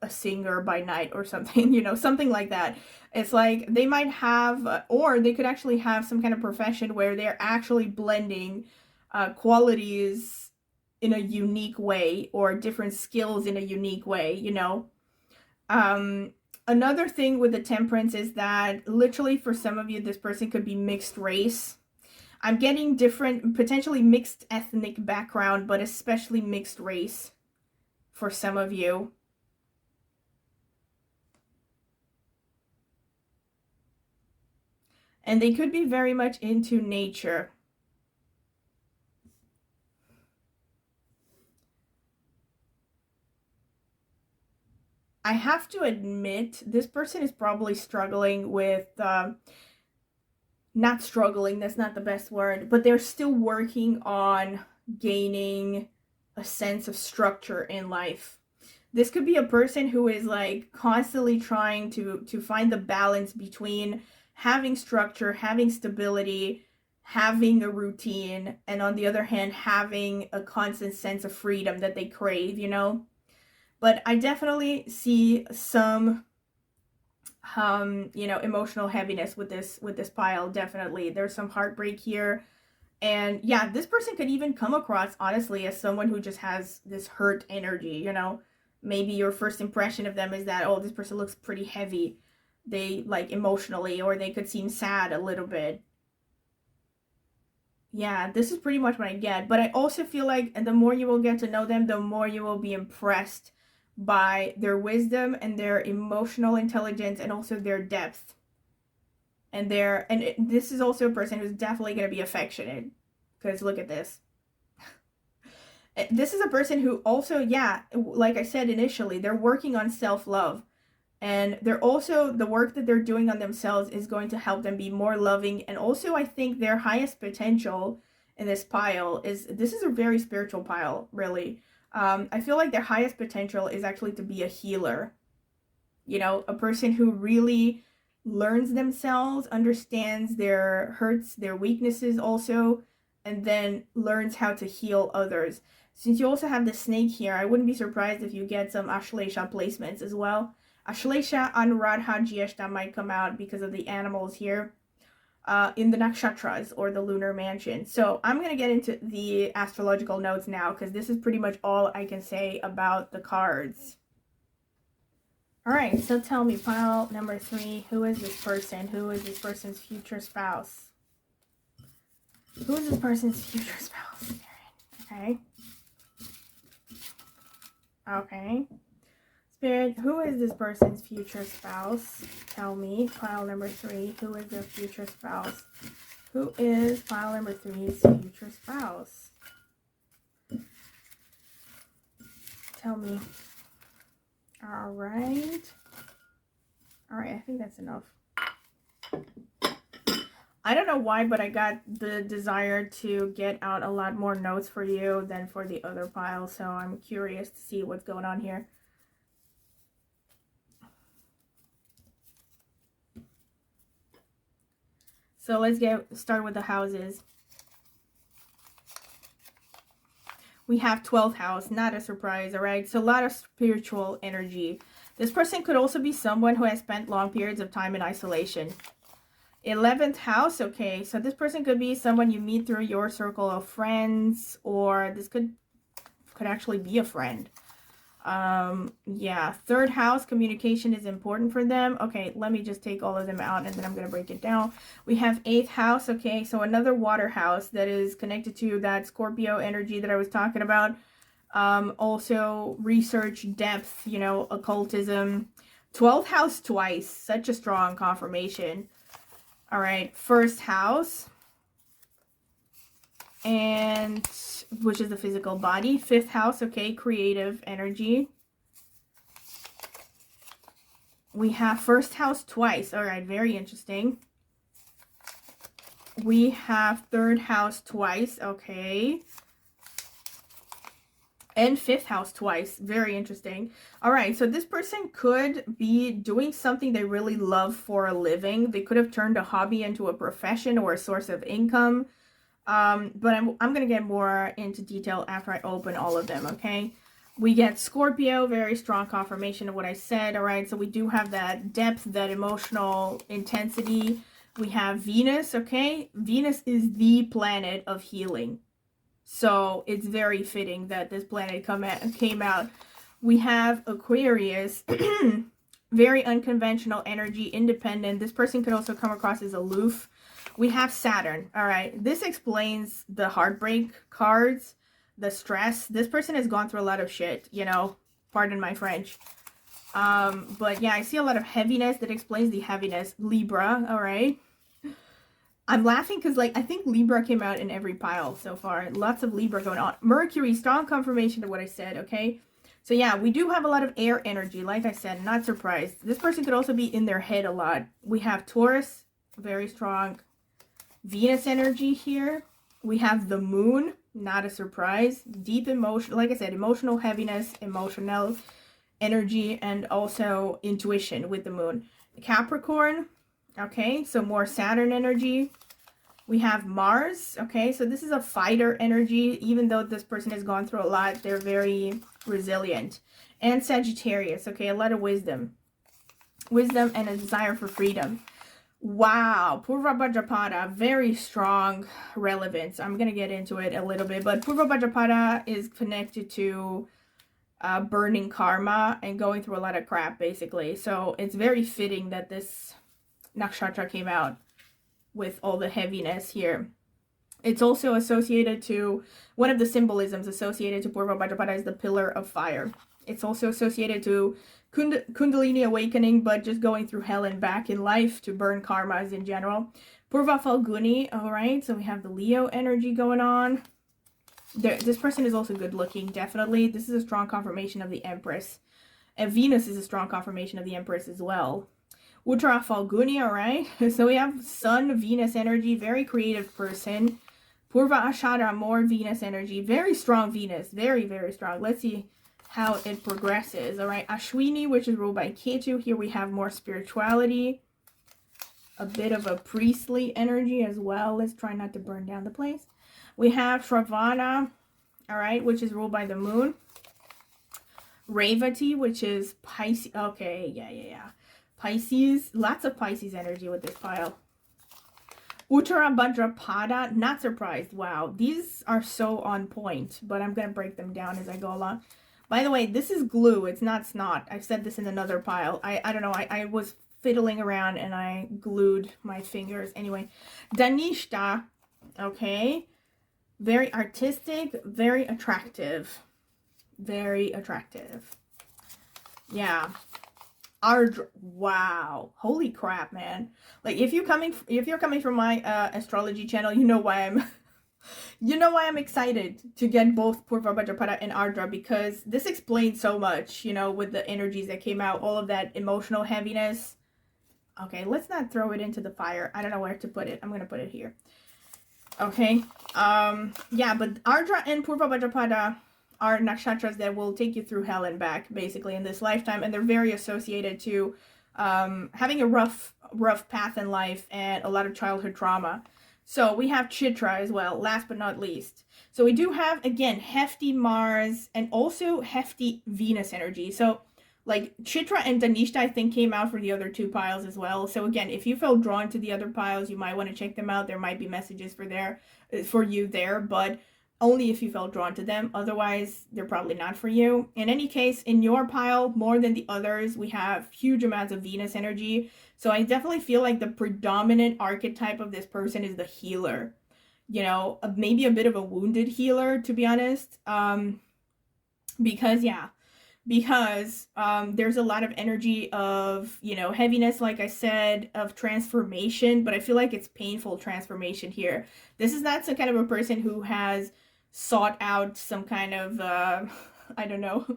a singer by night or something, you know, something like that. It's like they might have, or they could actually have some kind of profession where they're actually blending qualities in a unique way, or different skills in a unique way, you know. Another thing with the Temperance is that literally for some of you, this person could be mixed race. I'm getting different, potentially mixed ethnic background, but especially mixed race for some of you. And they could be very much into nature. I have to admit, this person is probably struggling with, not struggling, that's not the best word, but they're still working on gaining a sense of structure in life. This could be a person who is like constantly trying to find the balance between having structure, having stability, having a routine, and on the other hand, having a constant sense of freedom that they crave, you know? But I definitely see some you know, emotional heaviness with this pile. Definitely there's some heartbreak here. And yeah, this person could even come across honestly as someone who just has this hurt energy, you know. Maybe your first impression of them is that, oh, this person looks pretty heavy, they like emotionally, or they could seem sad a little bit. Yeah, this is pretty much what I get. But I also feel like, and the more you will get to know them, the more you will be impressed by their wisdom and their emotional intelligence, and also their depth. And this is also a person who's definitely going to be affectionate, because look at this. This is a person who also, yeah, like I said initially, they're working on self-love. And they're also, the work that they're doing on themselves is going to help them be more loving. And also, I think their highest potential in this pile is, this is a very spiritual pile, really. I feel like their highest potential is actually to be a healer. You know, a person who really learns themselves, understands their hurts, their weaknesses also, and then learns how to heal others. Since you also have the snake here, I wouldn't be surprised if you get some Ashlesha placements as well. Ashlesha Anuradha Jyeshta might come out because of the animals here in the nakshatras or the lunar mansion. So I'm going to get into the astrological notes now because this is pretty much all I can say about the cards. All right, so tell me, pile number 3, who is this person? Who is this person's future spouse? Who is this person's future spouse? Okay. Okay. Spirit, who is this person's future spouse? Tell me, pile number 3, who is their future spouse? Who is pile number 3's future spouse? Tell me. All right. All right, I think that's enough. I don't know why, but I got the desire to get out a lot more notes for you than for the other pile, so I'm curious to see what's going on here. So let's start with the houses. We have 12th house, not a surprise, all right? So a lot of spiritual energy. This person could also be someone who has spent long periods of time in isolation. 11th house, okay, so this person could be someone you meet through your circle of friends, or this could actually be a friend. Yeah, 3rd house, communication is important for them. Okay, let me just take all of them out and then I'm going to break it down. We have 8th house, okay, so another water house that is connected to that Scorpio energy that I was talking about. Also research, depth, you know, occultism. 12th house twice, such a strong confirmation. All right, 1st house, and which is the physical body. 5th house, okay, creative energy. We have 1st house twice. All right, very interesting. We have 3rd house twice, okay. And 5th house twice. Very interesting. All right, so this person could be doing something they really love for a living. They could have turned a hobby into a profession or a source of income. But I'm going to get more into detail after I open all of them, okay? We get Scorpio, very strong confirmation of what I said, all right? So we do have that depth, that emotional intensity. We have Venus, okay? Venus is the planet of healing. So it's very fitting that this planet came out. We have Aquarius, very unconventional energy, independent. This person could also come across as aloof. We have Saturn. All right, this explains the heartbreak cards, the stress. This person has gone through a lot of shit, you know, pardon my French. But yeah, I see a lot of heaviness. That explains the heaviness. Libra, all right. I'm laughing because, like, I think Libra came out in every pile so far. Lots of Libra going on. Mercury, strong confirmation of what I said, okay? So yeah, we do have a lot of air energy. Like I said, not surprised. This person could also be in their head a lot. We have Taurus, very strong Venus energy here. We have the moon, not a surprise. Deep emotion, like I said, emotional heaviness, emotional energy, and also intuition with the moon. Capricorn, okay, so more Saturn energy. We have Mars, okay, so this is a fighter energy. Even though this person has gone through a lot, they're very resilient. And Sagittarius, okay, a lot of wisdom. Wisdom and a desire for freedom. Wow, Purva Bhadrapada, very strong relevance. I'm going to get into it a little bit, but Purva Bhadrapada is connected to burning karma and going through a lot of crap, basically. So it's very fitting that this nakshatra came out with all the heaviness here. It's also associated to, one of the symbolisms associated to Purva Bhadrapada is the pillar of fire. It's also associated to Kundalini awakening, but just going through hell and back in life to burn karmas in general. Purva Falguni, all right, so we have the Leo energy going on. This person is also good looking, definitely. This is a strong confirmation of the Empress. And Venus is a strong confirmation of the Empress as well. Uttara Falguni, all right. So we have Sun, Venus energy, very creative person. Purva Ashada, more Venus energy, very strong Venus, very, very strong. Let's see how it progresses. All right, Ashwini, which is ruled by Ketu. Here we have more spirituality, a bit of a priestly energy as well. Let's try not to burn down the place. We have Shravana, all right, which is ruled by the moon. Revati, which is Pisces. Okay, yeah. Pisces, lots of Pisces energy with this pile. Uttara Bhadrapada, not surprised. Wow, these are so on point, but I'm going to break them down as I go along. By the way, this is glue. It's not snot. I've said this in another pile. I don't know. I was fiddling around and I glued my fingers. Anyway, Danishta, okay. Very artistic, very attractive. Very attractive. Yeah. Ardra, wow, holy crap, man. Like if you're coming from my astrology channel, you know why I'm excited to get both Purva Bhadrapada and Ardra, because this explains so much, you know, with the energies that came out, all of that emotional heaviness. Okay, let's not throw it into the fire. I don't know where to put it. I'm gonna put it here. Okay. Yeah, but Ardra and Purva Bhadrapada are nakshatras that will take you through hell and back, basically, in this lifetime, and they're very associated to having a rough path in life and a lot of childhood trauma. So we have Chitra as well, last but not least. So we do have, again, hefty Mars and also hefty Venus energy. So like Chitra and Danishta, I think, came out for the other two piles as well. So again, if you feel drawn to the other piles, you might want to check them out. There might be messages for you there, but only if you felt drawn to them. Otherwise, they're probably not for you. In any case, in your pile, more than the others, we have huge amounts of Venus energy. So I definitely feel like the predominant archetype of this person is the healer. You know, maybe a bit of a wounded healer, to be honest. Because there's a lot of energy of, you know, heaviness, like I said, of transformation, but I feel like it's painful transformation here. This is not some kind of a person who has sought out some kind of, I don't know,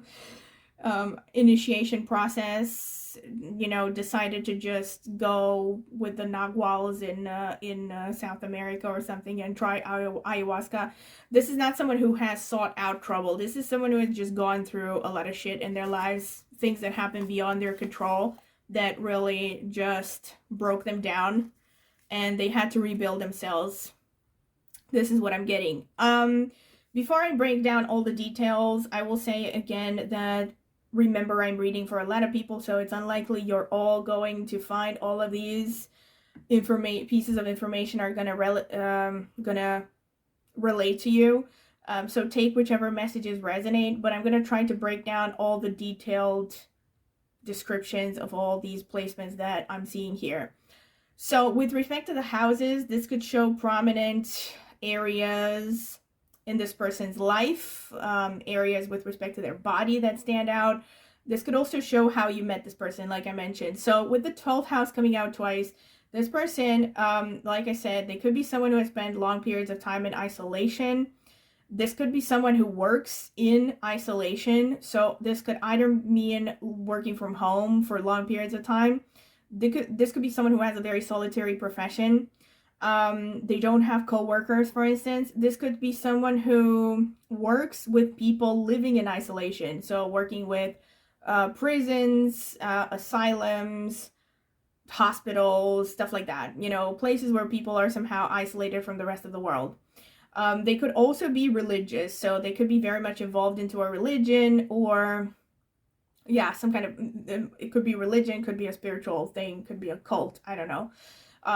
initiation process, you know, decided to just go with the Naguals in South America or something and try ayahuasca. This is not someone who has sought out trouble. This is someone who has just gone through a lot of shit in their lives, things that happen beyond their control that really just broke them down, and they had to rebuild themselves. This is what I'm getting. Before I break down all the details, I will say again that remember, I'm reading for a lot of people, so it's unlikely you're all going to find all of these pieces of information are gonna relate to you. So take whichever messages resonate, but I'm gonna try to break down all the detailed descriptions of all these placements that I'm seeing here. So with respect to the houses, this could show prominent areas in this person's life, areas with respect to their body that stand out. This could also show how you met this person, like I mentioned. So with the 12th house coming out twice, this person, like I said, they could be someone who has spent long periods of time in isolation. This could be someone who works in isolation. So this could either mean working from home for long periods of time. This could be someone who has a very solitary profession. They don't have co-workers, for instance. This could be someone who works with people living in isolation. So working with prisons, asylums, hospitals, stuff like that. You know, places where people are somehow isolated from the rest of the world. They could also be religious. So they could be very much involved into a religion, or yeah, some kind of, it could be religion, could be a spiritual thing, could be a cult, I don't know.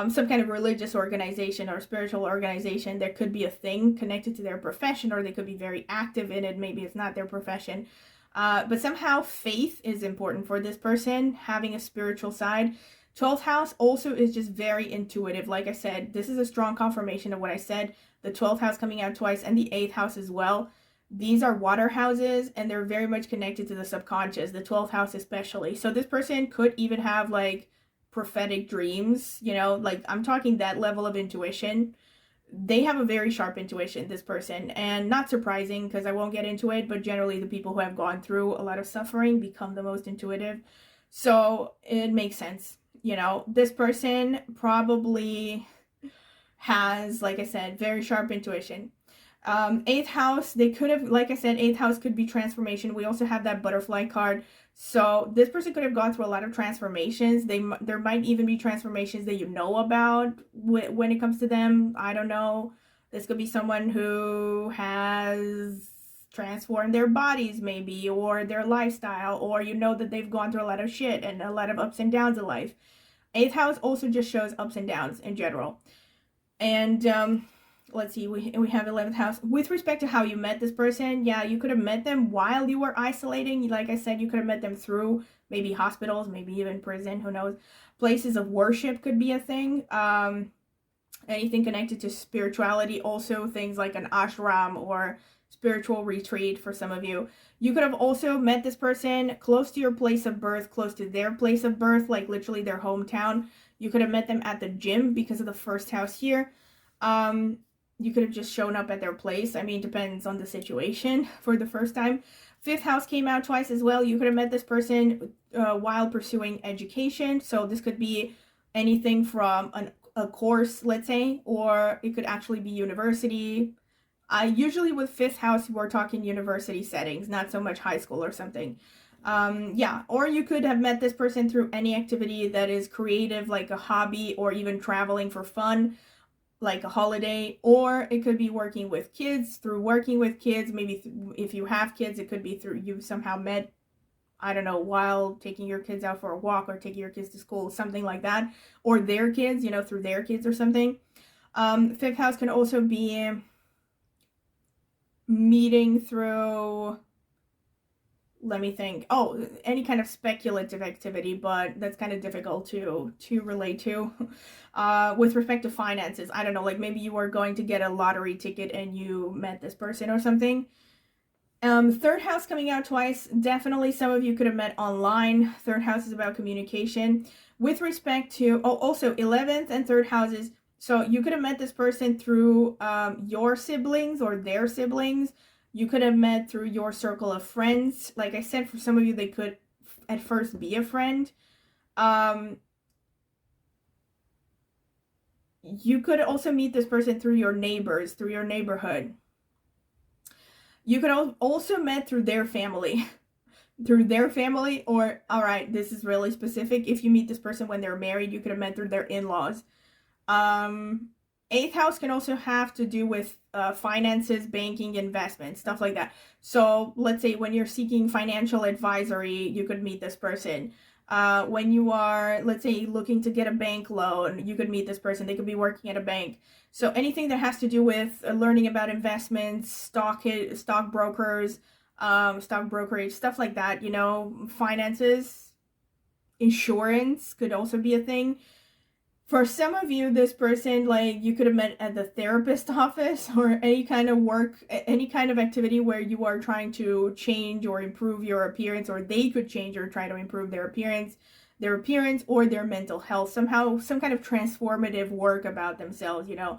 Some kind of religious organization or spiritual organization. There could be a thing connected to their profession, or they could be very active in it. Maybe it's not their profession. But somehow faith is important for this person, having a spiritual side. 12th house also is just very intuitive. Like I said, this is a strong confirmation of what I said. The 12th house coming out twice and the 8th house as well. These are water houses, and they're very much connected to the subconscious, the 12th house especially. So this person could even have like prophetic dreams, you know, like I'm talking that level of intuition. They have a very sharp intuition, this person, and not surprising because I won't get into it, but generally the people who have gone through a lot of suffering become the most intuitive. So it makes sense, you know. This person probably has, like I said, very sharp intuition. 8th house, they could have, like I said, 8th house could be transformation. We also have that butterfly card. So this person could have gone through a lot of transformations. There might even be transformations that you know about when it comes to them. I don't know. This could be someone who has transform their bodies maybe, or their lifestyle, or you know that they've gone through a lot of shit and a lot of ups and downs in life. 8th house also just shows ups and downs in general. And let's see, we have 11th house. With respect to how you met this person, yeah, you could have met them while you were isolating. Like I said, you could have met them through maybe hospitals, maybe even prison, who knows. Places of worship could be a thing. Anything connected to spirituality, also things like an ashram or spiritual retreat for some of you. You could have also met this person close to your place of birth, close to their place of birth, like literally their hometown. You could have met them at the gym because of the 1st house here. You could have just shown up at their place. I mean, depends on the situation for the first time. 5th house came out twice as well. You could have met this person while pursuing education. So this could be anything from a course, let's say, or it could actually be university. Usually with 5th house, we're talking university settings, not so much high school or something. Yeah, or you could have met this person through any activity that is creative, like a hobby, or even traveling for fun, like a holiday. Or it could be working with kids, through working with kids. Maybe if you have kids, it could be through you somehow met, I don't know, while taking your kids out for a walk or taking your kids to school, something like that. Or their kids, you know, through their kids or something. 5th house can also be meeting through, let me think, any kind of speculative activity, but that's kind of difficult to relate to. With respect to finances, I don't know, like maybe you were going to get a lottery ticket and you met this person or something. 3rd house coming out twice. Definitely some of you could have met online. 3rd house is about communication. With respect to, also 11th and 3rd houses. So you could have met this person through your siblings or their siblings. You could have met through your circle of friends. Like I said, for some of you, they could at first be a friend. You could also meet this person through your neighbors, through your neighborhood. You could also met through their family. Through their family, or, all right, this is really specific. If you meet this person when they're married, you could have met through their in-laws. 8th house can also have to do with finances, banking, investment, stuff like that. So let's say when you're seeking financial advisory, you could meet this person. When you are, let's say, looking to get a bank loan, you could meet this person. They could be working at a bank. So anything that has to do with learning about investments, stock brokers, stock brokerage, stuff like that, you know, finances, insurance could also be a thing. For some of you, this person, like, you could have met at the therapist office or any kind of work, any kind of activity where you are trying to change or improve your appearance, or they could change or try to improve their appearance or their mental health, somehow, some kind of transformative work about themselves, you know.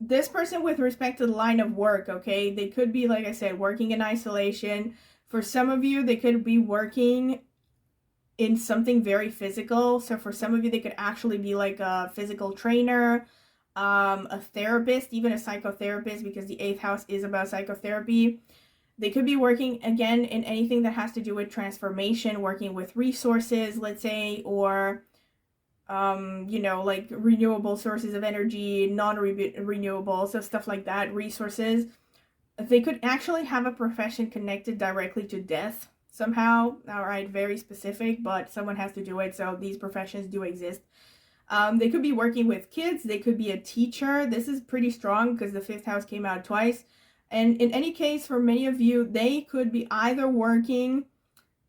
This person, with respect to the line of work, okay, they could be, like I said, working in isolation. For some of you, they could be working in something very physical. So for some of you, they could actually be like a physical trainer, a therapist, even a psychotherapist, because the 8th house is about psychotherapy. They could be working, again, in anything that has to do with transformation, working with resources, let's say, or, you know, like renewable sources of energy, non-renewable, so stuff like that, resources. They could actually have a profession connected directly to death somehow. All right, very specific, but someone has to do it, so these professions do exist. They could be working with kids. They could be a teacher. This is pretty strong because the 5th house came out twice. And in any case, for many of you, they could be either working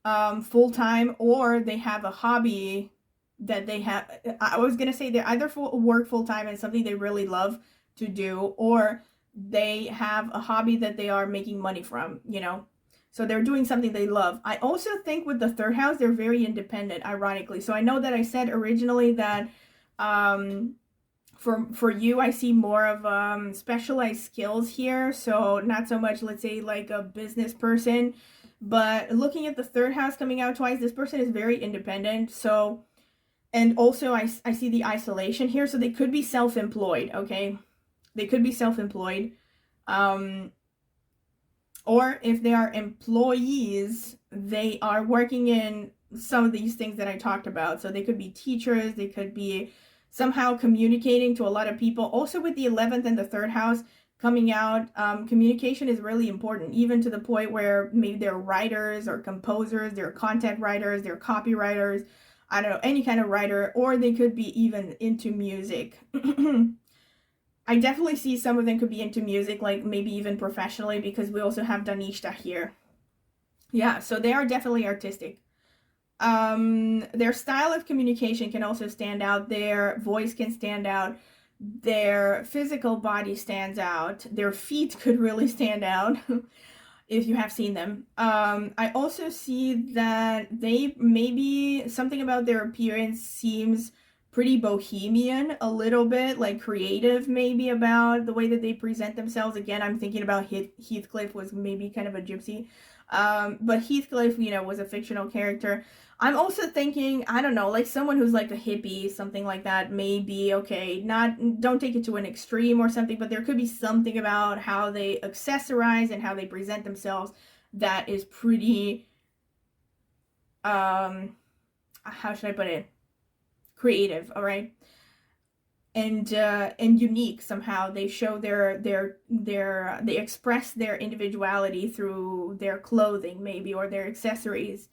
full-time, or they have a hobby that they have. I was going to say they either work full-time and something they really love to do, or they have a hobby that they are making money from, you know. So they're doing something they love. I also think with the 3rd house, they're very independent, ironically. So I know that I said originally that for you, I see more of specialized skills here. So not so much, let's say, like a business person. But looking at the 3rd house coming out twice, this person is very independent. So, and also I see the isolation here. So they could be self-employed, okay? They could be self-employed. Or if they are employees, they are working in some of these things that I talked about. So they could be teachers, they could be somehow communicating to a lot of people. Also with the 11th and the 3rd house, coming out. Communication is really important, even to the point where maybe they're writers or composers, they're content writers, they're copywriters, I don't know, any kind of writer, or they could be even into music. I definitely see some of them could be into music, like maybe even professionally, because we also have Danishta here. Yeah, so they are definitely artistic. Their style of communication can also stand out. Their voice can stand out. Their physical body stands out. Their feet could really stand out if you have seen them. I also see that they maybe something about their appearance seems pretty bohemian, a little bit like creative, maybe about the way that they present themselves. Again, I'm thinking about Heathcliff was maybe kind of a gypsy. But Heathcliff, you know, was a fictional character. I'm also thinking, I don't know, like someone who's like a hippie, something like that, maybe, okay, don't take it to an extreme or something, but there could be something about how they accessorize and how they present themselves that is pretty, how should I put it? Creative, all right? And unique somehow. They show they express their individuality through their clothing, maybe, or their accessories.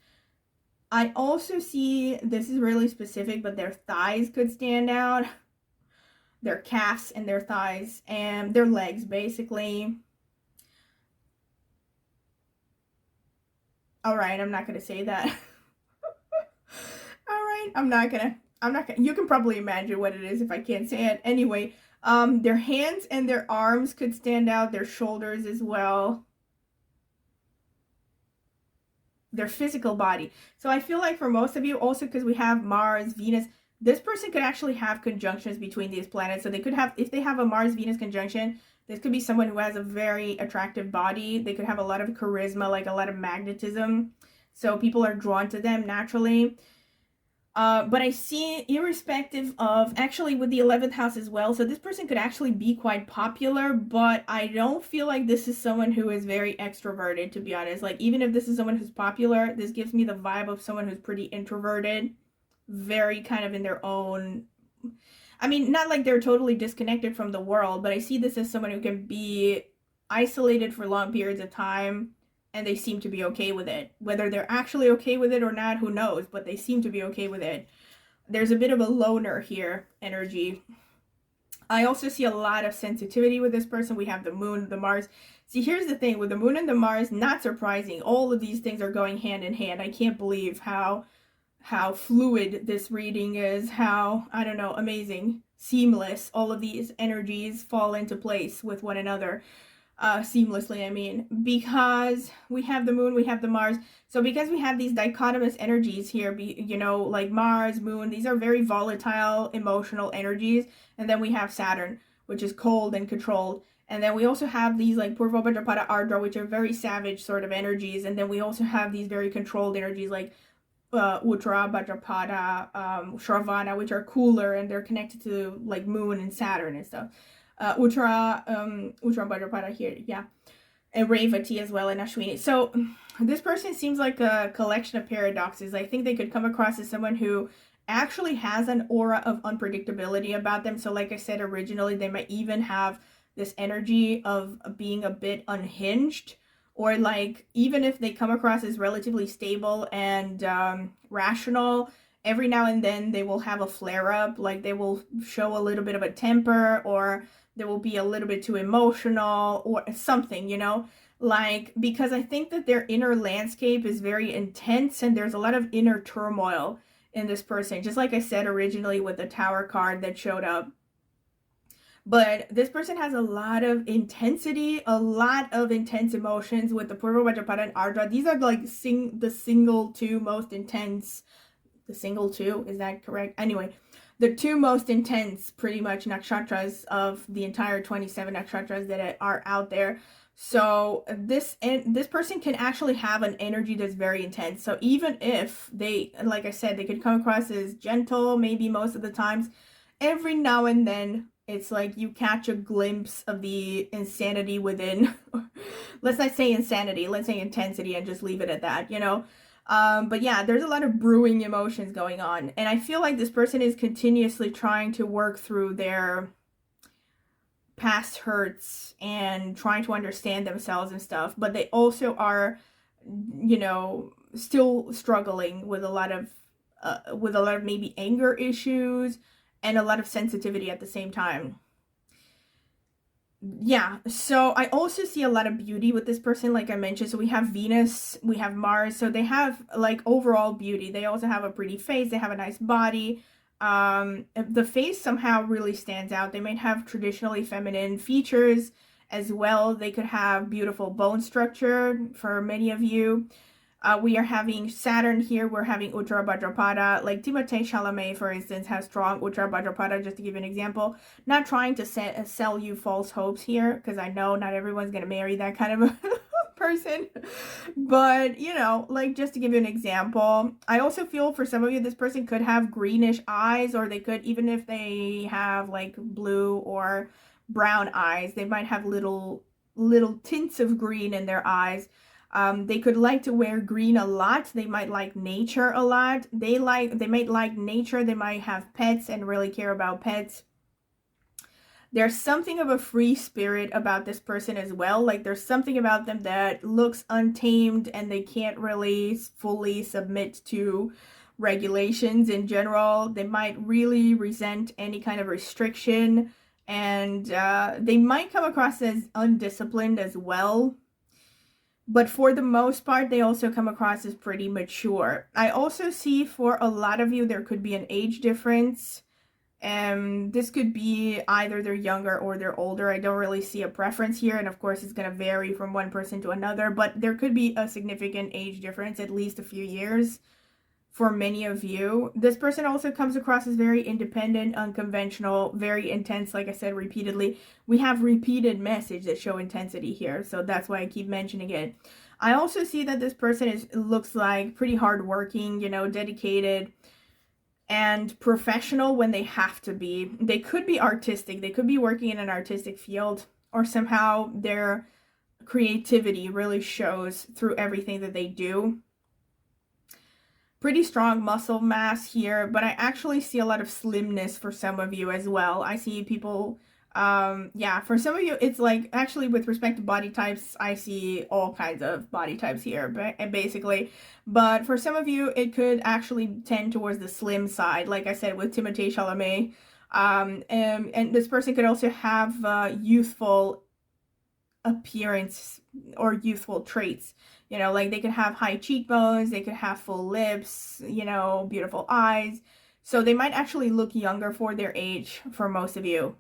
I also see, this is really specific, but their thighs could stand out. Their calves and their thighs and their legs, basically. All right, I'm not going to say that. All right, I'm not gonna, you can probably imagine what it is if I can't say it. Anyway, their hands and their arms could stand out, their shoulders as well. Their physical body. So I feel like for most of you, also because we have Mars, Venus, this person could actually have conjunctions between these planets. So they could have, if they have a Mars-Venus conjunction, this could be someone who has a very attractive body. They could have a lot of charisma, like a lot of magnetism. So people are drawn to them naturally. But I see, irrespective of, actually with the 11th house as well, so this person could actually be quite popular, but I don't feel like this is someone who is very extroverted, to be honest. Like, even if this is someone who's popular, this gives me the vibe of someone who's pretty introverted, very kind of in their own, I mean, not like they're totally disconnected from the world, but I see this as someone who can be isolated for long periods of time, and they seem to be okay with it. Whether they're actually okay with it or not, who knows, but they seem to be okay with it. There's a bit of a loner here energy. I also see a lot of sensitivity with this person. We have the moon, the Mars. See, here's the thing, with the moon and the Mars, not surprising, all of these things are going hand in hand. I can't believe how fluid this reading is, how, I don't know, amazing, seamless all of these energies fall into place with one another. Seamlessly, I mean, because we have the moon, we have the Mars. So because we have these dichotomous energies here, you know, like Mars, moon, these are very volatile, emotional energies. And then we have Saturn, which is cold and controlled. And then we also have these like Purva Bhadrapada Ardra, which are very savage sort of energies. And then we also have these very controlled energies like Uttara, Bhadrapada, Shravana, which are cooler and they're connected to like moon and Saturn and stuff. Uttara Bhadrapada here, yeah, and Revati as well, and Ashwini. So this person seems like a collection of paradoxes. I think they could come across as someone who actually has an aura of unpredictability about them. So like I said originally, they might even have this energy of being a bit unhinged, or like even if they come across as relatively stable and rational, every now and then they will have a flare up, like they will show a little bit of a temper, or they will be a little bit too emotional or something, you know, like, because I think that their inner landscape is very intense and there's a lot of inner turmoil in this person, just like I said originally with the Tower card that showed up. But this person has a lot of intensity, a lot of intense emotions with the Purva Bhadrapada and Ardra. These are like the single two most intense, the single two, is that correct? Anyway, the two most intense, pretty much, nakshatras of the entire 27 nakshatras that are out there. So this person can actually have an energy that's very intense. So even if they, like I said, they could come across as gentle, maybe most of the times, every now and then, it's like you catch a glimpse of the insanity within. Let's not say insanity, let's say intensity, and just leave it at that, you know? But yeah, there's a lot of brewing emotions going on. And I feel like this person is continuously trying to work through their past hurts and trying to understand themselves and stuff, but they also are, you know, still struggling with a lot of maybe anger issues and a lot of sensitivity at the same time. Yeah, so I also see a lot of beauty with this person, like I mentioned. So we have Venus, we have Mars, so they have like overall beauty. They also have a pretty face, they have a nice body. The face somehow really stands out. They might have traditionally feminine features as well. They could have beautiful bone structure for many of you. We are having Saturn here. We're having Uttara Bhadrapada. Like Timothée Chalamet, for instance, has strong Uttara Bhadrapada, just to give you an example. Not trying to sell you false hopes here, because I know not everyone's going to marry that kind of a person. But, you know, like just to give you an example, I also feel for some of you, this person could have greenish eyes, or they could, even if they have like blue or brown eyes, they might have little tints of green in their eyes. They could like to wear green a lot. They might like nature a lot. They might like nature. They might have pets and really care about pets. There's something of a free spirit about this person as well. Like there's something about them that looks untamed and they can't really fully submit to regulations in general. They might really resent any kind of restriction, and they might come across as undisciplined as well. But for the most part, they also come across as pretty mature. I also see for a lot of you, there could be an age difference. This could be either they're younger or they're older. I don't really see a preference here. And of course, it's going to vary from one person to another. But there could be a significant age difference, at least a few years for many of you. This person also comes across as very independent, unconventional, very intense. Like I said repeatedly, we have repeated messages that show intensity here, so that's why I keep mentioning it. I also see that this person looks like pretty hardworking, you know, dedicated and professional when they have to be. They could be artistic, they could be working in an artistic field, or somehow their creativity really shows through everything that they do. Pretty strong muscle mass here, but I actually see a lot of slimness for some of you as well. I see people, yeah, for some of you, it's like, actually with respect to body types, I see all kinds of body types here, basically. But for some of you, it could actually tend towards the slim side, like I said, with Timothée Chalamet. And this person could also have youthful appearance or youthful traits. You know, like they could have high cheekbones, they could have full lips, you know, beautiful eyes. So they might actually look younger for their age for most of you.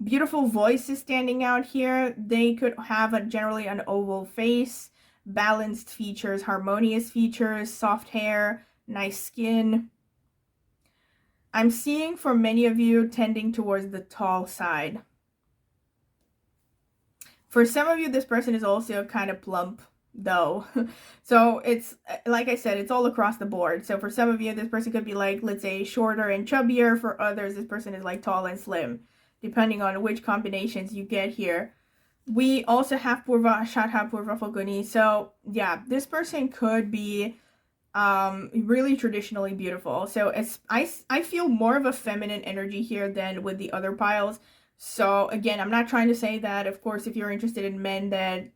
Beautiful voice is standing out here. They could have generally an oval face, balanced features, harmonious features, soft hair, nice skin. I'm seeing for many of you tending towards the tall side. For some of you, this person is also kind of plump, though. So it's, like I said, it's all across the board. So for some of you, this person could be like, let's say, shorter and chubbier. For others, this person is like tall and slim, depending on which combinations you get here. We also have Purva Shadha Purva Falguni. So yeah, this person could be really traditionally beautiful. So I feel more of a feminine energy here than with the other piles. So again, I'm not trying to say that, of course, if you're interested in men that,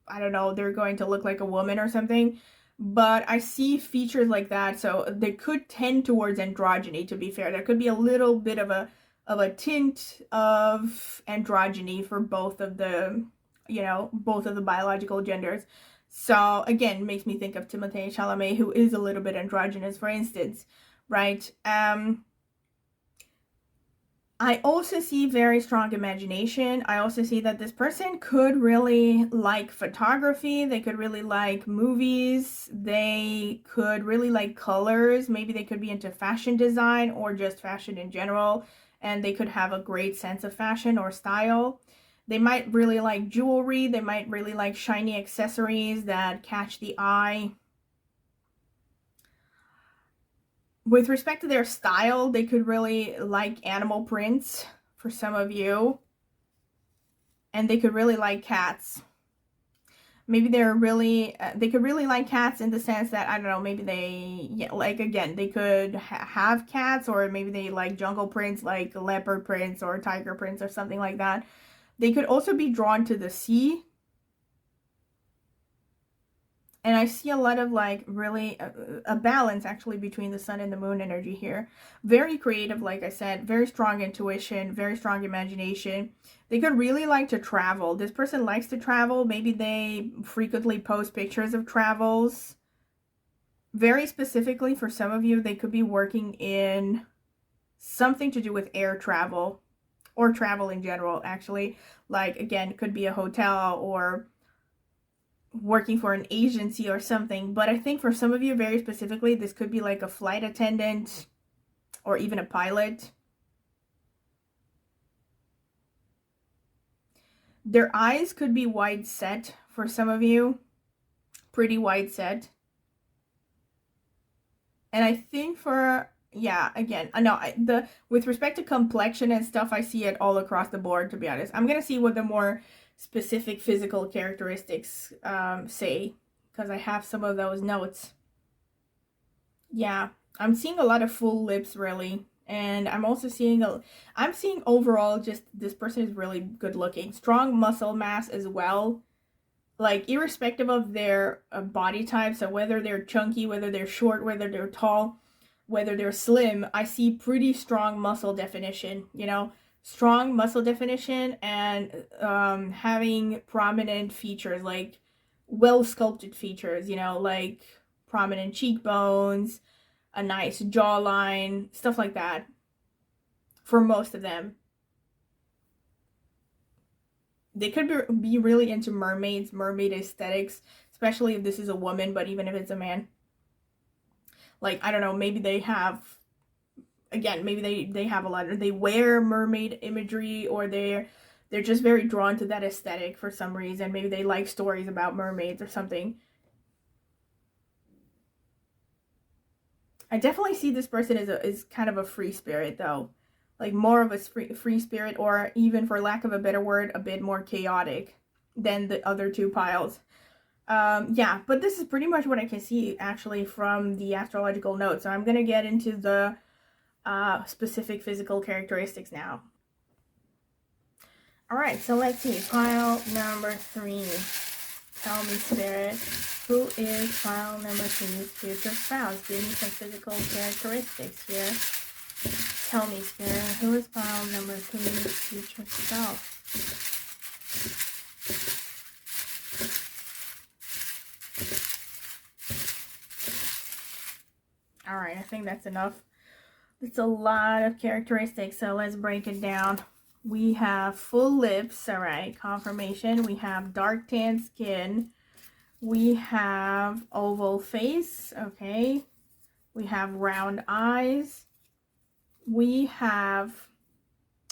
I don't know, they're going to look like a woman or something, but I see features like that. So they could tend towards androgyny, to be fair. There could be a little bit of a tint of androgyny for both of the, you know, both of the biological genders. So again, makes me think of Timothée Chalamet, who is a little bit androgynous, for instance, right? I also see very strong imagination. I also see that this person could really like photography. They could really like movies. They could really like colors. Maybe they could be into fashion design or just fashion in general. And they could have a great sense of fashion or style. They might really like jewelry. They might really like shiny accessories that catch the eye. With respect to their style, they could really like animal prints for some of you. And they could really like cats. Maybe they're really, they could really like cats in the sense that, I don't know, maybe they, yeah, like, again, they could have cats, or maybe they like jungle prints, like leopard prints or tiger prints or something like that. They could also be drawn to the sea. And I see a lot of like really a balance actually between the sun and the moon energy here. Very creative, like I said, very strong intuition, very strong imagination. They could really like to travel. This person likes to travel. Maybe they frequently post pictures of travels. Very specifically for some of you, they could be working in something to do with air travel or travel in general, actually. Like, again, it could be a hotel or working for an agency or something. But I think for some of you very specifically, this could be like a flight attendant or even a pilot. Their eyes could be wide set for some of you, pretty wide set. And I think for, yeah, again, no, with respect to complexion and stuff, I see it all across the board, to be honest. I'm gonna see what the more specific physical characteristics say, because I have some of those notes. Yeah, I'm seeing a lot of full lips, really. And I'm also seeing I'm seeing overall just this person is really good looking. Strong muscle mass as well. Like, irrespective of their body type, so whether they're chunky, whether they're short, whether they're tall, whether they're slim, I see pretty strong muscle definition, you know, strong muscle definition, and having prominent features, like well sculpted features, you know, like prominent cheekbones, a nice jawline, stuff like that for most of them. They could be really into mermaids, mermaid aesthetics, especially if this is a woman, but even if it's a man. Like, I don't know, maybe they have, again, maybe they have a lot, or they wear mermaid imagery, or they're just very drawn to that aesthetic for some reason. Maybe they like stories about mermaids or something. I definitely see this person is kind of a free spirit, though. Like, more of a free spirit, or even, for lack of a better word, a bit more chaotic than the other two piles. Yeah, but this is pretty much what I can see, actually, from the astrological notes. So I'm going to get into the specific physical characteristics now. All right, so let's see. Pile number 3. Tell me, Spirit, who is pile number 3's future spouse? Give me some physical characteristics here. Tell me, Spirit, who is pile number 3's future spouse? All right, I think that's enough. It's a lot of characteristics, so let's break it down. We have full lips, all right, confirmation. We have dark tan skin. We have oval face, okay. We have round eyes. We have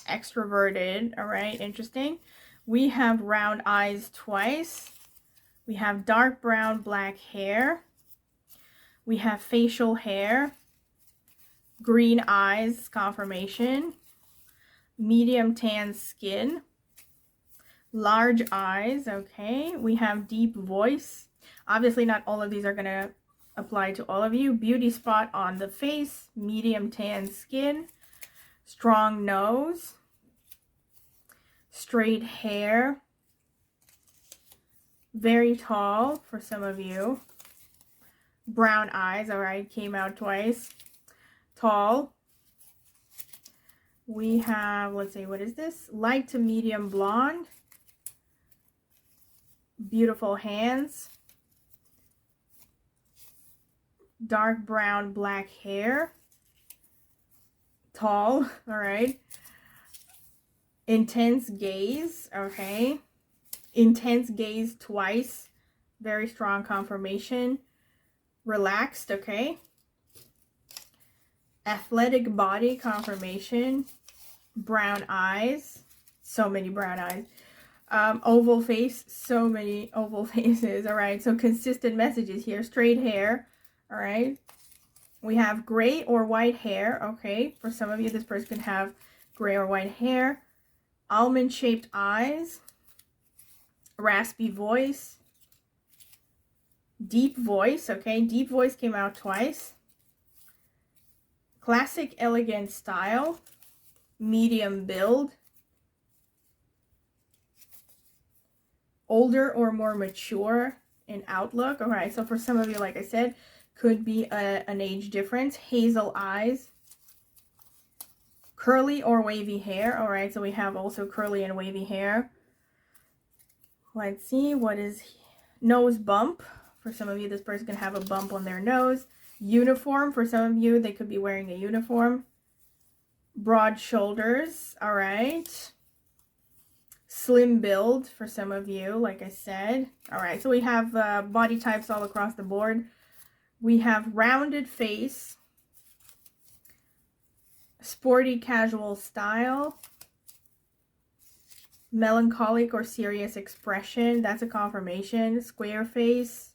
extroverted, all right, interesting. We have round eyes twice. We have dark brown black hair. We have facial hair. Green eyes, confirmation. Medium tan skin. Large eyes, okay. We have deep voice. Obviously, not all of these are going to apply to all of you. Beauty spot on the face. Medium tan skin. Strong nose. Straight hair. Very tall for some of you. Brown eyes, all right, came out twice. Tall. We have, let's see, what is this? Light to medium blonde. Beautiful hands. Dark brown black hair. Tall, all right. Intense gaze, okay. Intense gaze twice. Very strong confirmation. Relaxed, okay. Athletic body, confirmation. Brown eyes. So many brown eyes. Oval face, so many oval faces. All right, so consistent messages here. Straight hair, all right. We have gray or white hair, okay. For some of you, this person can have gray or white hair. Almond-shaped eyes. Raspy voice. Deep voice, okay? Deep voice came out twice. Classic elegant style. Medium build. Older or more mature in outlook. All right, so for some of you, like I said, could be an age difference. Hazel eyes. Curly or wavy hair. All right, so we have also curly and wavy hair. Let's see, what is nose bump? For some of you, this person can have a bump on their nose. Uniform, for some of you, they could be wearing a uniform. Broad shoulders, all right. Slim build for some of you, like I said. All right, so we have body types all across the board. We have rounded face. Sporty casual style. Melancholic or serious expression. That's a confirmation. Square face.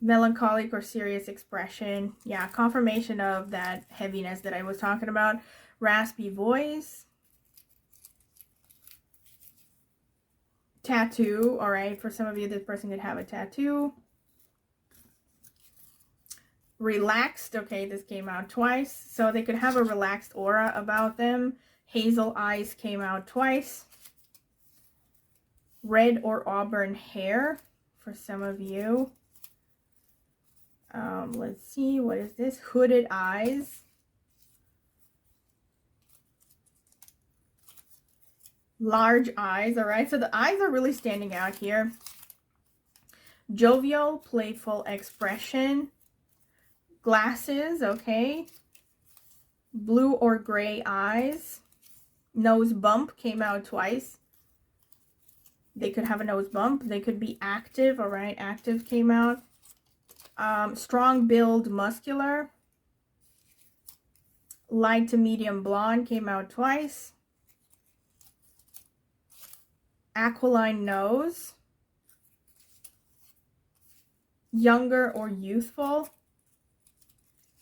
Melancholic or serious expression. Yeah, confirmation of that heaviness that I was talking about. Raspy voice. Tattoo. All right, for some of you, this person could have a tattoo. Relaxed. Okay, this came out twice. So they could have a relaxed aura about them. Hazel eyes came out twice. Red or auburn hair for some of you. Let's see, what is this? Hooded eyes. Large eyes, all right? So the eyes are really standing out here. Jovial, playful expression. Glasses, okay. Blue or gray eyes. Nose bump came out twice. They could have a nose bump. They could be active, all right? Active came out. Strong build, muscular. Light to medium blonde came out twice. Aquiline nose. Younger or youthful.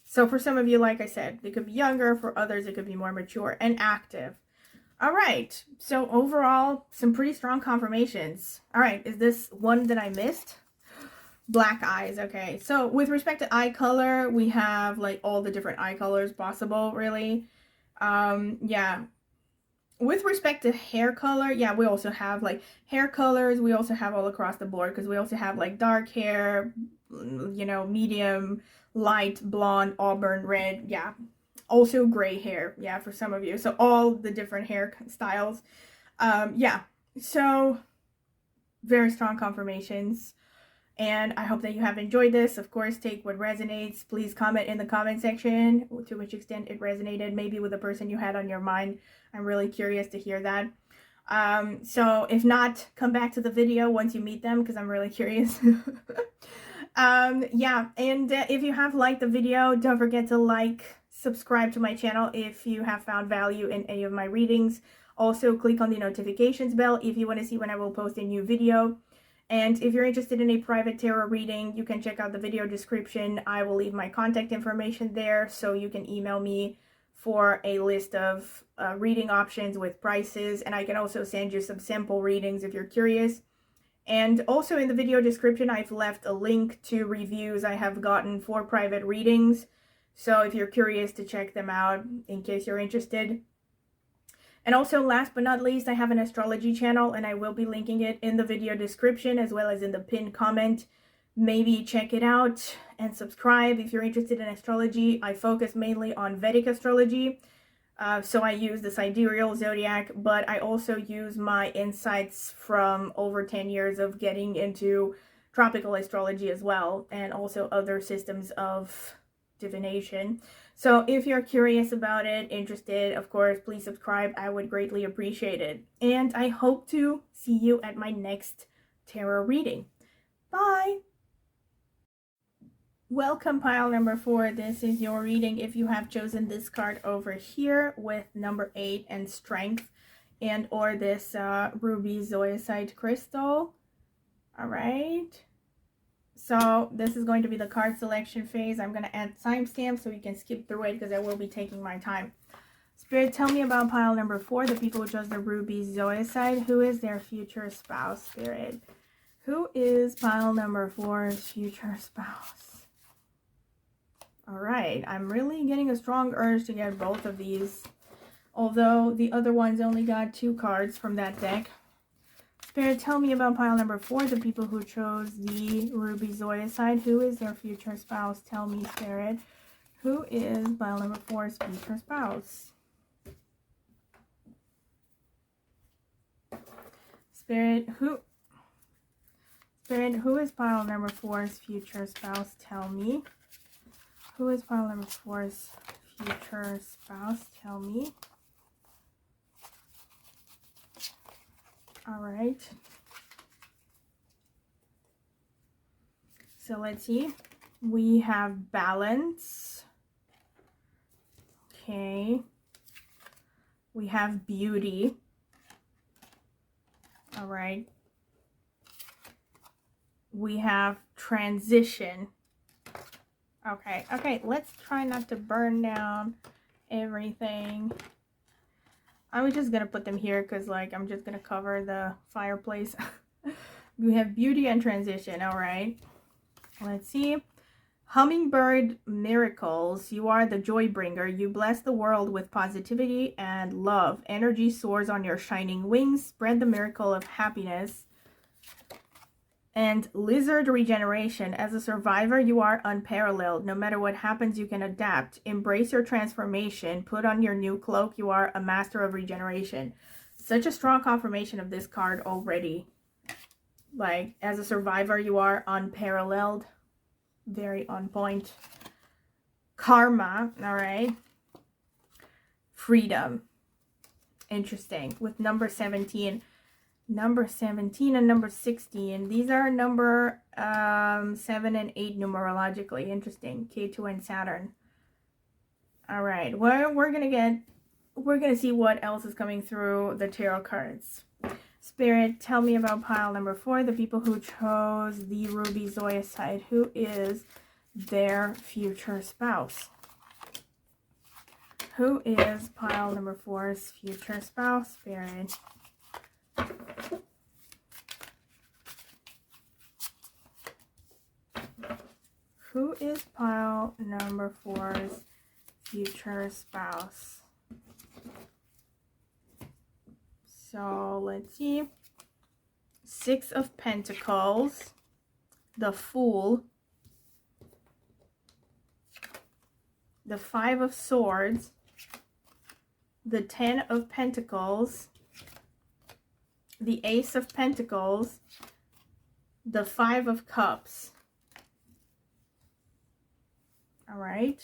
So for some of you, like I said, they could be younger. For others, it could be more mature and active. All right. So overall, some pretty strong confirmations. All right. Is this one that I missed? Black eyes. Okay. So with respect to eye color, we have like all the different eye colors possible, really. Yeah. With respect to hair color, yeah, we also have like hair colors. We also have all across the board because we also have like dark hair, you know, medium, light, blonde, auburn, red. Yeah. Also gray hair. Yeah, for some of you. So all the different hair styles. Yeah. So very strong confirmations. And I hope that you have enjoyed this. Of course, take what resonates. Please comment in the comment section to which extent it resonated, maybe with the person you had on your mind. I'm really curious to hear that. So if not, come back to the video once you meet them because I'm really curious. Yeah, and if you have liked the video, don't forget to like, subscribe to my channel if you have found value in any of my readings. Also, click on the notifications bell if you want to see when I will post a new video. And if you're interested in a private tarot reading, you can check out the video description. I will leave my contact information there so you can email me for a list of reading options with prices. And I can also send you some sample readings if you're curious. And also in the video description, I've left a link to reviews I have gotten for private readings. So if you're curious to check them out in case you're interested. And also, last but not least, I have an astrology channel and I will be linking it in the video description as well as in the pinned comment. Maybe check it out and subscribe if you're interested in astrology. I focus mainly on Vedic astrology. So I use the sidereal zodiac, but I also use my insights from over 10 years of getting into tropical astrology as well, and also other systems of divination. So if you're curious about it, interested, of course, please subscribe. I would greatly appreciate it. And I hope to see you at my next tarot reading. Bye! Welcome, pile number 4. This is your reading if you have chosen this card over here with number 8 and strength, and or this ruby zoisite crystal. All right. So this is going to be the card selection phase. I'm going to add timestamps so you can skip through it because I will be taking my time. Spirit, tell me about pile number 4, the people who chose the ruby zoisite. Who is their future spouse, Spirit? Who is pile number 4's future spouse? All right, I'm really getting a strong urge to get both of these, although the other ones only got 2 cards from that deck. Spirit, tell me about pile number 4, the people who chose the Ruby Zoya side. Who is their future spouse? Tell me, Spirit. Who is pile number 4's future spouse? Spirit, who is pile number 4's future spouse? Tell me. Who is pile number 4's future spouse? Tell me. All right. So let's see. We have balance. Okay. We have beauty. All right. We have transition. Okay. Okay. Let's try not to burn down everything. I'm just gonna put them here because, like, I'm just gonna cover the fireplace. We have beauty and transition. All right. Let's see. Hummingbird miracles. You are the joy bringer. You bless the world with positivity and love. Energy soars on your shining wings. Spread the miracle of happiness. And lizard regeneration. As a survivor, you are unparalleled. No matter what happens, you can adapt. Embrace your transformation. Put on your new cloak. You are a master of regeneration. Such a strong confirmation of this card already. Like, as a survivor, you are unparalleled. Very on point. Karma. All right. Freedom. Interesting. With number 17. Number 17 and number 16. These are number 7 and 8 numerologically. Interesting. Ketu and Saturn. All right. We're gonna see what else is coming through the tarot cards. Spirit, tell me about pile number 4, the people who chose the Ruby Zoya side. Who is their future spouse? Who is pile number 4's future spouse, Spirit? Who is pile number 4's future spouse? So let's see. 6 of Pentacles, the Fool, the 5 of Swords, the 10 of Pentacles, the Ace of Pentacles, the 5 of Cups. All right.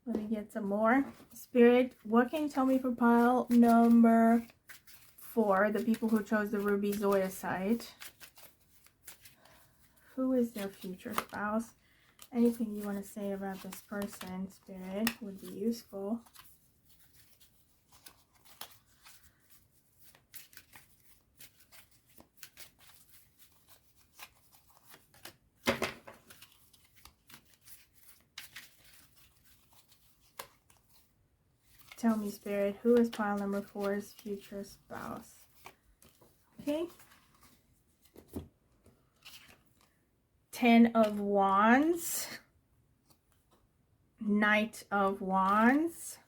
Let me get some more. Spirit, what can you tell me for pile number 4, the people who chose the Ruby Zoya side? Who is their future spouse? Anything you want to say about this person, Spirit, would be useful. Tell me, Spirit, who is pile number 4's future spouse? Okay. 10 of Wands. Knight of Wands.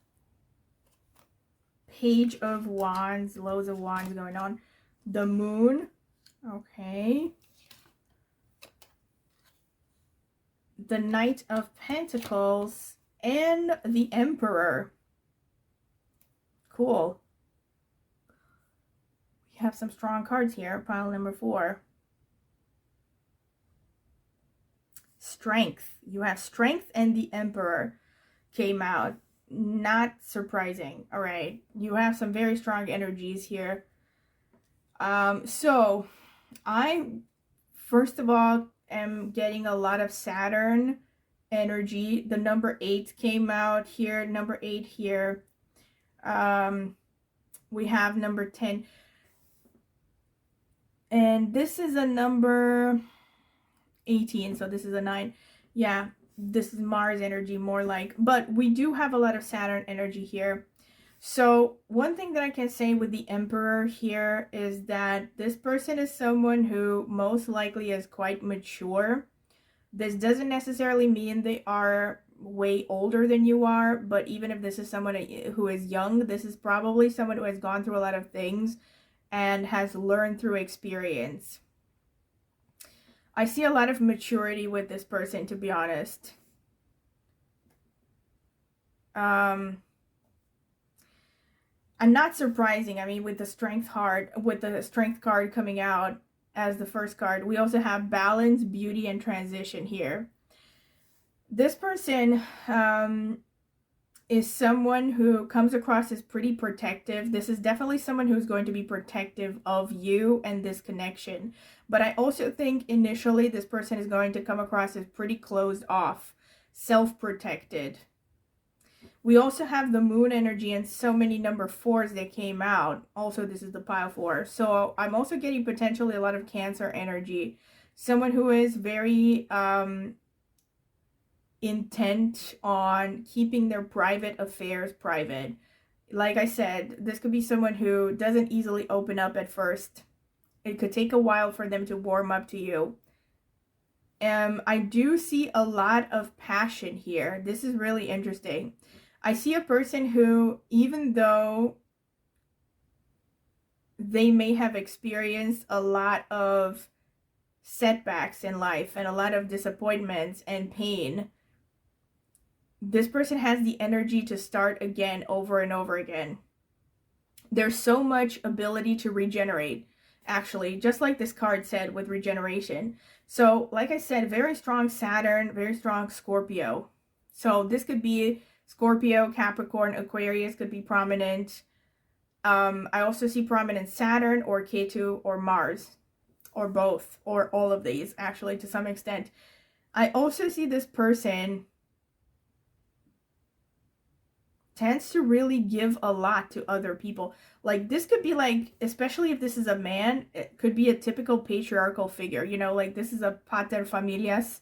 Page of Wands. Loads of Wands going on. The Moon. Okay. The Knight of Pentacles. And the Emperor. Cool. We have some strong cards here. Pile number 4. Strength. You have Strength and the Emperor came out. Not surprising. All right. You have some very strong energies here. So I, first of all, am getting a lot of Saturn energy. The number 8 came out here. Number 8 here. We have number 10, and this is a number 18, so this is a 9. Yeah, this is Mars energy more like, but we do have a lot of Saturn energy here. So one thing that I can say with the Emperor here is that this person is someone who most likely is quite mature. This doesn't necessarily mean they are way older than you are, but even if this is someone who is young, this is probably someone who has gone through a lot of things and has learned through experience. I see a lot of maturity with this person, to be honest. And not surprising. I mean, with the strength card coming out as the first card, we also have balance, beauty, and transition here. This person is someone who comes across as pretty protective. This is definitely someone who's going to be protective of you and this connection. But I also think initially this person is going to come across as pretty closed off, self-protected. We also have the moon energy and so many number 4s that came out. Also, this is the pile 4. So I'm also getting potentially a lot of Cancer energy. Someone who is very intent on keeping their private affairs private. Like I said, this could be someone who doesn't easily open up at first. It could take a while for them to warm up to you. I do see a lot of passion here. This is really interesting. I see a person who, even though they may have experienced a lot of setbacks in life and a lot of disappointments and pain, this person has the energy to start again over and over again. There's so much ability to regenerate, actually, just like this card said with regeneration. So, like I said, very strong Saturn, very strong Scorpio. So this could be Scorpio, Capricorn, Aquarius could be prominent. I also see prominent Saturn or Ketu or Mars, or both, or all of these, actually, to some extent. I also see this person tends to really give a lot to other people. Like, this could be like, especially if this is a man, it could be a typical patriarchal figure, you know, like this is a pater familias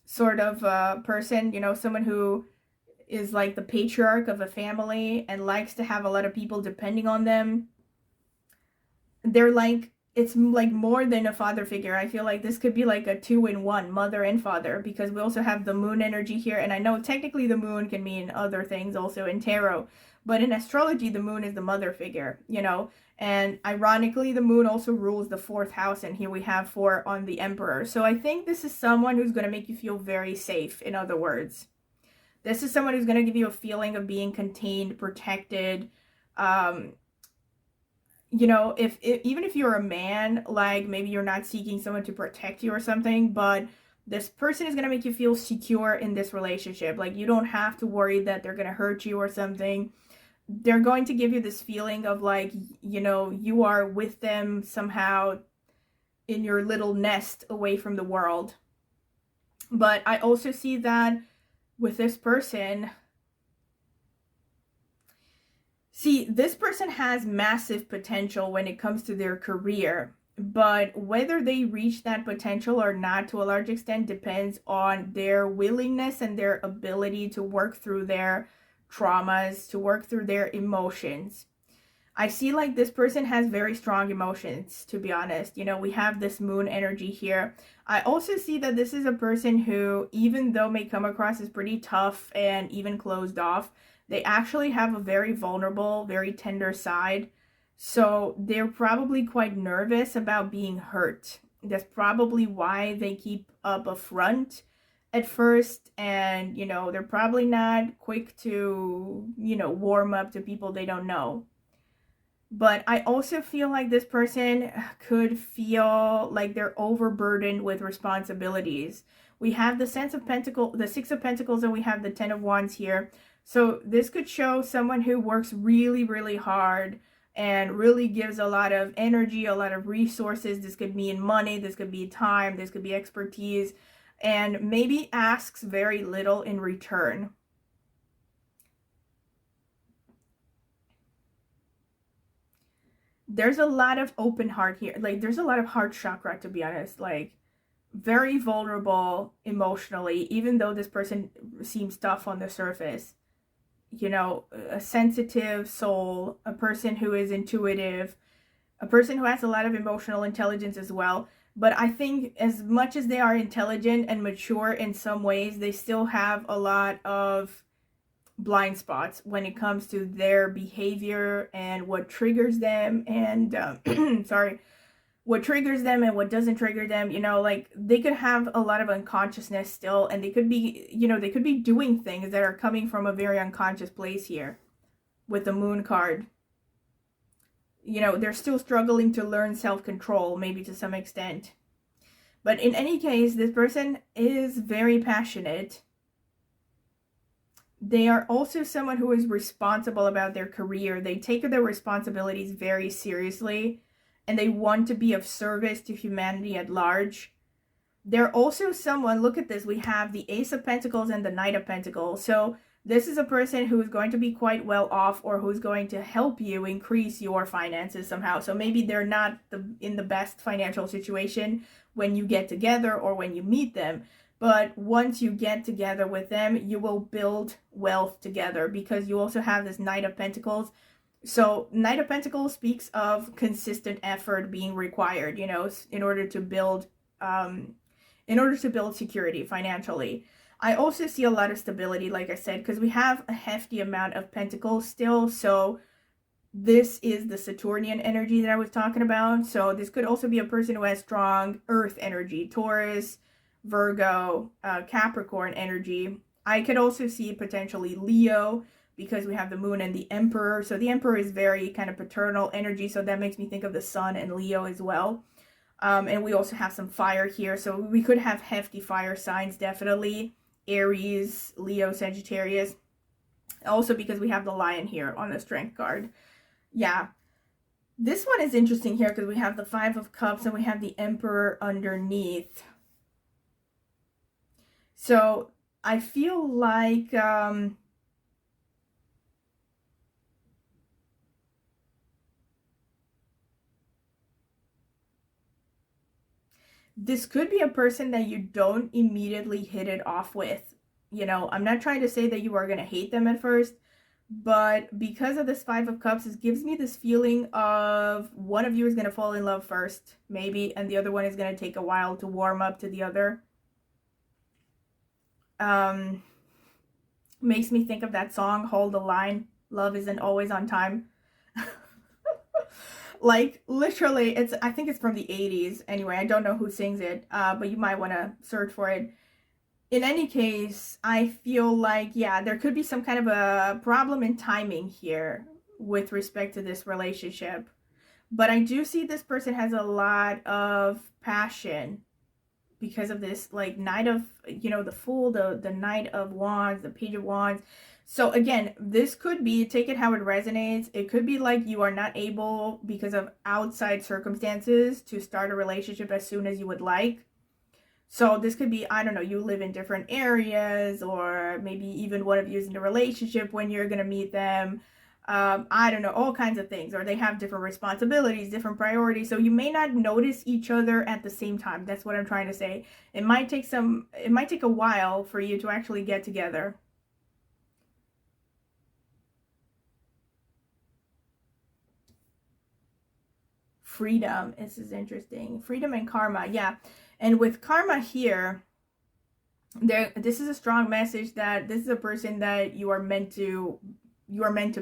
sort of person, you know, someone who is like the patriarch of a family and likes to have a lot of people depending on them. They're like, it's like more than a father figure. I feel like this could be like a 2-in-1, mother and father, because we also have the moon energy here. And I know technically the moon can mean other things also in tarot, but in astrology, the moon is the mother figure, you know. And ironically, the moon also rules the 4th house, and here we have 4 on the Emperor. So I think this is someone who's going to make you feel very safe, in other words. This is someone who's going to give you a feeling of being contained, protected. You know, if even if you're a man, like maybe you're not seeking someone to protect you or something, but this person is going to make you feel secure in this relationship. Like, you don't have to worry that they're going to hurt you or something. They're going to give you this feeling of like, you know, you are with them somehow in your little nest away from the world. But I also see that with this person, this person has massive potential when it comes to their career, but whether they reach that potential or not to a large extent depends on their willingness and their ability to work through their traumas, to work through their emotions. I see like this person has very strong emotions, to be honest. You know, we have this moon energy here. I also see that this is a person who, even though may come across as pretty tough and even closed off, they actually have a very vulnerable, very tender side. So they're probably quite nervous about being hurt. That's probably why they keep up a front at first, and, you know, they're probably not quick to, you know, warm up to people they don't know. But I also feel like this person could feel like they're overburdened with responsibilities. We have the Six of Pentacles, and we have the 10 of Wands here. So this could show someone who works really, really hard and really gives a lot of energy, a lot of resources. This could mean money, this could be time, this could be expertise, and maybe asks very little in return. There's a lot of open heart here. Like, there's a lot of heart chakra, to be honest. Like, very vulnerable emotionally, even though this person seems tough on the surface. you know, a sensitive soul, a person who is intuitive, a person who has a lot of emotional intelligence as well. But I think as much as they are intelligent and mature in some ways, they still have a lot of blind spots when it comes to their behavior and what triggers them and sorry, what triggers them and what doesn't trigger them. You know, like they could have a lot of unconsciousness still, and they could be, you know, they could be doing things that are coming from a very unconscious place here with the moon card. You know, they're still struggling to learn self-control, maybe to some extent. But in any case, this person is very passionate. They are also someone who is responsible about their career. They take their responsibilities very seriously, and they want to be of service to humanity at large. They're also someone, look at this, we have the Ace of Pentacles and the Knight of Pentacles. So this is a person who is going to be quite well off, or who's going to help you increase your finances somehow. So maybe they're not in the best financial situation when you get together or when you meet them. But once you get together with them, you will build wealth together, because you also have this Knight of Pentacles. So Knight of Pentacles speaks of consistent effort being required, you know, in order to build security financially. I also see a lot of stability, like I said, because we have a hefty amount of pentacles still. So this is the Saturnian energy that I was talking about. So this could also be a person who has strong earth energy, Taurus, Virgo, Capricorn energy. I could also see potentially Leo, because we have the moon and the emperor. So the emperor is very kind of paternal energy. So that makes me think of the sun and Leo as well. And we also have some fire here. So we could have hefty fire signs, definitely. Aries, Leo, Sagittarius. Also because we have the lion here on the strength card. Yeah. This one is interesting here because we have the Five of Cups and we have the Emperor underneath. So I feel like this could be a person that you don't immediately hit it off with. You know, I'm not trying to say that you are going to hate them at first, but because of this Five of Cups, it gives me this feeling of one of you is going to fall in love first, maybe, and the other one is going to take a while to warm up to the other. Makes me think of that song, Hold the Line, Love Isn't Always on Time. Like, literally, I think it's from the 80s. Anyway, I don't know who sings it, but you might want to search for it. In any case, I feel like, yeah, there could be some kind of a problem in timing here with respect to this relationship. But I do see this person has a lot of passion because of this, like, Knight of, you know, the Fool, the Knight of Wands, the Page of Wands. So again, this could be, take it how it resonates. It could be like you are not able, because of outside circumstances, to start a relationship as soon as you would like. So this could be, I don't know, you live in different areas, or maybe even one of you is in a relationship when you're going to meet them. I don't know, all kinds of things. Or they have different responsibilities, different priorities. So you may not notice each other at the same time. That's what I'm trying to say. It might take a while for you to actually get together. Freedom. This is interesting. Freedom and karma. Yeah. And with karma here, this is a strong message that this is a person that you are meant to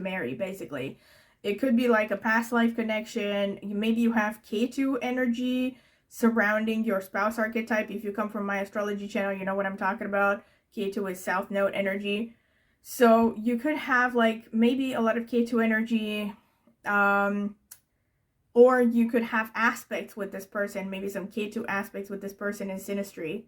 marry, basically. It could be like a past life connection. Maybe you have Ketu energy surrounding your spouse archetype. If you come from my astrology channel, you know what I'm talking about. Ketu is South Node energy. So you could have like maybe a lot of Ketu energy, or you could have aspects with this person, maybe some Ketu aspects with this person in synastry.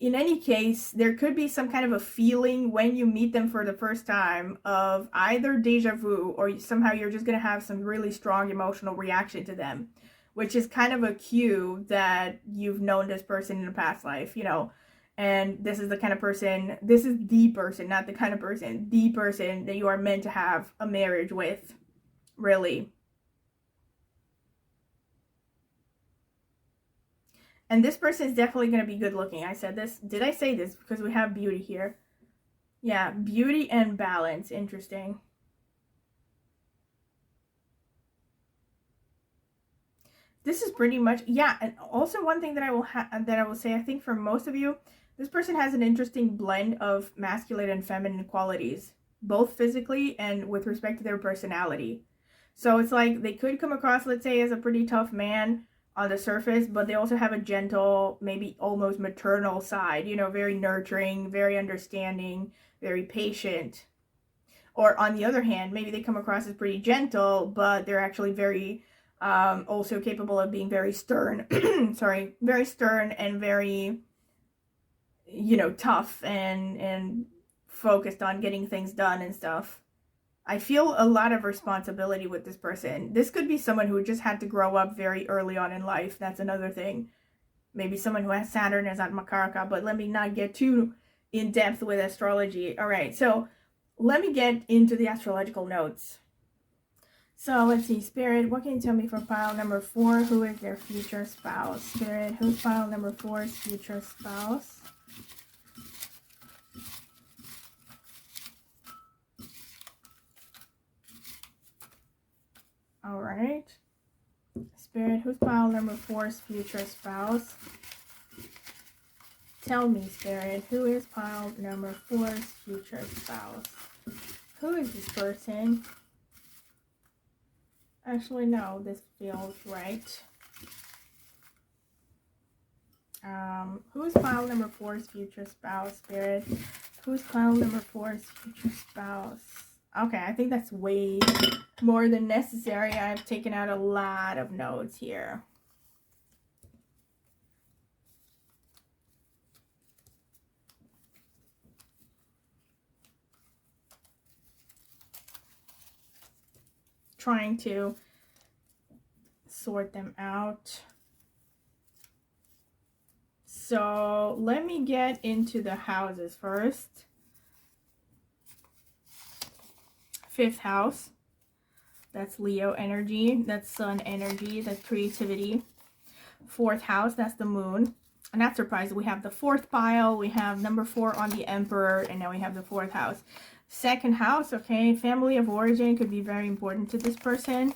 In any case, there could be some kind of a feeling when you meet them for the first time of either deja vu, or somehow you're just going to have some really strong emotional reaction to them, which is kind of a cue that you've known this person in a past life, you know. And this is the kind of person, this is the person, not the kind of person, the person that you are meant to have a marriage with, really. And this person is definitely going to be good looking. I said this. Did I say this? Because we have beauty here. Yeah, beauty and balance. Interesting. This is pretty much, yeah, and also one thing that I will say, I think for most of you, this person has an interesting blend of masculine and feminine qualities, both physically and with respect to their personality. So it's like they could come across, let's say, as a pretty tough man on the surface, but they also have a gentle, maybe almost maternal side, you know, very nurturing, very understanding, very patient. Or on the other hand, maybe they come across as pretty gentle, but they're actually very also capable of being very stern. Sorry, very stern and very, you know, tough and focused on getting things done and stuff. I feel a lot of responsibility with this person. This could be someone who just had to grow up very early on in life. That's another thing. Maybe someone who has Saturn as at Makaraka, but let me not get too in depth with astrology. All right, so let me get into the astrological notes. So let's see, Spirit, what can you tell me for pile number 4? Who is their future spouse? Spirit, who's pile number 4's future spouse? All right. Spirit, who's pile number 4's future spouse? Tell me, Spirit, who is pile number 4's future spouse? Who is this person? Actually, no, this feels right. Who's pile number 4's future spouse, Spirit? Who's pile number 4's future spouse? Okay, I think that's way more than necessary. I've taken out a lot of notes here. Trying to sort them out. So let me get into the houses first. 5th house, that's Leo energy, that's Sun energy, that's creativity. 4th house, that's the Moon. I'm not surprised, we have the 4th pile, we have number 4 on the Emperor, and now we have the 4th house. 2nd house, okay, family of origin could be very important to this person.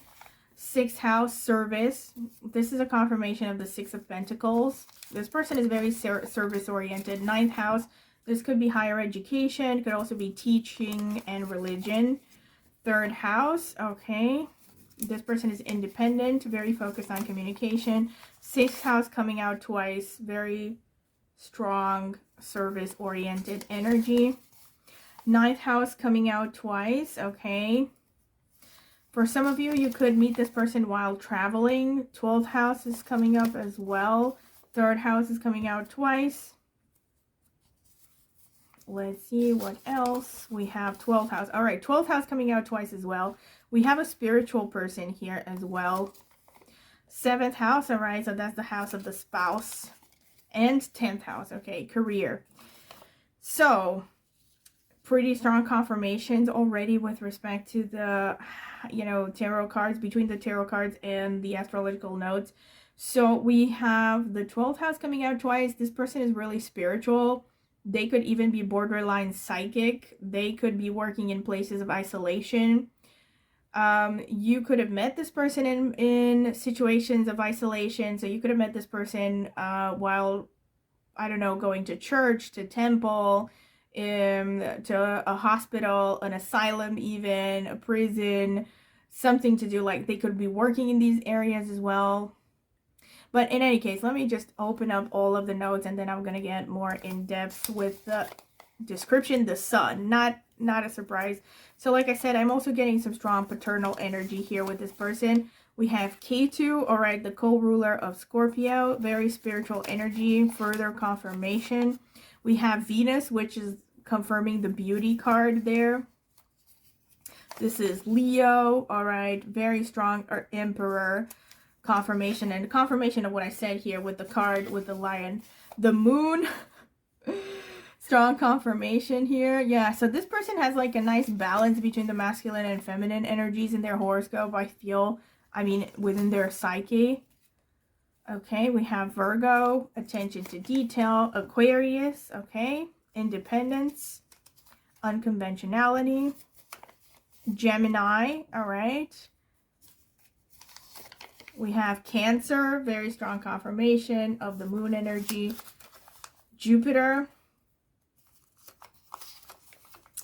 6th house, service. This is a confirmation of the 6 of Pentacles. This person is very service oriented. 9th house, this could be higher education, could also be teaching and religion. 3rd house, okay, this person is independent, very focused on communication. 6th house coming out twice, very strong service oriented energy. 9th house coming out twice, okay. For some of you, you could meet this person while traveling. 12th house is coming up as well. 3rd house is coming out twice. Let's see what else. We have 12th house. All right, 12th house coming out twice as well. We have a spiritual person here as well. 7th house, all right, so that's the house of the spouse. And 10th house, okay, career. So, pretty strong confirmations already with respect to the, you know, tarot cards, between the tarot cards and the astrological notes. So we have the 12th house coming out twice. This person is really spiritual. They could even be borderline psychic. They could be working in places of isolation. You could have met this person in situations of isolation. So you could have met this person while, I don't know, going to church, to temple, to a hospital, an asylum, even a prison, something to do, like they could be working in these areas as well. But in any case, let me just open up all of the notes, and then I'm gonna get more in depth with the description. The Sun, not a surprise. So like I said, I'm also getting some strong paternal energy here with this person. We have Ketu, all right, the co-ruler of Scorpio, very spiritual energy, further confirmation. We have Venus, which is confirming the beauty card there. This is Leo, all right, very strong, or Emperor confirmation, and confirmation of what I said here with the card with the lion. The Moon, strong confirmation here. Yeah, so this person has like a nice balance between the masculine and feminine energies in their horoscope, I feel. I mean, within their psyche. Okay, we have Virgo, attention to detail. Aquarius, okay, independence. unconventionality. Gemini, all right. We have Cancer, very strong confirmation of the moon energy. Jupiter,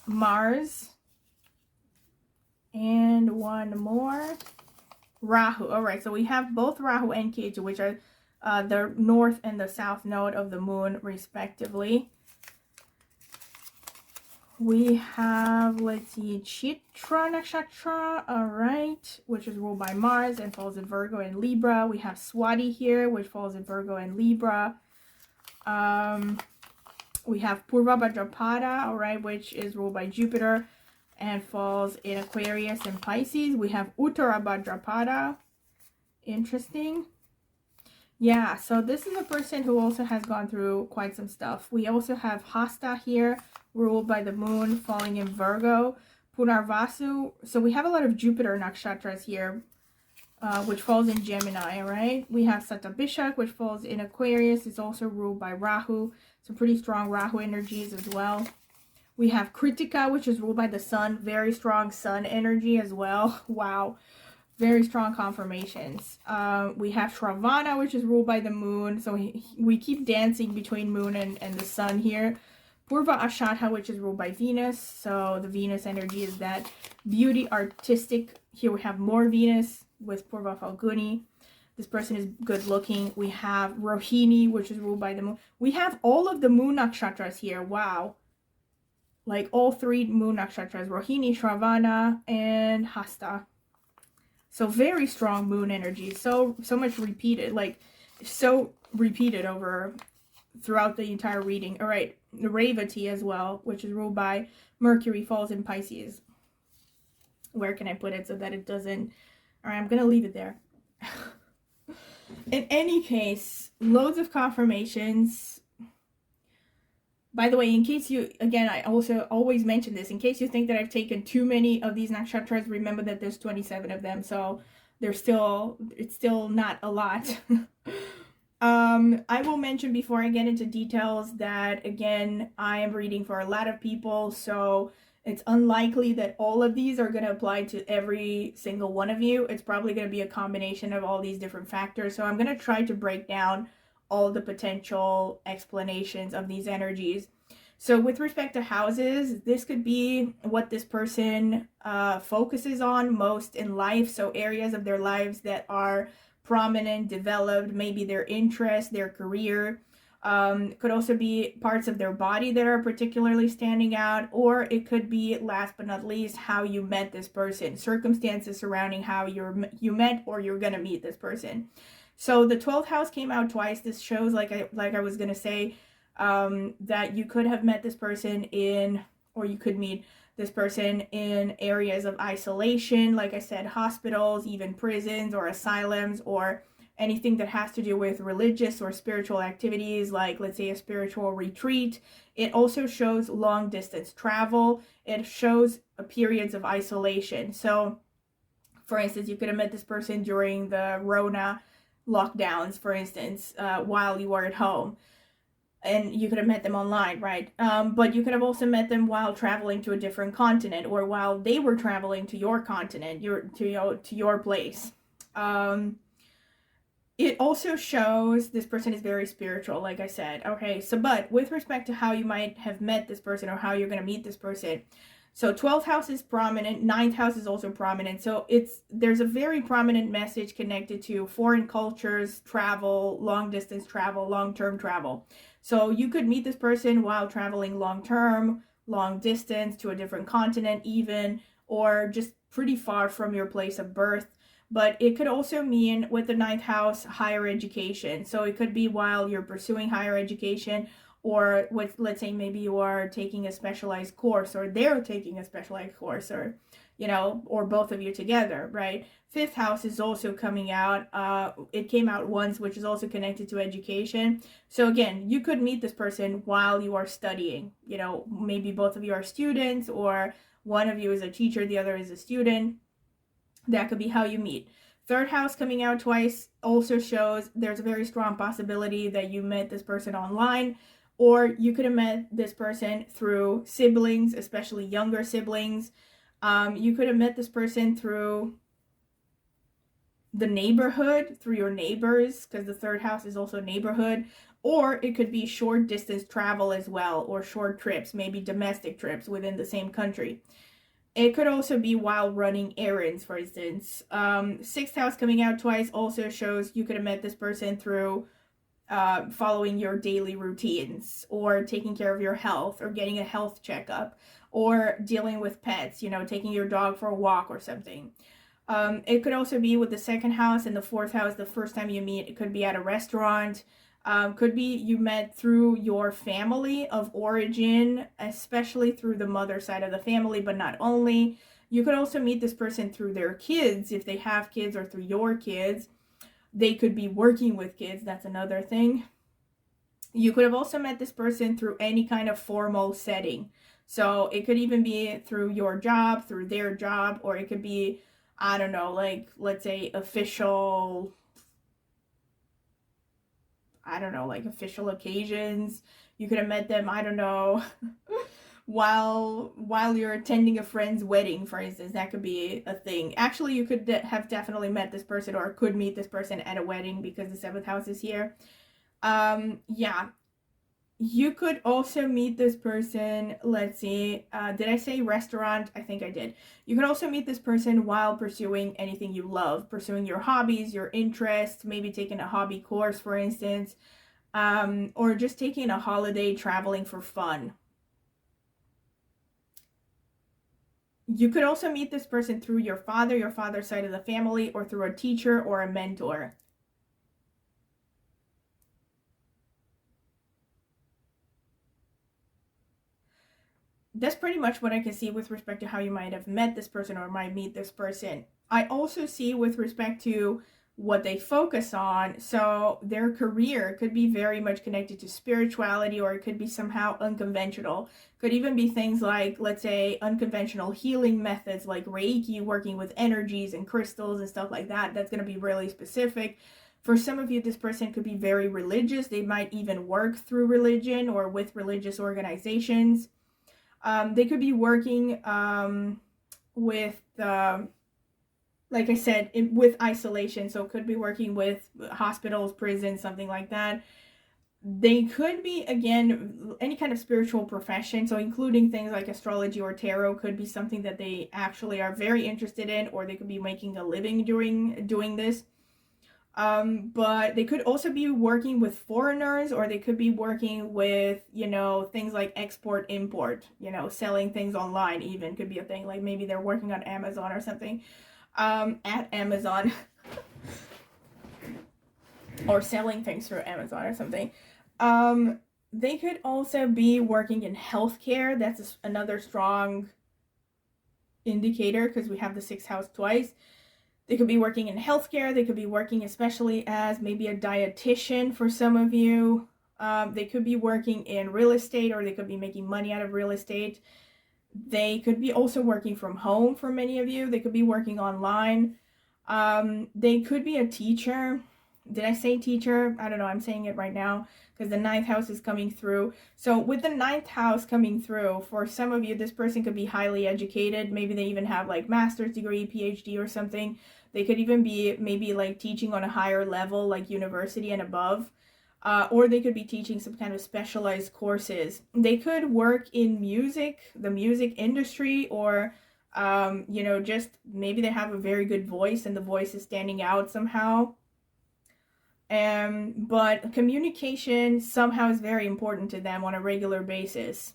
Mars, and one more, Rahu. All right, so we have both Rahu and Ketu, which are the north and the south node of the moon, respectively. We have, let's see, Chitra Nakshatra, all right, which is ruled by Mars and falls in Virgo and Libra. We have Swati here, which falls in Virgo and Libra. We have Purva Bhadrapada, all right, which is ruled by Jupiter and falls in Aquarius and Pisces. We have Uttara Bhadrapada. Interesting. Yeah, so this is a person who also has gone through quite some stuff. We also have Hasta here, ruled by the moon, falling in Virgo. Punarvasu. So we have a lot of Jupiter nakshatras here, which falls in Gemini, all right? We have Satabhishak, which falls in Aquarius. It's also ruled by Rahu. Some pretty strong Rahu energies as well. We have Kritika, which is ruled by the sun. Very strong sun energy as well. Wow. Very strong confirmations. We have Shravana, which is ruled by the moon. So we keep dancing between moon and the sun here. Purva Ashadha, which is ruled by Venus. So the Venus energy is that beauty, artistic. Here we have more Venus with Purva Falguni. This person is good looking. We have Rohini, which is ruled by the moon. We have all of the moon nakshatras here. Wow. Like all three moon nakshatras. Rohini, Shravana, and Hasta. So very strong moon energy. So much repeated. Like so repeated over throughout the entire reading. All right. Revati as well, which is ruled by Mercury, falls in Pisces. Where can I put it so that it doesn't... All right, I'm going to leave it there. In any case, loads of confirmations. By the way, in case you, again, I also always mention this, in case you think that I've taken too many of these nakshatras, remember that there's 27 of them, so it's still not a lot. I will mention before I get into details that, again, I am reading for a lot of people, so it's unlikely that all of these are going to apply to every single one of you. It's probably going to be a combination of all these different factors, so I'm going to try to break down all the potential explanations of these energies. So with respect to houses, this could be what this person focuses on most in life. So areas of their lives that are prominent, developed, maybe their interest, their career. Could also be parts of their body that are particularly standing out, or it could be, last but not least, how you met this person, circumstances surrounding how you met or you're gonna meet this person. So the 12th house came out twice. This shows, like I was gonna say, that you could have met this person in, or you could meet this person in areas of isolation, like I said, hospitals, even prisons or asylums, or anything that has to do with religious or spiritual activities, like let's say a spiritual retreat. It also shows long distance travel. It shows periods of isolation. So for instance, you could have met this person during the Rona lockdowns, for instance, while you were at home. And you could have met them online, right? But you could have also met them while traveling to a different continent, or while they were traveling to your continent, to your place. It also shows this person is very spiritual, like I said. Okay, so but with respect to how you might have met this person or how you're going to meet this person, so 12th house is prominent, 9th house is also prominent. So there's a very prominent message connected to foreign cultures, travel, long distance travel, long-term travel. So you could meet this person while traveling long-term, long distance to a different continent even, or just pretty far from your place of birth. But it could also mean, with the 9th house, higher education. So it could be while you're pursuing higher education, or with, let's say, maybe you are taking a specialized course, or they're taking a specialized course, or, you know, or both of you together, right? 5th house is also coming out. It came out once, which is also connected to education. So again, you could meet this person while you are studying. You know, maybe both of you are students, or one of you is a teacher, the other is a student. That could be how you meet. 3rd house coming out twice also shows there's a very strong possibility that you met this person online, Or you could have met this person through siblings, especially younger siblings. You could have met this person through the neighborhood, through your neighbors, because the third house is also neighborhood. Or it could be short distance travel as well, or short trips, maybe domestic trips within the same country. It could also be while running errands, for instance. Sixth house coming out twice also shows you could have met this person through following your daily routines, or taking care of your health, or getting a health checkup, or dealing with pets, you know, taking your dog for a walk or something. It could also be with the second house and the fourth house, the first time you meet. It could be at a restaurant. Could be you met through your family of origin, especially through the mother side of the family, but not only. You could also meet this person through their kids, if they have kids, or through your kids. They could be working with kids. That's another thing. You could have also met this person through any kind of formal setting. So it could even be through your job, through their job, or it could be, I don't know, like, let's say official, I don't know, like official occasions. You could have met them, I don't know, while you're attending a friend's wedding, for instance. That could be a thing. Actually, you could have definitely met this person, or could meet this person at a wedding, because the seventh house is here. Yeah. You could also meet this person, let's see, did I say restaurant? I think I did. You could also meet this person while pursuing anything you love, pursuing your hobbies, your interests, maybe taking a hobby course, for instance, or just taking a holiday, traveling for fun. You could also meet this person through your father's side of the family, or through a teacher or a mentor. That's pretty much what I can see with respect to how you might have met this person or might meet this person. I also see with respect to what they focus on. So their career could be very much connected to spirituality, or it could be somehow unconventional. Could even be things like, let's say, unconventional healing methods like Reiki, working with energies and crystals and stuff like that. That's going to be really specific. For some of you, this person could be very religious. They might even work through religion or with religious organizations. They could be working with, like I said, with isolation. So could be working with hospitals, prisons, something like that. They could be, again, any kind of spiritual profession. So including things like astrology or tarot could be something that they actually are very interested in, or they could be making a living doing this. But they could also be working with foreigners, or they could be working with, you know, things like export, import, you know, selling things online even could be a thing. Like maybe they're working on Amazon or something, at Amazon, or selling things through Amazon or something. They could also be working in healthcare. That's another strong indicator, because we have the sixth house twice. They could be working in healthcare. They could be working especially as maybe a dietitian for some of you. They could be working in real estate, or they could be making money out of real estate. They could be also working from home for many of you. They could be working online. They could be a teacher. Did I say teacher? I don't know. I'm saying it right now because the ninth house is coming through. So with the ninth house coming through, for some of you, this person could be highly educated. Maybe they even have like master's degree, PhD or something. They could even be maybe like teaching on a higher level, like university and above. Or they could be teaching some kind of specialized courses. They could work in music, the music industry, or you know, just maybe they have a very good voice and the voice is standing out somehow. But communication somehow is very important to them on a regular basis.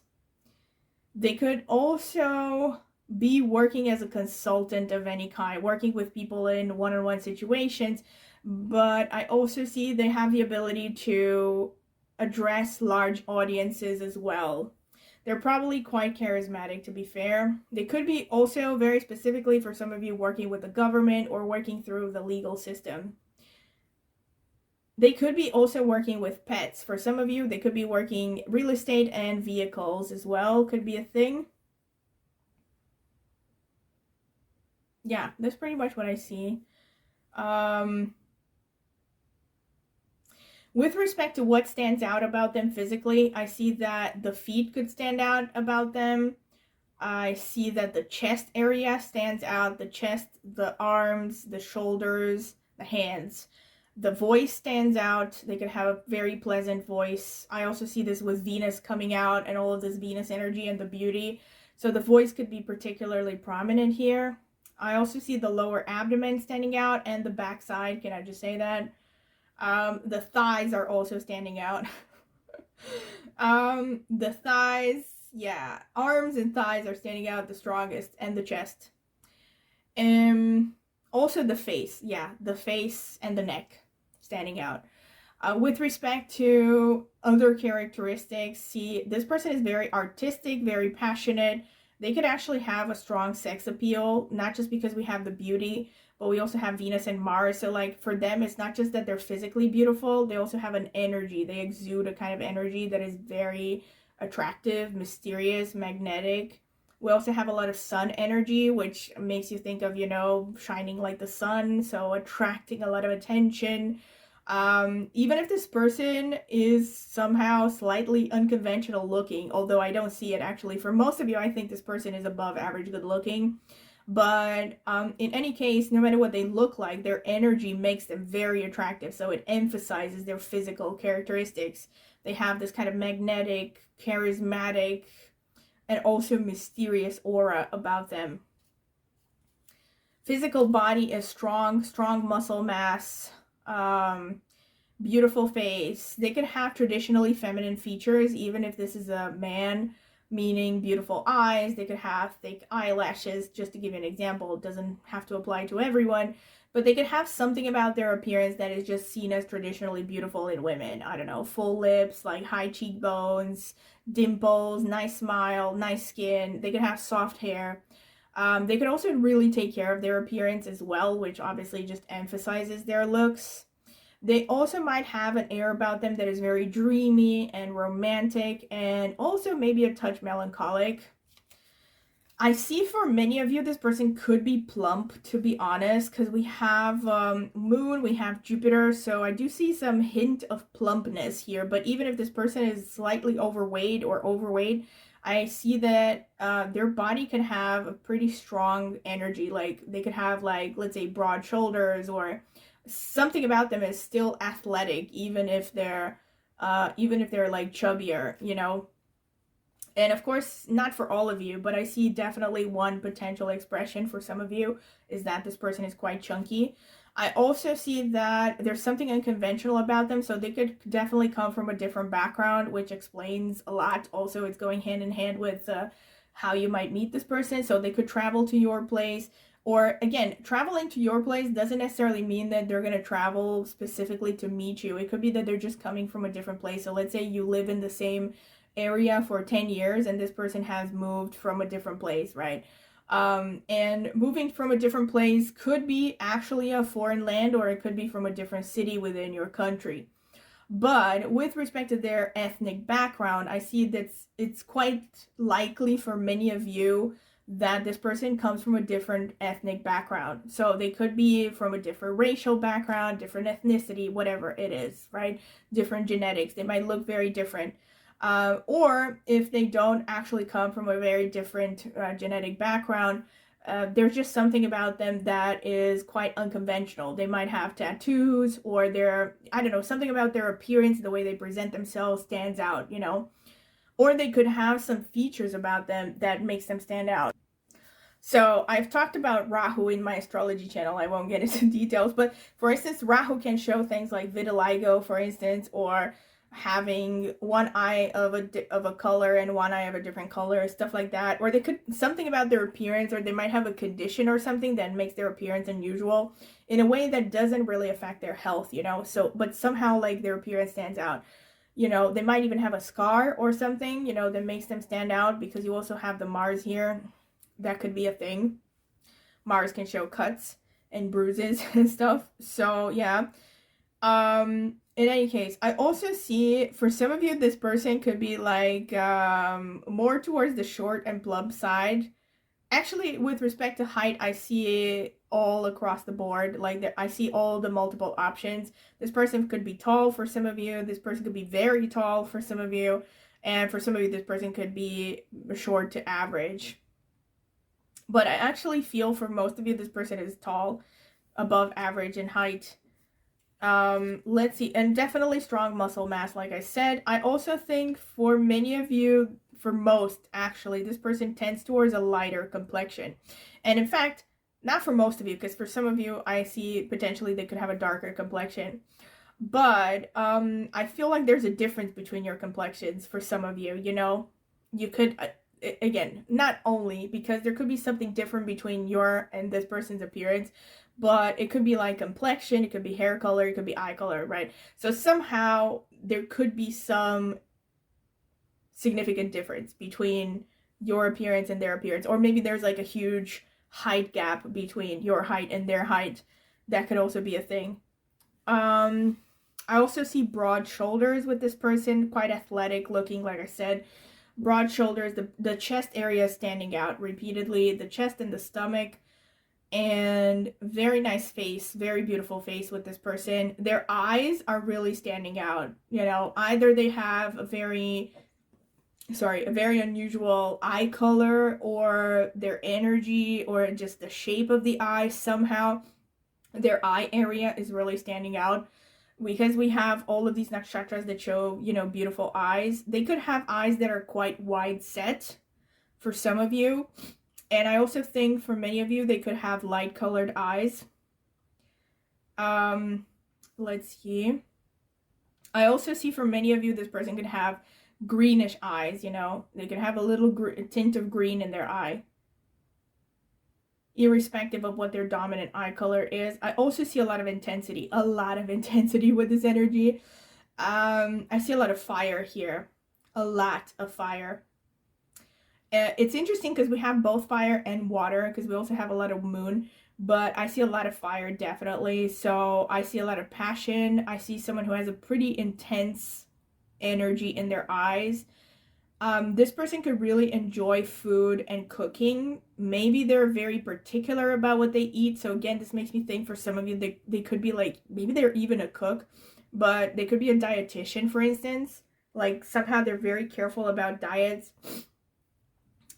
They could also be working as a consultant of any kind, working with people in one-on-one situations, but I also see they have the ability to address large audiences as well. They're probably quite charismatic, to be fair. They could be also, very specifically for some of you, working with the government or working through the legal system. They could be also working with pets. For some of you, they could be working real estate and vehicles as well. Could be a thing. Yeah, that's pretty much what I see. With respect to what stands out about them physically, I see that the feet could stand out about them. I see that the chest area stands out, the chest, the arms, the shoulders, the hands. The voice stands out. They could have a very pleasant voice. I also see this with Venus coming out and all of this Venus energy and the beauty. So the voice could be particularly prominent here. I also see the lower abdomen standing out and the backside. Can I just say that? The thighs are also standing out. The thighs, yeah, arms and thighs are standing out the strongest, and the chest. Also the face, yeah, the face and the neck standing out. With respect to other characteristics, see, this person is very artistic, very passionate. They could actually have a strong sex appeal, not just because we have the beauty, but we also have Venus and Mars. So like for them, it's not just that they're physically beautiful, they also have an energy. They exude a kind of energy that is very attractive, mysterious, magnetic. We also have a lot of sun energy, which makes you think of, you know, shining like the sun, so attracting a lot of attention. Even if this person is somehow slightly unconventional looking, although I don't see it actually. For most of you, I think this person is above average good looking. But in any case, no matter what they look like, their energy makes them very attractive. So it emphasizes their physical characteristics. They have this kind of magnetic, charismatic, and also mysterious aura about them. Physical body is strong muscle mass, beautiful face. They could have traditionally feminine features, even if this is a man, meaning beautiful eyes. They could have thick eyelashes, just to give you an example. It doesn't have to apply to everyone, but they could have something about their appearance that is just seen as traditionally beautiful in women. I don't know, full lips, like high cheekbones, dimples, nice smile, nice skin. They could have soft hair. They could also really take care of their appearance as well, which obviously just emphasizes their looks. They also might have an air about them that is very dreamy and romantic, and also maybe a touch melancholic. I see for many of you, this person could be plump, to be honest, because we have Moon, we have Jupiter, so I do see some hint of plumpness here. But even if this person is slightly overweight, I see that their body can have a pretty strong energy. Like they could have, like, let's say, broad shoulders, or something about them is still athletic, even if they're like chubbier, you know. And of course, not for all of you, but I see definitely one potential expression for some of you is that this person is quite chunky. I also see that there's something unconventional about them, so they could definitely come from a different background, which explains a lot. Also, it's going hand in hand with how you might meet this person. So they could travel to your place, or again, traveling to your place doesn't necessarily mean that they're going to travel specifically to meet you. It could be that they're just coming from a different place. So let's say you live in the same area for 10 years and this person has moved from a different place, right? And moving from a different place could be actually a foreign land, or it could be from a different city within your country. But with respect to their ethnic background, I see that it's quite likely for many of you that this person comes from a different ethnic background. So they could be from a different racial background, different ethnicity, whatever it is, right? Different genetics. They might look very different. Or if they don't actually come from a very different genetic background, there's just something about them that is quite unconventional. They might have tattoos, or I don't know, something about their appearance, the way they present themselves stands out, you know. Or they could have some features about them that makes them stand out. So I've talked about Rahu in my astrology channel. I won't get into details, but for instance, Rahu can show things like vitiligo, for instance, or having one eye of a color and one eye of a different color, stuff like that. Or they could, something about their appearance, or they might have a condition or something that makes their appearance unusual in a way that doesn't really affect their health, you know. So but somehow like their appearance stands out. You know, they might even have a scar or something, you know, that makes them stand out, because you also have the Mars here. That could be a thing. Mars can show cuts and bruises and stuff. So yeah. In any case, I also see for some of you, this person could be like more towards the short and plump side. Actually, with respect to height, I see it all across the board. Like, I see all the multiple options. This person could be tall for some of you. This person could be very tall for some of you. And for some of you, this person could be short to average. But I actually feel for most of you, this person is tall, above average in height. Let's see, and definitely strong muscle mass, like I said. I also think for many of you, for most actually, this person tends towards a lighter complexion. And in fact, not for most of you, because for some of you, I see potentially they could have a darker complexion. But I feel like there's a difference between your complexions for some of you, you know? You could, again, not only because there could be something different between your and this person's appearance, but it could be like complexion, it could be hair color, it could be eye color, right? So somehow there could be some significant difference between your appearance and their appearance, or maybe there's like a huge height gap between your height and their height. That could also be a thing. I also see broad shoulders with this person, quite athletic looking, like I said. Broad shoulders, the chest area standing out repeatedly, the chest and the stomach, and very nice face, very beautiful face with this person. Their eyes are really standing out. You know, either they have a very unusual eye color, or their energy, or just the shape of the eye, somehow their eye area is really standing out. Because we have all of these nakshatras that show, you know, beautiful eyes. They could have eyes that are quite wide set for some of you. And I also think for many of you, they could have light colored eyes. Let's see. I also see for many of you, this person could have greenish eyes, you know. They could have a little tint of green in their eye, irrespective of what their dominant eye color is. I also see a lot of intensity with this energy. I see a lot of fire here, a lot of fire. It's interesting because we have both fire and water, because we also have a lot of moon, but I see a lot of fire, definitely. So I see a lot of passion. I see someone who has a pretty intense energy in their eyes. This person could really enjoy food and cooking. Maybe they're very particular about what they eat. So again, this makes me think for some of you, they could be like, maybe they're even a cook, but they could be a dietitian, for instance. Like somehow they're very careful about diets.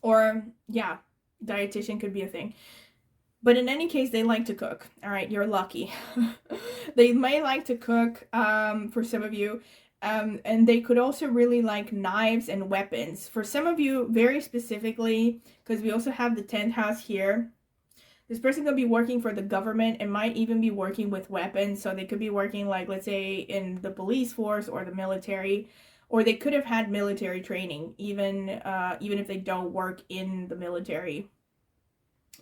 Or yeah, dietitian could be a thing. But in any case, they like to cook. All right, you're lucky. They may like to cook for some of you. And they could also really like knives and weapons. For some of you, very specifically, because we also have the 10th house here. This person could be working for the government and might even be working with weapons. So they could be working, like, let's say, in the police force or the military. Or they could have had military training, even if they don't work in the military.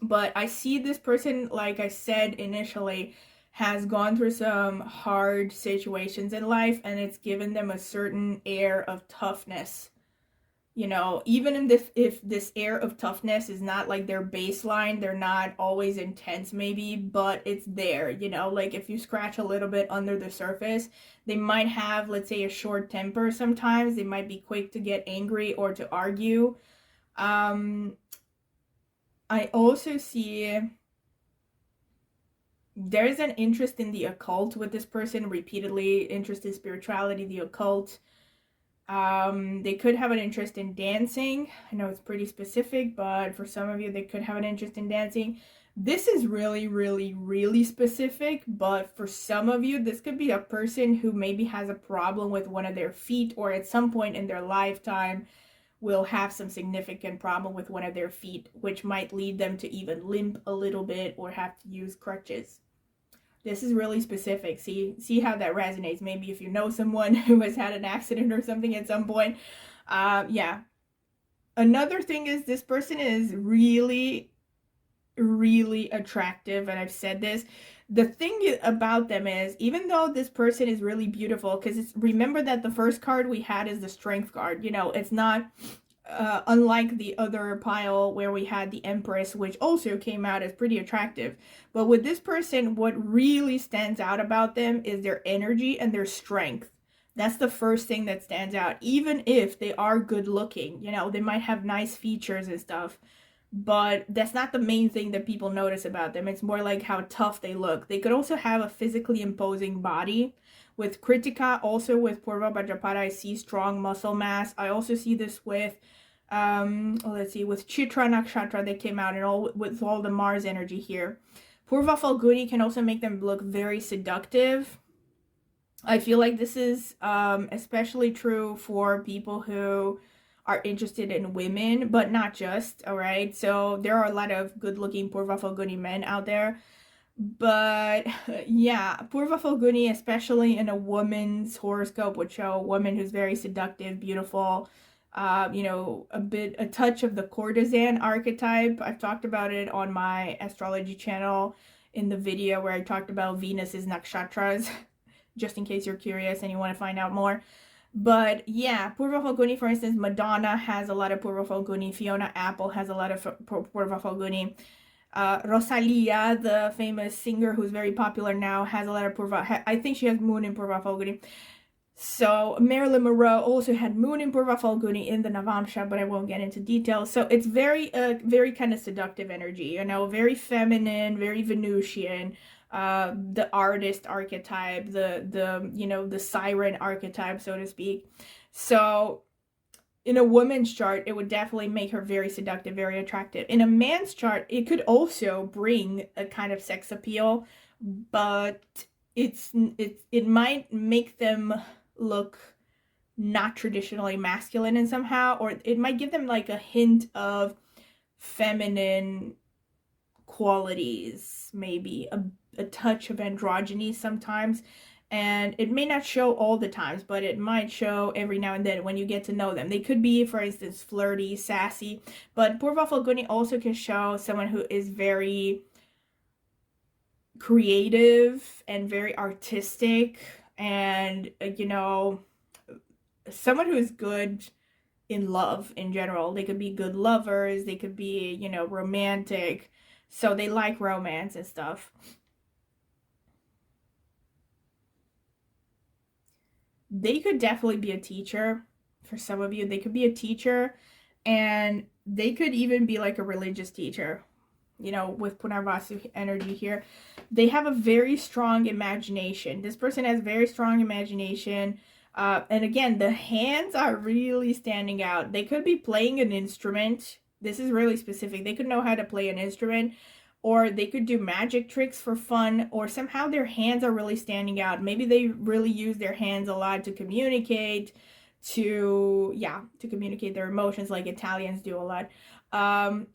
But I see this person, like I said initially, has gone through some hard situations in life, and it's given them a certain air of toughness. You know, even if this air of toughness is not like their baseline, they're not always intense maybe, but it's there, you know, like if you scratch a little bit under the surface, they might have, let's say, a short temper sometimes. They might be quick to get angry or to argue. I also see there's an interest in the occult with this person, repeatedly interest in spirituality, the occult. They could have an interest in dancing. I know it's pretty specific, but for some of you, they could have an interest in dancing. This is really, really, really specific, but for some of you, this could be a person who maybe has a problem with one of their feet, or at some point in their lifetime will have some significant problem with one of their feet, which might lead them to even limp a little bit or have to use crutches. This is really specific. See how that resonates. Maybe if you know someone who has had an accident or something at some point. Yeah. Another thing is this person is really, really attractive, and I've said this. The thing about them is, even though this person is really beautiful, because remember that the first card we had is the Strength card. You know, it's not unlike the other pile where we had the Empress, which also came out as pretty attractive. But with this person, what really stands out about them is their energy and their strength. That's the first thing that stands out. Even if they are good looking, you know, they might have nice features and stuff, but that's not the main thing that people notice about them. It's more like how tough they look. They could also have a physically imposing body. With Kritika, also with Purva Bhadrapada, I see strong muscle mass. I also see this with, let's see, with Chitra Nakshatra that came out, and all with all the Mars energy here. Purva Falguni can also make them look very seductive. I feel like this is especially true for people who are interested in women, but not just, all right? So there are a lot of good-looking Purva Falguni men out there. But yeah, Purva Falguni, especially in a woman's horoscope, would show a woman who's very seductive, beautiful, you know, a touch of the courtesan archetype. I've talked about it on my astrology channel in the video where I talked about Venus's nakshatras, just in case you're curious and you want to find out more. But yeah, Purva Falguni, for instance, Madonna has a lot of Purva Falguni. Fiona Apple has a lot of Purva Falguni. Rosalia, the famous singer who's very popular now, has a lot of Purva. I think she has Moon in Purva Falguni. So Marilyn Monroe also had Moon in Purva Falguni in the Navamsha, but I won't get into details. So it's very kind of seductive energy, you know, very feminine, very Venusian. The artist archetype, the you know, the siren archetype, so to speak. So in a woman's chart, it would definitely make her very seductive, very attractive. In a man's chart, it could also bring a kind of sex appeal, but it might make them look not traditionally masculine in somehow, or it might give them like a hint of feminine qualities, maybe a touch of androgyny sometimes. And it may not show all the times, but it might show every now and then when you get to know them. They could be, for instance, flirty, sassy, but Purva Falguni also can show someone who is very creative and very artistic, and you know, someone who is good in love in general. They could be good lovers, they could be, you know, romantic, so they like romance and stuff. They could definitely be a teacher. For some of you, they could be a teacher, and they could even be like a religious teacher, you know, with Punarvasu energy here. They have a very strong imagination. This person has very strong imagination. And again, the hands are really standing out. They could be playing an instrument. This is really specific. They could know how to play an instrument, or they could do magic tricks for fun, or somehow their hands are really standing out. Maybe they really use their hands a lot to communicate, to communicate their emotions like Italians do a lot.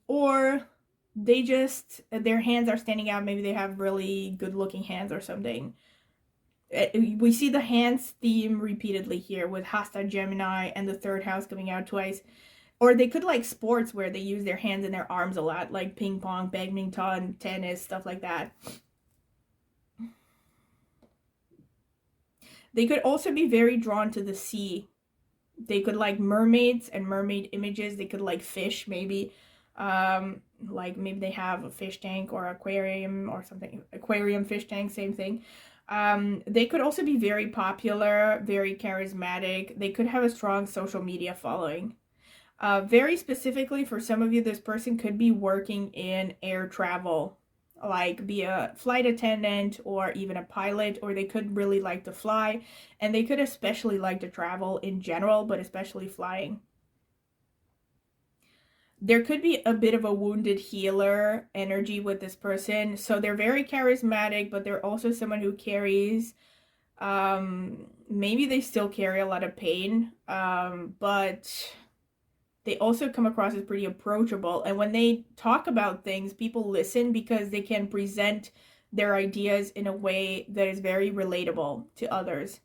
Or they just, their hands are standing out. Maybe they have really good looking hands or something. We see the hands theme repeatedly here with Hasta Gemini and the third house coming out twice. Or they could like sports where they use their hands and their arms a lot, like ping pong, badminton, tennis, stuff like that. They could also be very drawn to the sea. They could like mermaids and mermaid images. They could like fish, maybe. Like maybe they have a fish tank or aquarium or something. Aquarium, fish tank, same thing. They could also be very popular, very charismatic. They could have a strong social media following. Very specifically for some of you, this person could be working in air travel, like be a flight attendant or even a pilot, or they could really like to fly, and they could especially like to travel in general, but especially flying. There could be a bit of a wounded healer energy with this person. So they're very charismatic, but they're also someone who carries, maybe they still carry a lot of pain, but they also come across as pretty approachable. And when they talk about things, people listen because they can present their ideas in a way that is very relatable to others.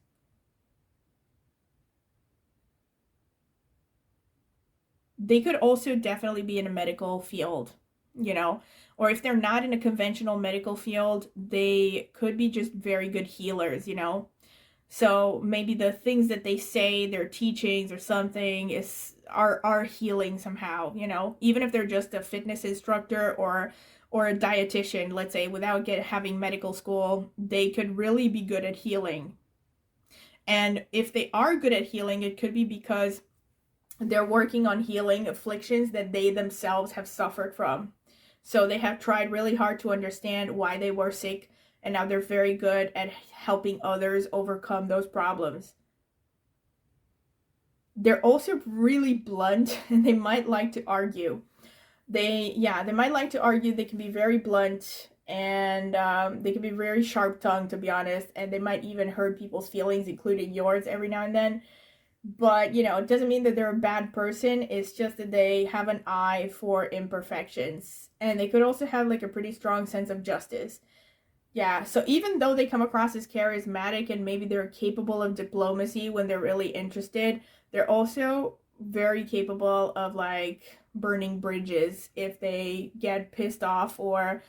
They could also definitely be in a medical field, you know, or if they're not in a conventional medical field, they could be just very good healers, you know. So maybe the things that they say, their teachings or something are healing somehow, you know, even if they're just a fitness instructor or a dietitian, let's say, without having medical school, they could really be good at healing. And if they are good at healing, it could be because they're working on healing afflictions that they themselves have suffered from. So they have tried really hard to understand why they were sick, and now they're very good at helping others overcome those problems. They're also really blunt, and they might like to argue. They might like to argue. They can be very blunt, and they can be very sharp-tongued, to be honest, and they might even hurt people's feelings, including yours, every now and then. But, you know, it doesn't mean that they're a bad person. It's just that they have an eye for imperfections. And they could also have, like, a pretty strong sense of justice. Yeah, so even though they come across as charismatic and maybe they're capable of diplomacy when they're really interested, they're also very capable of, like, burning bridges if they get pissed off, or,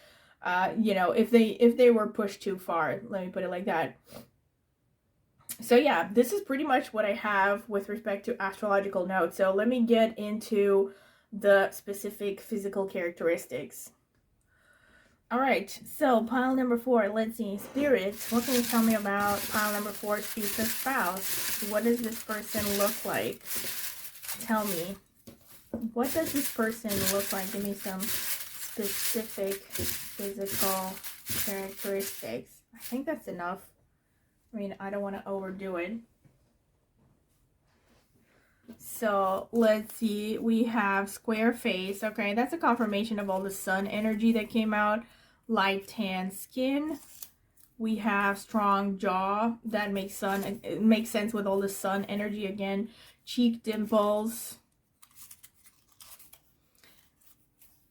you know, if they were pushed too far. Let me put it like that. So yeah, this is pretty much what I have with respect to astrological notes. So let me get into the specific physical characteristics. All right, so pile number 4, let's see. Spirits, what can you tell me about pile number 4, future spouse? What does this person look like? Tell me. What does this person look like? Give me some specific physical characteristics. I think that's enough. I mean, I don't want to overdo it. So let's see. We have square face. Okay, that's a confirmation of all the sun energy that came out. Light tan skin. We have strong jaw. That makes sense with all the sun energy again. Cheek dimples.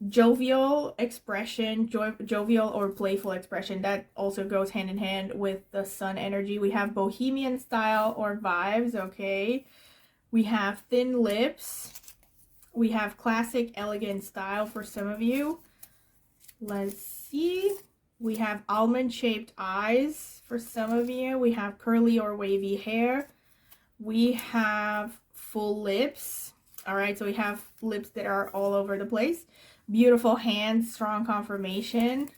Jovial expression, jovial or playful expression, that also goes hand in hand with the sun energy. We have bohemian style or vibes. Okay, we have thin lips. We have classic elegant style for some of you. Let's see. We have almond shaped eyes for some of you. We have curly or wavy hair. We have full lips. All right, so we have lips that are all over the place. Beautiful hands, strong confirmation.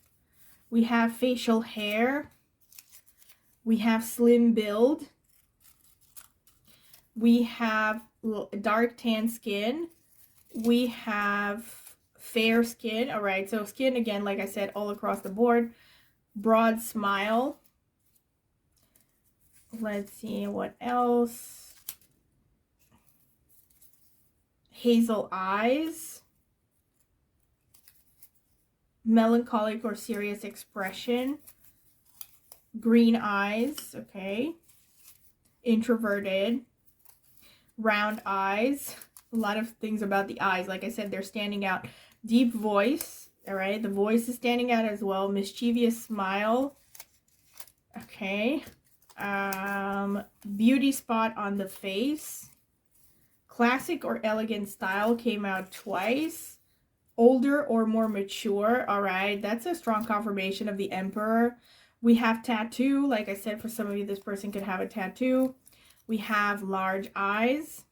We have facial hair. We have slim build. We have dark tan skin. We have fair skin. All right, so skin, again, like I said, all across the board. Broad smile. Let's see what else. Hazel eyes. Melancholic or serious expression. Green eyes, okay. Introverted. Round eyes. A lot of things about the eyes. Like I said, they're standing out. Deep voice, all right. The voice is standing out as well. Mischievous smile. Okay. Beauty spot on the face. Classic or elegant style came out twice. Older or more mature. All right, that's a strong confirmation of the Emperor. We have tattoo. Like I said, for some of you, this person could have a tattoo. We have large eyes.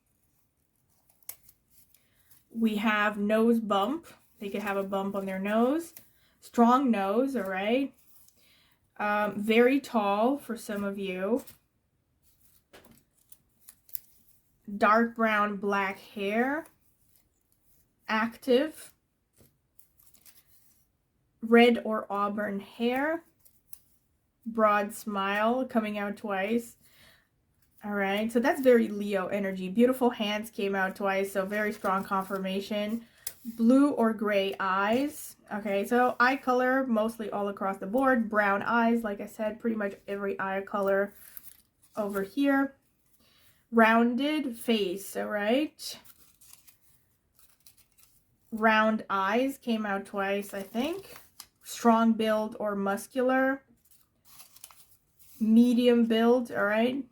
We have nose bump. They could have a bump on their nose. Strong nose, all right. Very tall for some of you. Dark brown, black hair. Active. Red or auburn hair. Broad smile, coming out twice. All right, so that's very Leo energy. Beautiful hands came out twice, so very strong confirmation. Blue or gray eyes. Okay, so eye color mostly all across the board. Brown eyes, like I said, pretty much every eye color over here. Rounded face, all right. Round eyes came out twice, I think. Strong build or muscular. Medium build, all right.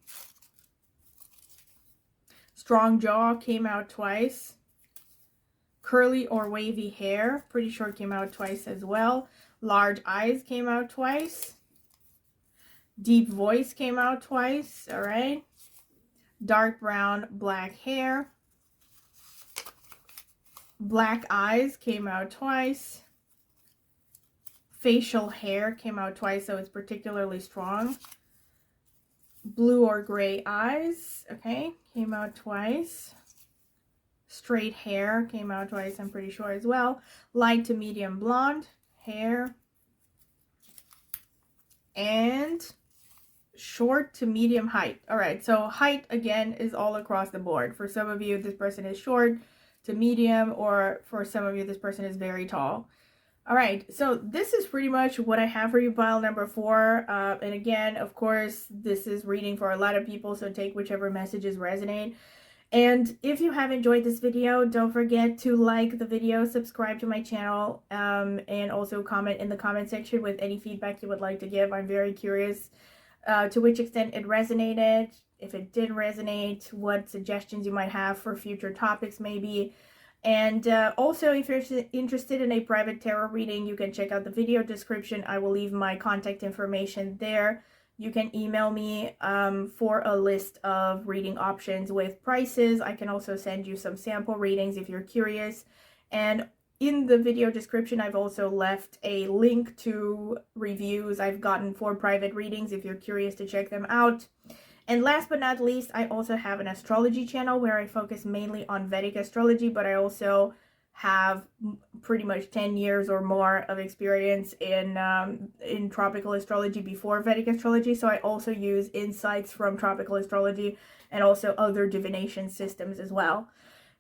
Strong jaw came out twice. Curly or wavy hair, pretty sure came out twice as well. Large eyes came out twice. Deep voice came out twice, all right. Dark brown, black hair. Black eyes came out twice. Facial hair came out twice, so it's particularly strong. Blue or gray eyes, okay, came out twice. straight hair, came out twice, I'm pretty sure as well. Light to medium blonde hair. And short to medium height. All right, so height again is all across the board. For some of you, this person is short to medium, or for some of you, this person is very tall. All right, so this is pretty much what I have for you, pile number 4. And again, of course, this is reading for a lot of people, so take whichever messages resonate. And if you have enjoyed this video, don't forget to like the video, subscribe to my channel, and also comment in the comment section with any feedback you would like to give. I'm very curious to which extent it resonated. If it did resonate, what suggestions you might have for future topics maybe. And also, if you're interested in a private tarot reading, you can check out the video description. I will leave my contact information there. You can email me for a list of reading options with prices. I can also send you some sample readings if you're curious. And in the video description, I've also left a link to reviews I've gotten for private readings if you're curious to check them out. And last but not least, I also have an astrology channel where I focus mainly on Vedic astrology, but I also have pretty much 10 years or more of experience in tropical astrology before Vedic astrology. So I also use insights from tropical astrology and also other divination systems as well.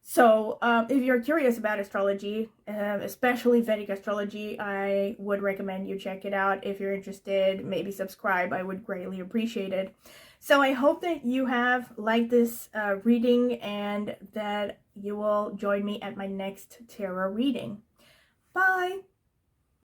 So if you're curious about astrology, especially Vedic astrology, I would recommend you check it out. If you're interested, maybe subscribe. I would greatly appreciate it. So I hope that you have liked this reading and that you will join me at my next tarot reading. Bye!